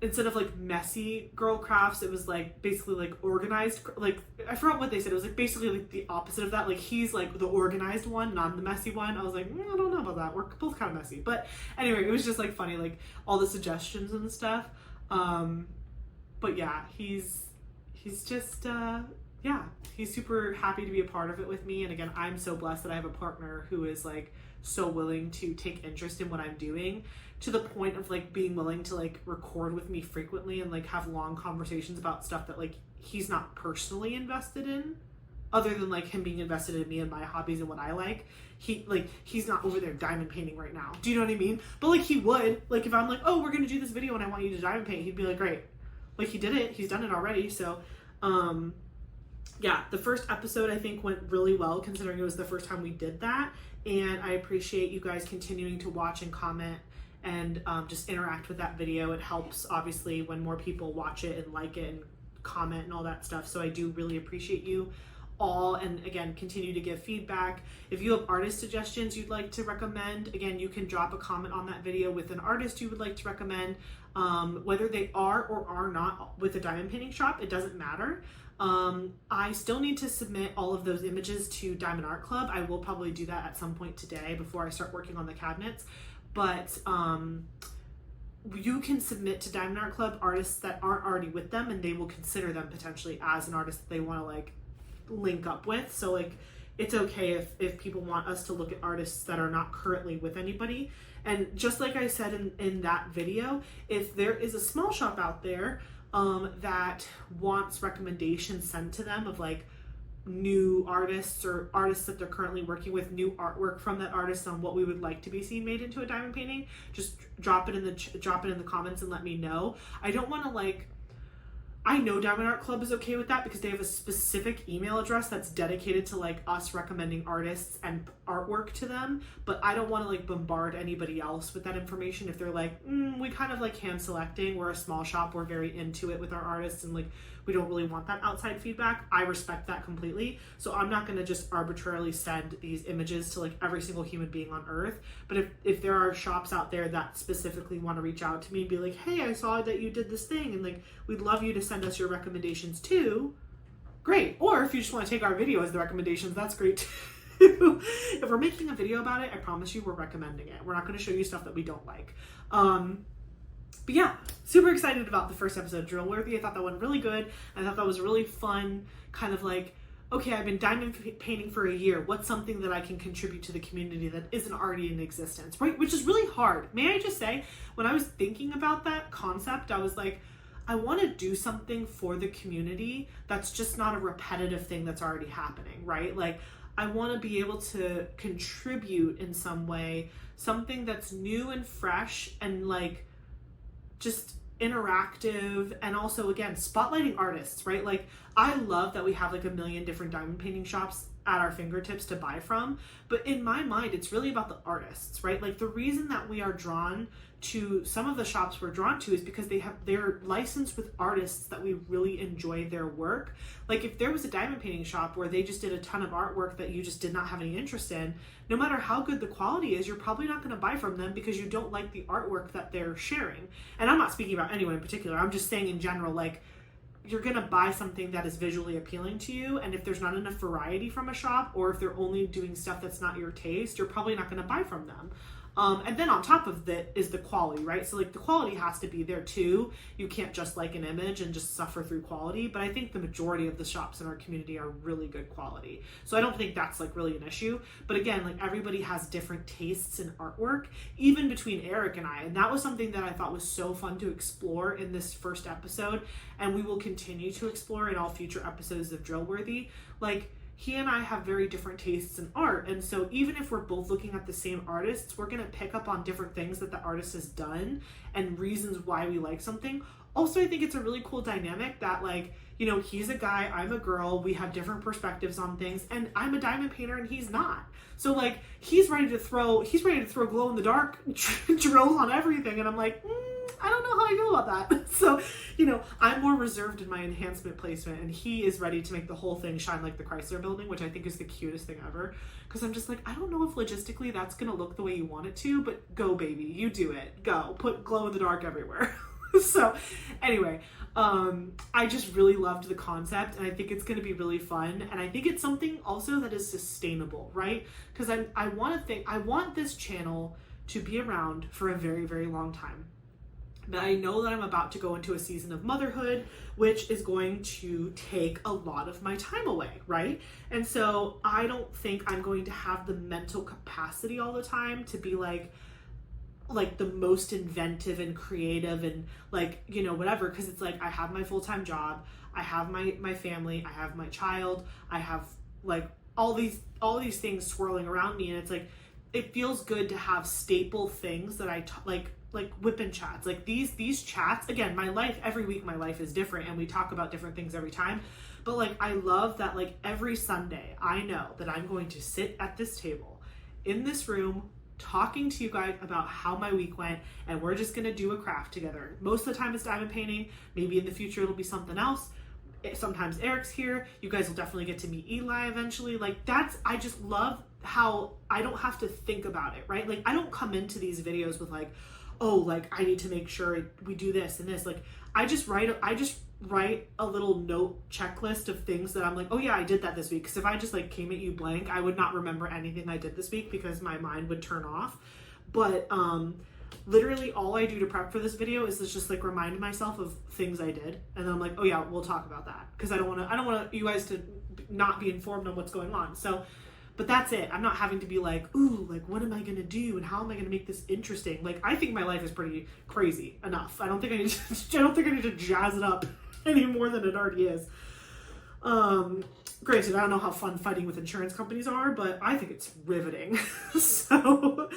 instead of like messy girl crafts, it was like basically like organized, like I forgot what they said. It was like basically like the opposite of that. Like he's like the organized one, not the messy one. I was like, I don't know about that. We're both kind of messy. But anyway, it was just like funny, like all the suggestions and stuff. But yeah, he's he's just, yeah, he's super happy to be a part of it with me. And again, I'm so blessed that I have a partner who is like so willing to take interest in what I'm doing, to the point of like being willing to like record with me frequently and like have long conversations about stuff that like he's not personally invested in, other than like him being invested in me and my hobbies and what I like. He's not over there diamond painting right now. Do you know what I mean? But like he would, like if I'm like, oh, we're gonna do this video and I want you to diamond paint, he'd be like, great. Like he did it, he's done it already. So yeah, the first episode I think went really well, considering it was the first time we did that. And I appreciate you guys continuing to watch and comment and just interact with that video. It helps obviously when more people watch it and like it and comment and all that stuff. So I do really appreciate you all, and again, continue to give feedback. If you have artist suggestions you'd like to recommend, again, you can drop a comment on that video with an artist you would like to recommend, whether they are or are not with a diamond painting shop, it doesn't matter. I still need to submit all of those images to Diamond Art Club. I will probably do that at some point today before I start working on the cabinets, but you can submit to Diamond Art Club artists that aren't already with them, and they will consider them potentially as an artist that they want to like link up with. So like it's okay if people want us to look at artists that are not currently with anybody. And just like I said in that video, if there is a small shop out there that wants recommendations sent to them of like new artists or artists that they're currently working with, new artwork from that artist on what we would like to be seen made into a diamond painting, just drop it in the comments and let me know. I don't want to like, I know Diamond Art Club is okay with that because they have a specific email address that's dedicated to like us recommending artists and artwork to them, but I don't want to like bombard anybody else with that information if they're like, we kind of like hand selecting, we're a small shop, we're very into it with our artists and like we don't really want that outside feedback. I respect that completely. So I'm not going to just arbitrarily send these images to like every single human being on earth. But if there are shops out there that specifically want to reach out to me and be like, hey, I saw that you did this thing and like we'd love you to send us your recommendations too, great. Or if you just want to take our video as the recommendations, that's great too. If we're making a video about it, I promise you we're recommending it. We're not going to show you stuff that we don't like. But yeah, super excited about the first episode of Drill Worthy. I thought that went really good. I thought that was really fun, kind of like, okay, I've been diamond painting for a year. What's something that I can contribute to the community that isn't already in existence, right? Which is really hard. May I just say, when I was thinking about that concept, I was like, I want to do something for the community that's just not a repetitive thing that's already happening, right? Like, I want to be able to contribute in some way, something that's new and fresh and like just interactive, and also again spotlighting artists, right? Like I love that we have like a million different diamond painting shops at our fingertips to buy from, but in my mind it's really about the artists, right? Like the reason that we are drawn to some of the shops we're drawn to is because they're licensed with artists that we really enjoy their work. Like if there was a diamond painting shop where they just did a ton of artwork that you just did not have any interest in, no matter how good the quality is, you're probably not going to buy from them because you don't like the artwork that they're sharing. And I'm not speaking about anyone in particular, I'm just saying in general, like you're going to buy something that is visually appealing to you, and if there's not enough variety from a shop, or if they're only doing stuff that's not your taste, you're probably not going to buy from them. And then on top of that is the quality, right? So like the quality has to be there too. You can't just like an image and just suffer through quality. But I think the majority of the shops in our community are really good quality. So I don't think that's like really an issue. But again, like everybody has different tastes in artwork, even between Eric and I. And that was something that I thought was so fun to explore in this first episode. And we will continue to explore in all future episodes of Drillworthy. Like, he and I have very different tastes in art, and so even if we're both looking at the same artists, we're going to pick up on different things that the artist has done and reasons why we like something. Also, I think it's a really cool dynamic that, like, you know, he's a guy, I'm a girl, we have different perspectives on things, and I'm a diamond painter and he's not. So like, he's ready to throw glow in the dark drills on everything, and I'm like, I don't know how I feel about that. So, you know, I'm more reserved in my enhancement placement, and he is ready to make the whole thing shine like the Chrysler Building, which I think is the cutest thing ever. Because I'm just like, I don't know if logistically that's gonna look the way you want it to, but go baby, you do it. Go, put glow in the dark everywhere. So anyway, I just really loved the concept, and I think it's going to be really fun, and I think it's something also that is sustainable, right? Because I want this channel to be around for a very, very long time. But I know that I'm about to go into a season of motherhood, which is going to take a lot of my time away, right? And so I don't think I'm going to have the mental capacity all the time to be like the most inventive and creative and like, you know, whatever. Cause it's like, I have my full-time job, I have my family, I have my child, I have like all these things swirling around me. And it's like, it feels good to have staple things that like WIP and chats, like these chats. Again, my life, every week my life is different and we talk about different things every time, but like I love that like every Sunday I know that I'm going to sit at this table in this room talking to you guys about how my week went, and we're just gonna do a craft together. Most of the time it's diamond painting, maybe in the future it'll be something else. Sometimes Eric's here, you guys will definitely get to meet Eli eventually. Like I just love how I don't have to think about it, right? Like I don't come into these videos with like, oh, like I need to make sure we do this and this. Like I just write a little note checklist of things that I'm like, oh yeah, I did that this week. Because if I just like came at you blank, I would not remember anything I did this week because my mind would turn off. But literally all I do to prep for this video is just like remind myself of things I did, and then I'm like, oh yeah, we'll talk about that, because I don't want you guys to not be informed on what's going on. So, but that's it. I'm not having to be like, ooh, like what am I gonna do and how am I gonna make this interesting? Like I think my life is pretty crazy enough. I don't think I need to jazz it up any more than it already is. Granted, I don't know how fun fighting with insurance companies are, but I think it's riveting. So,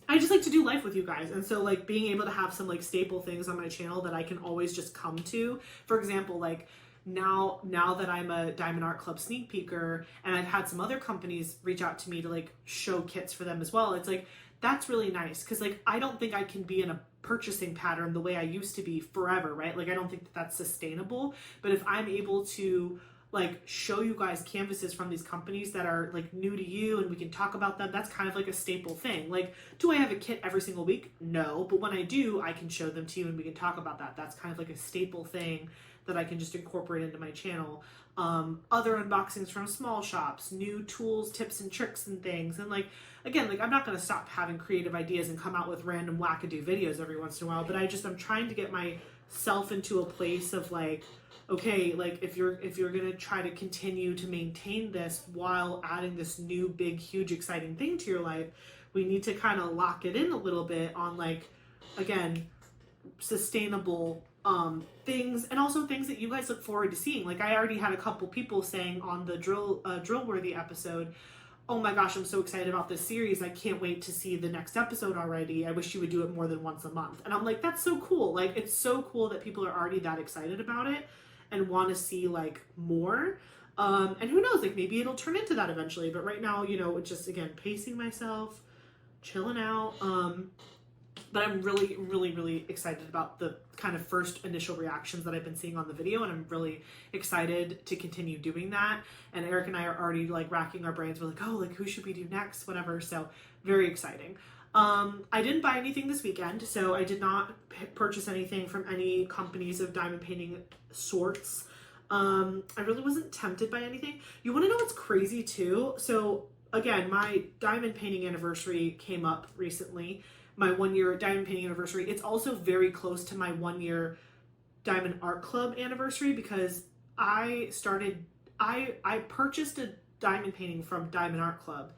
I just like to do life with you guys. And so like being able to have some like staple things on my channel that I can always just come to. For example, like now that I'm a Diamond Art Club sneak peeker and I've had some other companies reach out to me to like show kits for them as well. It's like, that's really nice. Cause like, I don't think I can be in a purchasing pattern the way I used to be forever, right? Like I don't think that that's sustainable, but if I'm able to like show you guys canvases from these companies that are like new to you and we can talk about them, that's kind of like a staple thing. Like, do I have a kit every single week? No, but when I do, I can show them to you and we can talk about that. That's kind of like a staple thing that I can just incorporate into my channel. Other unboxings from small shops, new tools, tips and tricks and things. And like, again, like I'm not going to stop having creative ideas and come out with random wackadoo videos every once in a while, but I'm trying to get myself into a place of like, okay, like if you're going to try to continue to maintain this while adding this new, big, huge, exciting thing to your life, we need to kind of lock it in a little bit on like, again, sustainable things, and also things that you guys look forward to seeing. Like I already had a couple people saying on the drill worthy episode, oh my gosh, I'm so excited about this series. I can't wait to see the next episode already. I wish you would do it more than once a month. And I'm like, that's so cool. Like it's so cool that people are already that excited about it and want to see like more. And who knows, like maybe it'll turn into that eventually. But right now, you know, it's just, again, pacing myself, chilling out. But I'm really, really, really excited about the kind of first initial reactions that I've been seeing on the video. And I'm really excited to continue doing that. And Eric and I are already like racking our brains. We're like, oh, like who should we do next? Whatever. So very exciting. I didn't buy anything this weekend, so I did not purchase anything from any companies of diamond painting sorts. I really wasn't tempted by anything. You want to know what's crazy too? So again, my diamond painting anniversary came up recently. My 1 year diamond painting anniversary. It's also very close to my 1 year Diamond Art Club anniversary because I purchased a diamond painting from Diamond Art Club.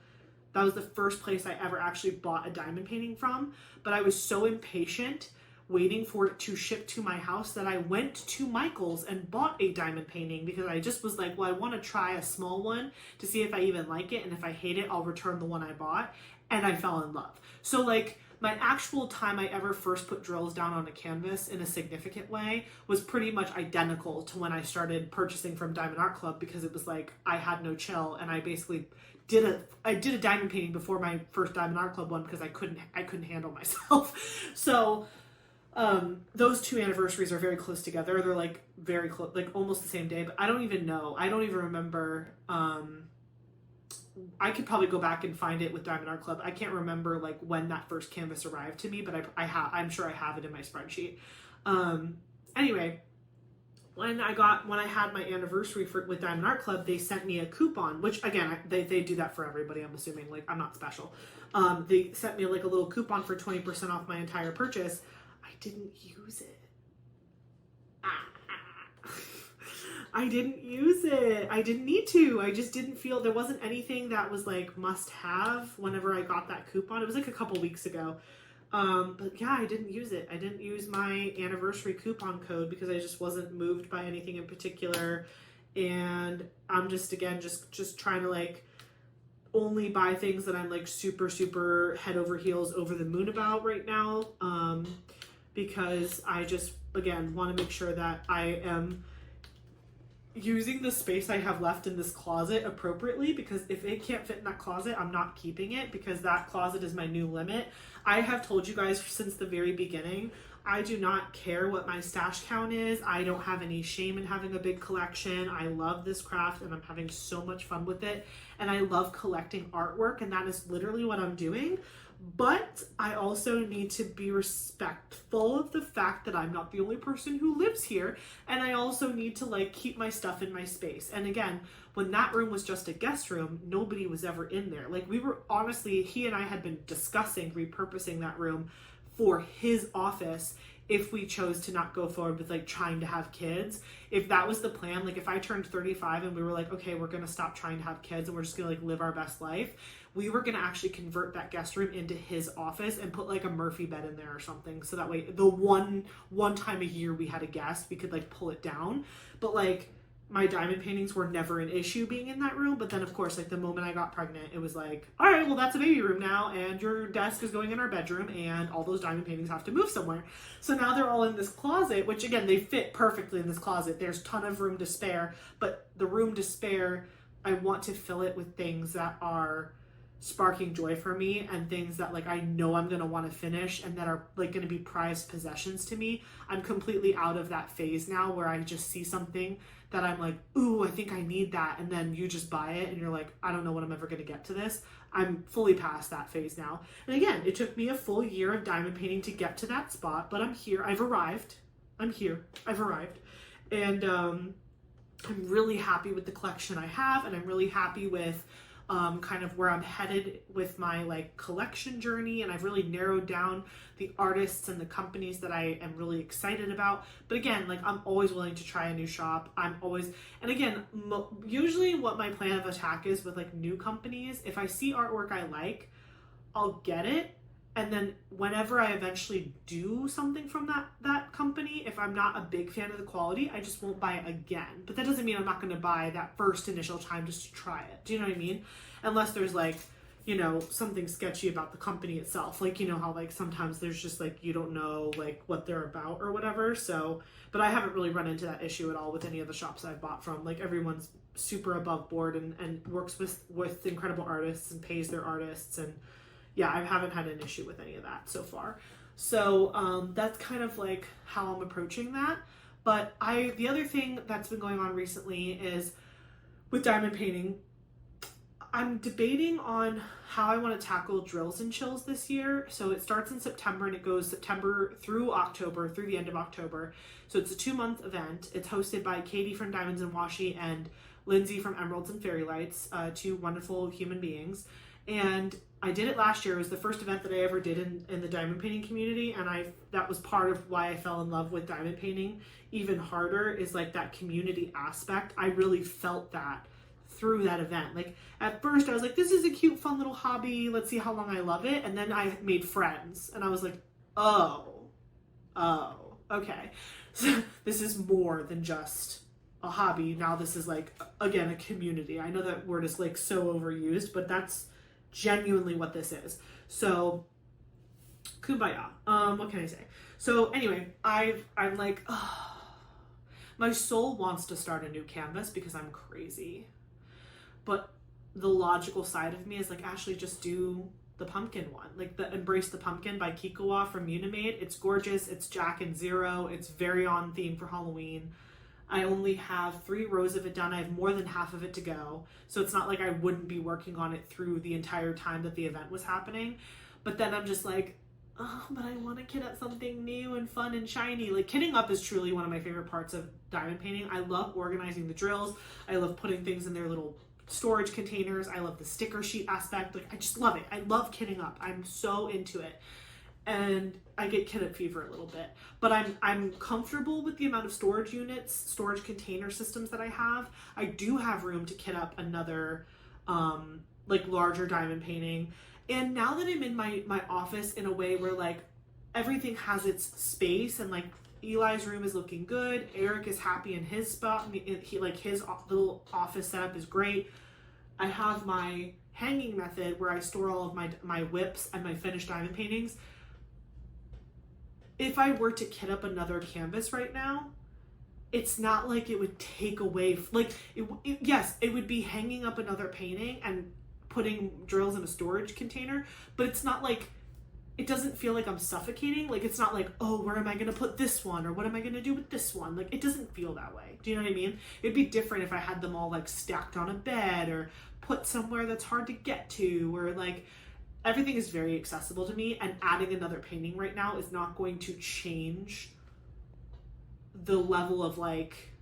That was the first place I ever actually bought a diamond painting from, but I was so impatient waiting for it to ship to my house that I went to Michael's and bought a diamond painting because I just was like, well, I want to try a small one to see if I even like it, and if I hate it, I'll return the one I bought, and I fell in love. So like, my actual time I ever first put drills down on a canvas in a significant way was pretty much identical to when I started purchasing from Diamond Art Club, because it was like I had no chill, and I basically did a diamond painting before my first Diamond Art Club one because I couldn't handle myself. So those two anniversaries are very close together. They're like very close, like almost the same day, but I don't even know. I don't even remember. I could probably go back and find it with Diamond Art Club. I can't remember like when that first canvas arrived to me, but I'm sure I have it in my spreadsheet. Anyway, when I had my anniversary with Diamond Art Club, they sent me a coupon, which again, they do that for everybody, I'm assuming, like I'm not special. They sent me like a little coupon for 20% off my entire purchase. didn't use it. I didn't use it. I didn't need to. I just didn't feel, there wasn't anything that was like must have whenever I got that coupon. It was like a couple weeks ago. But yeah, I didn't use it. I didn't use my anniversary coupon code because I just wasn't moved by anything in particular. And I'm just, again, just trying to like only buy things that I'm like super, super head over heels over the moon about right now. Because I just, again, want to make sure that I am using the space I have left in this closet appropriately, because if it can't fit in that closet, I'm not keeping it, because that closet is my new limit. I have told you guys since the very beginning, I do not care what my stash count is. I don't have any shame in having a big collection. I love this craft and I'm having so much fun with it. And I love collecting artwork, and that is literally what I'm doing. But I also need to be respectful of the fact that I'm not the only person who lives here. And I also need to like keep my stuff in my space. And again, when that room was just a guest room, nobody was ever in there. Like we were, honestly, he and I had been discussing repurposing that room for his office if we chose to not go forward with like trying to have kids. If that was the plan, like if I turned 35 and we were like, okay, we're gonna stop trying to have kids and we're just gonna like live our best life, we were gonna actually convert that guest room into his office and put like a Murphy bed in there or something, so that way the one time a year we had a guest, we could like pull it down. But like my diamond paintings were never an issue being in that room. But then of course, like the moment I got pregnant, it was like, all right, well that's a baby room now, and your desk is going in our bedroom, and all those diamond paintings have to move somewhere. So now they're all in this closet, which again, they fit perfectly in this closet. There's a ton of room to spare, but the room to spare, I want to fill it with things that are sparking joy for me, and things that like I know I'm gonna want to finish and that are like gonna be prized possessions to me. I'm completely out of that phase now where I just see something that I'm like, ooh, I think I need that, and then you just buy it and you're like, I don't know when I'm ever gonna get to this. I'm fully past that phase now. And again, it took me a full year of diamond painting to get to that spot, but I'm here. I've arrived. I'm here. I've arrived. And I'm really happy with the collection I have, and I'm really happy with kind of where I'm headed with my like collection journey. And I've really narrowed down the artists and the companies that I am really excited about. But again, like I'm always willing to try a new shop. I'm always, and again, usually what my plan of attack is with like new companies, if I see artwork I like, I'll get it. And then whenever I eventually do something from that company, if I'm not a big fan of the quality, I just won't buy it again. But that doesn't mean I'm not going to buy that first initial time just to try it. Do you know what I mean? Unless there's like, you know, something sketchy about the company itself. Like, you know how like sometimes there's just like, you don't know like what they're about or whatever. So, but I haven't really run into that issue at all with any of the shops I've bought from. Like everyone's super above board and works with incredible artists and pays their artists, and yeah, I haven't had an issue with any of that so far. So that's kind of like how I'm approaching that. But the other thing that's been going on recently is with diamond painting, I'm debating on how I want to tackle drills and chills this year. So it starts in September and it goes September through October, through the end of October. So it's a 2-month event. It's hosted by Katie from Diamonds and Washi and Lindsay from Emeralds and Fairy Lights, 2 wonderful human beings. And I did it last year. It was the first event that I ever did in the diamond painting community, and that was part of why I fell in love with diamond painting even harder, is like that community aspect. I really felt that through that event. Like at first I was like, this is a cute fun little hobby, let's see how long I love it. And then I made friends and I was like, oh okay, so this is more than just a hobby. Now this is like, again, a community. I know that word is like so overused, but that's genuinely what this is. So kumbaya. What can I say? So anyway, I'm like, my soul wants to start a new canvas because I'm crazy, but the logical side of me is like, Ashley, just do the pumpkin one, like the Embrace the Pumpkin by Kikowa from Unimade. It's gorgeous. It's Jack and Zero. It's very on theme for Halloween. I only have 3 rows of it done. I have more than half of it to go. So it's not like I wouldn't be working on it through the entire time that the event was happening. But then I'm just like, oh, but I want to kit up something new and fun and shiny. Like kitting up is truly one of my favorite parts of diamond painting. I love organizing the drills. I love putting things in their little storage containers. I love the sticker sheet aspect. Like I just love it. I love kitting up. I'm so into it. and I get kit up fever a little bit. But I'm comfortable with the amount of storage units, storage container systems that I have. I do have room to kit up another like larger diamond painting. And now that I'm in my office in a way where like everything has its space, and like Eli's room is looking good, Eric is happy in his spot, he like his little office setup is great. I have my hanging method where I store all of my WIPs and my finished diamond paintings. If I were to kit up another canvas right now, it's not like it would take away, like, yes, it would be hanging up another painting and putting drills in a storage container, but it's not like, it doesn't feel like I'm suffocating. Like, it's not like, oh, where am I going to put this one? Or what am I going to do with this one? Like, it doesn't feel that way. Do you know what I mean? It'd be different if I had them all like stacked on a bed or put somewhere that's hard to get to, or like, everything is very accessible to me, and adding another painting right now is not going to change the level of like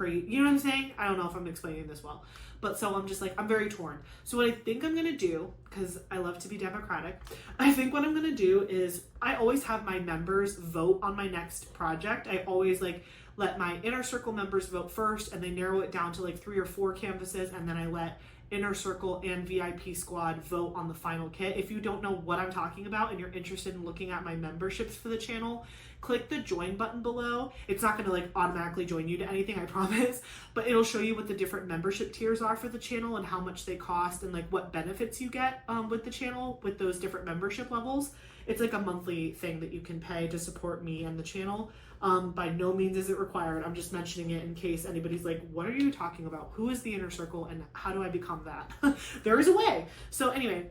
you know what I'm saying? I don't know if I'm explaining this well, but so I'm just like, I'm very torn. So what I think I'm gonna do, because I love to be democratic, I think what I'm gonna do is, I always have my members vote on my next project. I always like let my inner circle members vote first, and they narrow it down to like 3 or 4 canvases, and then I let inner circle and VIP squad vote on the final kit. If you don't know what I'm talking about and you're interested in looking at my memberships for the channel, click the join button below. It's not going to like automatically join you to anything, I promise, but it'll show you what the different membership tiers are for the channel and how much they cost, and like what benefits you get with the channel with those different membership levels. It's like a monthly thing that you can pay to support me and the channel. By no means is it required. I'm just mentioning it in case anybody's like, what are you talking about? Who is the inner circle and how do I become that? There is a way. So anyway,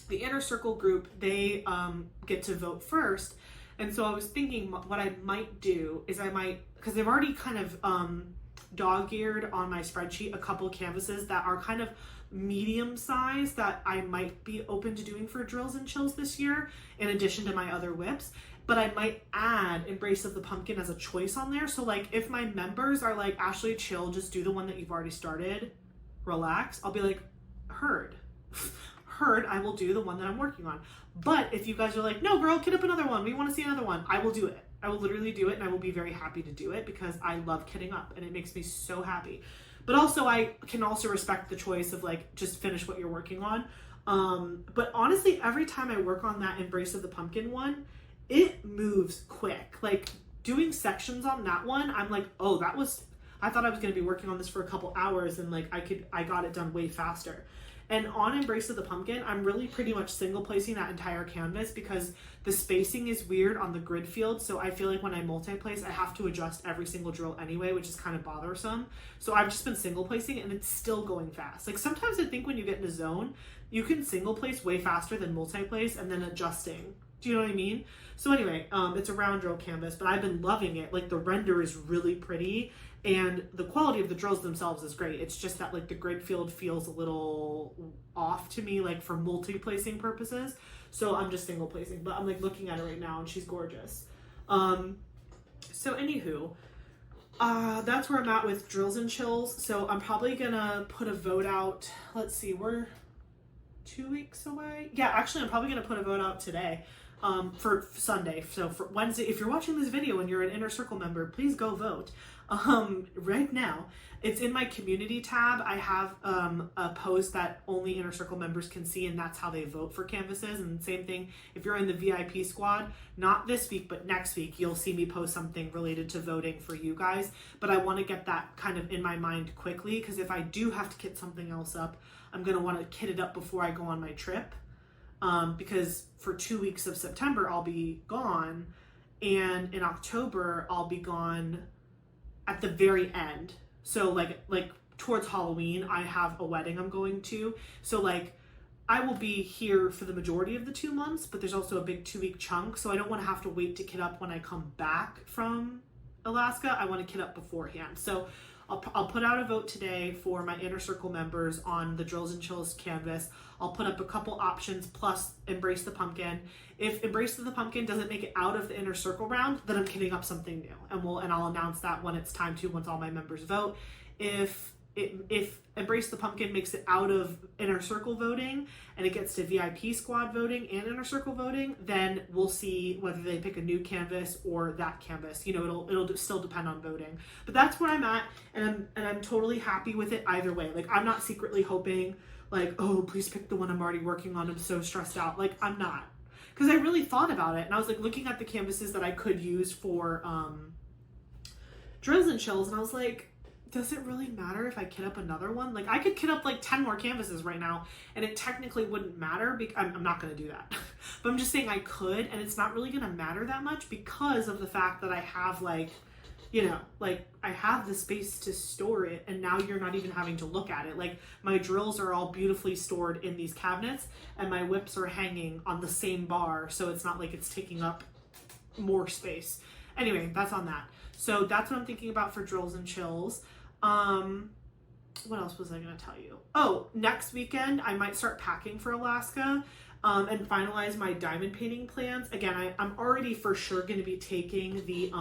the inner circle group, they get to vote first. And so I was thinking what I might do is I might, because they've already kind of dog-eared on my spreadsheet a couple canvases that are kind of medium size that I might be open to doing for drills and chills this year, in addition to my other WIPs. But I might add Embrace of the Pumpkin as a choice on there. So like if my members are like, Ashley, chill, just do the one that you've already started, relax, I'll be like, heard, I will do the one that I'm working on. But if you guys are like, no girl, kit up another one, we want to see another one, I will do it. I will literally do it, and I will be very happy to do it because I love kitting up and it makes me so happy. But also I can also respect the choice of like, just finish what you're working on. But honestly, every time I work on that Embrace of the Pumpkin one, it moves quick. Like doing sections on that one, I'm like, oh, I thought I was going to be working on this for a couple hours, and like I got it done way faster. And on Embrace of the Pumpkin, I'm really pretty much single placing that entire canvas because the spacing is weird on the grid field. So I feel like when I multi-place, I have to adjust every single drill anyway, which is kind of bothersome. So I've just been single placing it, and it's still going fast. Like sometimes I think when you get in a zone, you can single place way faster than multi-place and then adjusting. Do you know what I mean? So anyway, it's a round drill canvas, but I've been loving it. Like the render is really pretty, and the quality of the drills themselves is great. It's just that like the grid field feels a little off to me, like for multi-placing purposes. So I'm just single placing, but I'm like looking at her right now and she's gorgeous. So anywho, that's where I'm at with drills and chills. So I'm probably gonna put a vote out. Let's see, we're 2 weeks away. Yeah, actually I'm probably gonna put a vote out today. For Sunday. So for Wednesday, if you're watching this video and you're an Inner Circle member, please go vote. Right now, it's in my community tab. I have a post that only Inner Circle members can see, and that's how they vote for canvases. And same thing, if you're in the VIP squad, not this week, but next week, you'll see me post something related to voting for you guys. But I want to get that kind of in my mind quickly, because if I do have to kit something else up, I'm going to want to kit it up before I go on my trip. Because for 2 weeks of September, I'll be gone, and in October, I'll be gone at the very end. So like towards Halloween, I have a wedding I'm going to. So like I will be here for the majority of the 2 months, but there's also a big 2-week chunk. So I don't want to have to wait to kit up when I come back from Alaska. I want to kit up beforehand. So I'll put out a vote today for my Inner Circle members on the Drills and Chills canvas. I'll put up a couple options plus Embrace the Pumpkin. If Embrace the Pumpkin doesn't make it out of the Inner Circle round, then I'm kitting up something new, and I'll announce that when it's time to, once all my members vote. If if Embrace the Pumpkin makes it out of inner circle voting and it gets to VIP squad voting and inner circle voting, then we'll see whether they pick a new canvas or that canvas. You know, it'll still depend on voting. But that's where I'm at, and I'm totally happy with it either way. Like, I'm not secretly hoping like, oh, please pick the one I'm already working on. I'm so stressed out. Like, I'm not. Because I really thought about it, and I was like looking at the canvases that I could use for drills and chills, and I was like, does it really matter if I kit up another one? Like, I could kit up like 10 more canvases right now, and it technically wouldn't matter because I'm not going to do that. But I'm just saying I could, and it's not really going to matter that much because of the fact that I have like, you know, like I have the space to store it, and now you're not even having to look at it. Like, my drills are all beautifully stored in these cabinets, and my whips are hanging on the same bar, so it's not like it's taking up more space. Anyway, that's on that. So that's what I'm thinking about for drills and chills. What else was I going to tell you? Oh, next weekend I might start packing for Alaska and finalize my diamond painting plans. Again, I'm already for sure going to be taking the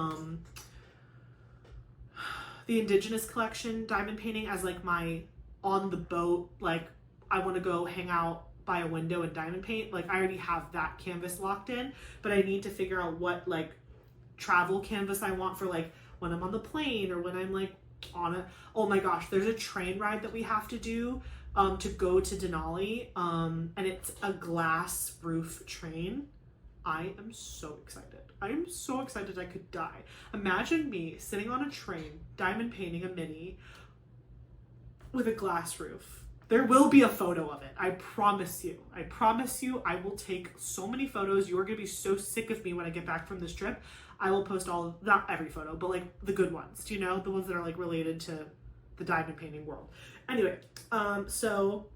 indigenous collection diamond painting as like my on the boat, like I want to go hang out by a window and diamond paint. Like, I already have that canvas locked in, but I need to figure out what like travel canvas I want for like when I'm on the plane or when I'm like on a, oh my gosh, there's a train ride that we have to do to go to Denali, and it's a glass roof train. I am so excited. I am so excited I could die. Imagine me sitting on a train, diamond painting a mini with a glass roof. There will be a photo of it. I promise you. I promise you I will take so many photos. You are going to be so sick of me when I get back from this trip. I will post all, not every photo, but like the good ones, do you know? The ones that are like related to the diamond painting world. Anyway, so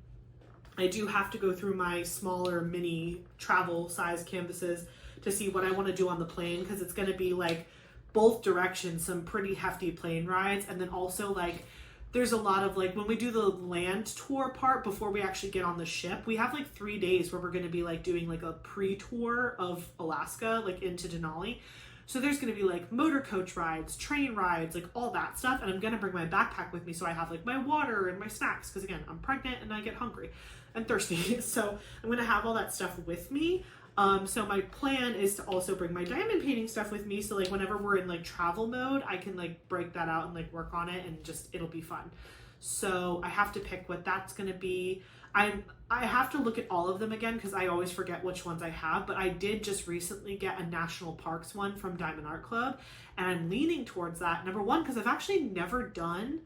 I do have to go through my smaller mini travel size canvases to see what I want to do on the plane, because it's going to be like both directions, some pretty hefty plane rides, and then also like there's a lot of like when we do the land tour part before we actually get on the ship, we have like 3 days where we're going to be like doing like a pre-tour of Alaska, like into Denali. So there's going to be like motor coach rides, train rides, like all that stuff. And I'm going to bring my backpack with me so I have like my water and my snacks. Because again, I'm pregnant and I get hungry and thirsty. So I'm going to have all that stuff with me. So my plan is to also bring my diamond painting stuff with me. So like whenever we're in like travel mode, I can like break that out and like work on it and just, it'll be fun. So I have to pick what that's going to be. I have to look at all of them again because I always forget which ones I have, but I did just recently get a national parks one from Diamond Art Club, and I'm leaning towards that. Number one, because I've actually never done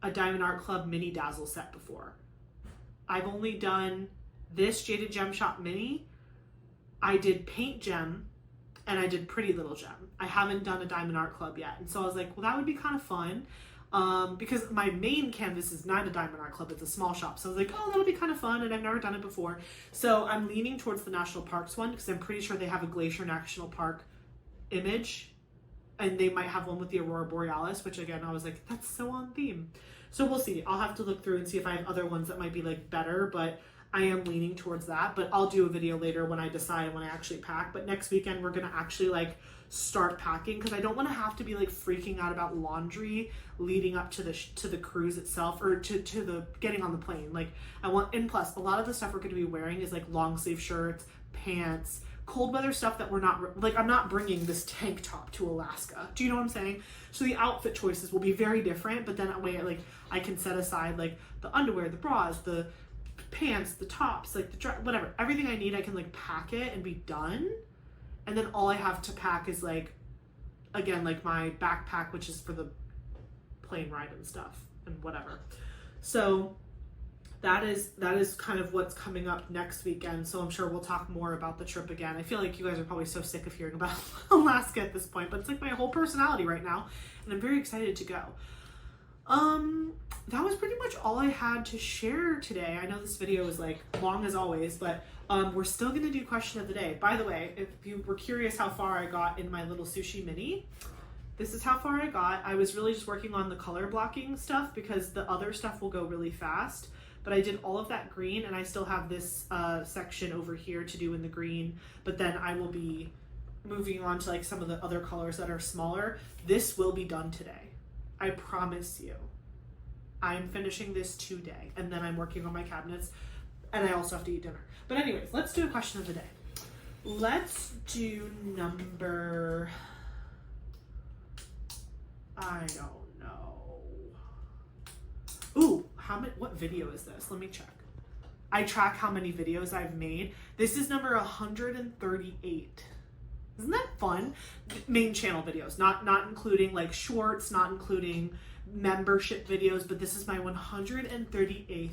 a Diamond Art Club mini dazzle set before. I've only done this Jaded Gem Shop mini. I did Paint Gem, and I did Pretty Little Gem. I haven't done a Diamond Art Club yet, and so I was like, well, that would be kind of fun. Because my main canvas is not a Diamond Art Club, it's a small shop. So I was like, oh, that'll be kind of fun, and I've never done it before. So I'm leaning towards the National Parks one because I'm pretty sure they have a Glacier National Park image, and they might have one with the Aurora Borealis, which again, I was like, that's so on theme. So we'll see. I'll have to look through and see if I have other ones that might be like better, but I am leaning towards that. But I'll do a video later when I decide, when I actually pack. But next weekend, we're going to actually like start packing because I don't want to have to be like freaking out about laundry leading up to the cruise itself, or to the getting on the plane. Like I want, and plus a lot of the stuff we're going to be wearing is like long sleeve shirts, pants, cold weather stuff that we're not, like I'm not bringing this tank top to Alaska. Do you know what I'm saying? So the outfit choices will be very different, but then that way like I can set aside like the underwear, the bras, the pants, the tops, like the whatever, everything I need, I can like pack it and be done. And then all I have to pack is like, again, like my backpack, which is for the plane ride and stuff and whatever. So that is kind of what's coming up next weekend. So I'm sure we'll talk more about the trip again. I feel like you guys are probably so sick of hearing about Alaska at this point, but it's like my whole personality right now, and I'm very excited to go. That was pretty much all I had to share today. I know this video is like long as always, but we're still going to do question of the day. By the way, if you were curious how far I got in my little sushi mini, this is how far I got. I was really just working on the color blocking stuff because the other stuff will go really fast, but I did all of that green, and I still have this section over here to do in the green, but then I will be moving on to like some of the other colors that are smaller. This will be done today. I promise you. I'm finishing this today, and then I'm working on my cabinets, and I also have to eat dinner. But anyways, let's do a question of the day. Let's do number, I don't know. Ooh, what video is this? Let me check. I track how many videos I've made. This is number 138. Isn't that fun? Main channel videos, not including like shorts, not including membership videos, but this is my 138th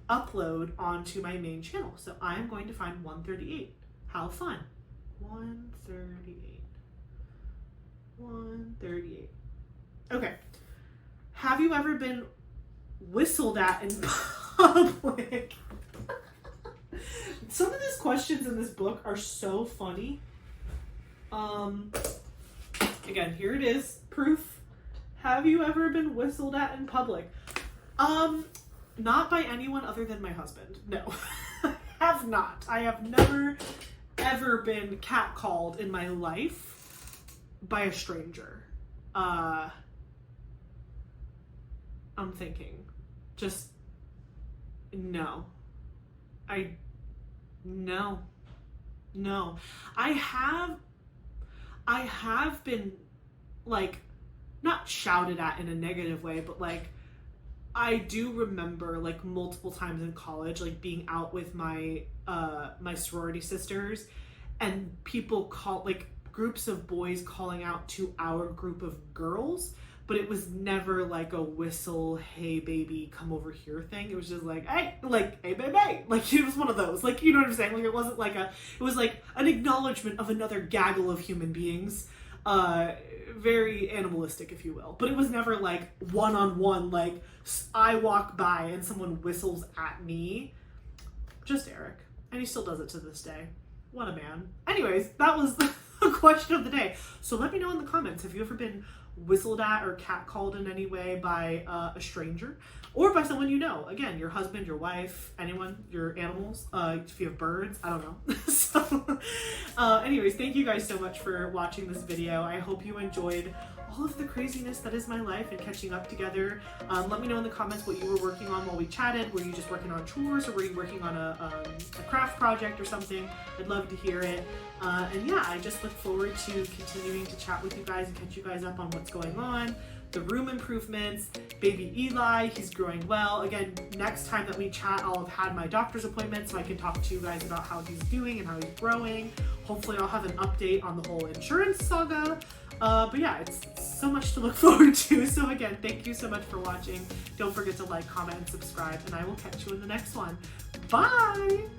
upload onto my main channel. So I'm going to find 138. How fun. 138. 138. Okay. Have you ever been whistled at in public? Some of these questions in this book are so funny. Again, here it is. Proof. Have you ever been whistled at in public? Not by anyone other than my husband. No. I have not. I have never ever been catcalled in my life by a stranger. I'm thinking. Just no. No. I have been like not shouted at in a negative way, but like I do remember like multiple times in college, like being out with my my sorority sisters, and people call like groups of boys calling out to our group of girls, but it was never like a whistle, hey baby, come over here thing. It was just like, hey baby, like it was one of those, like, you know what I'm saying? Like it wasn't like it was like an acknowledgement of another gaggle of human beings. Very animalistic, if you will, but it was never like one-on-one, like I walk by and someone whistles at me. Just Eric, and he still does it to this day. What a man. Anyways, that was the question of the day. So let me know in the comments, have you ever been whistled at or catcalled in any way by a stranger or by someone you know? Again, your husband, your wife, anyone, your animals, if you have birds, I don't know. So anyways, thank you guys so much for watching this video. I hope you enjoyed all of the craziness that is my life and catching up together. Let me know in the comments what you were working on while we chatted. Were you just working on chores, or were you working on a craft project or something? I'd love to hear it. And yeah, I just look forward to continuing to chat with you guys and catch you guys up on what's going on. The room improvements, baby Eli, he's growing well. Again, next time that we chat, I'll have had my doctor's appointment so I can talk to you guys about how he's doing and how he's growing. Hopefully I'll have an update on the whole insurance saga. But yeah, it's so much to look forward to. So again, thank you so much for watching. Don't forget to like, comment, and subscribe, and I will catch you in the next one. Bye!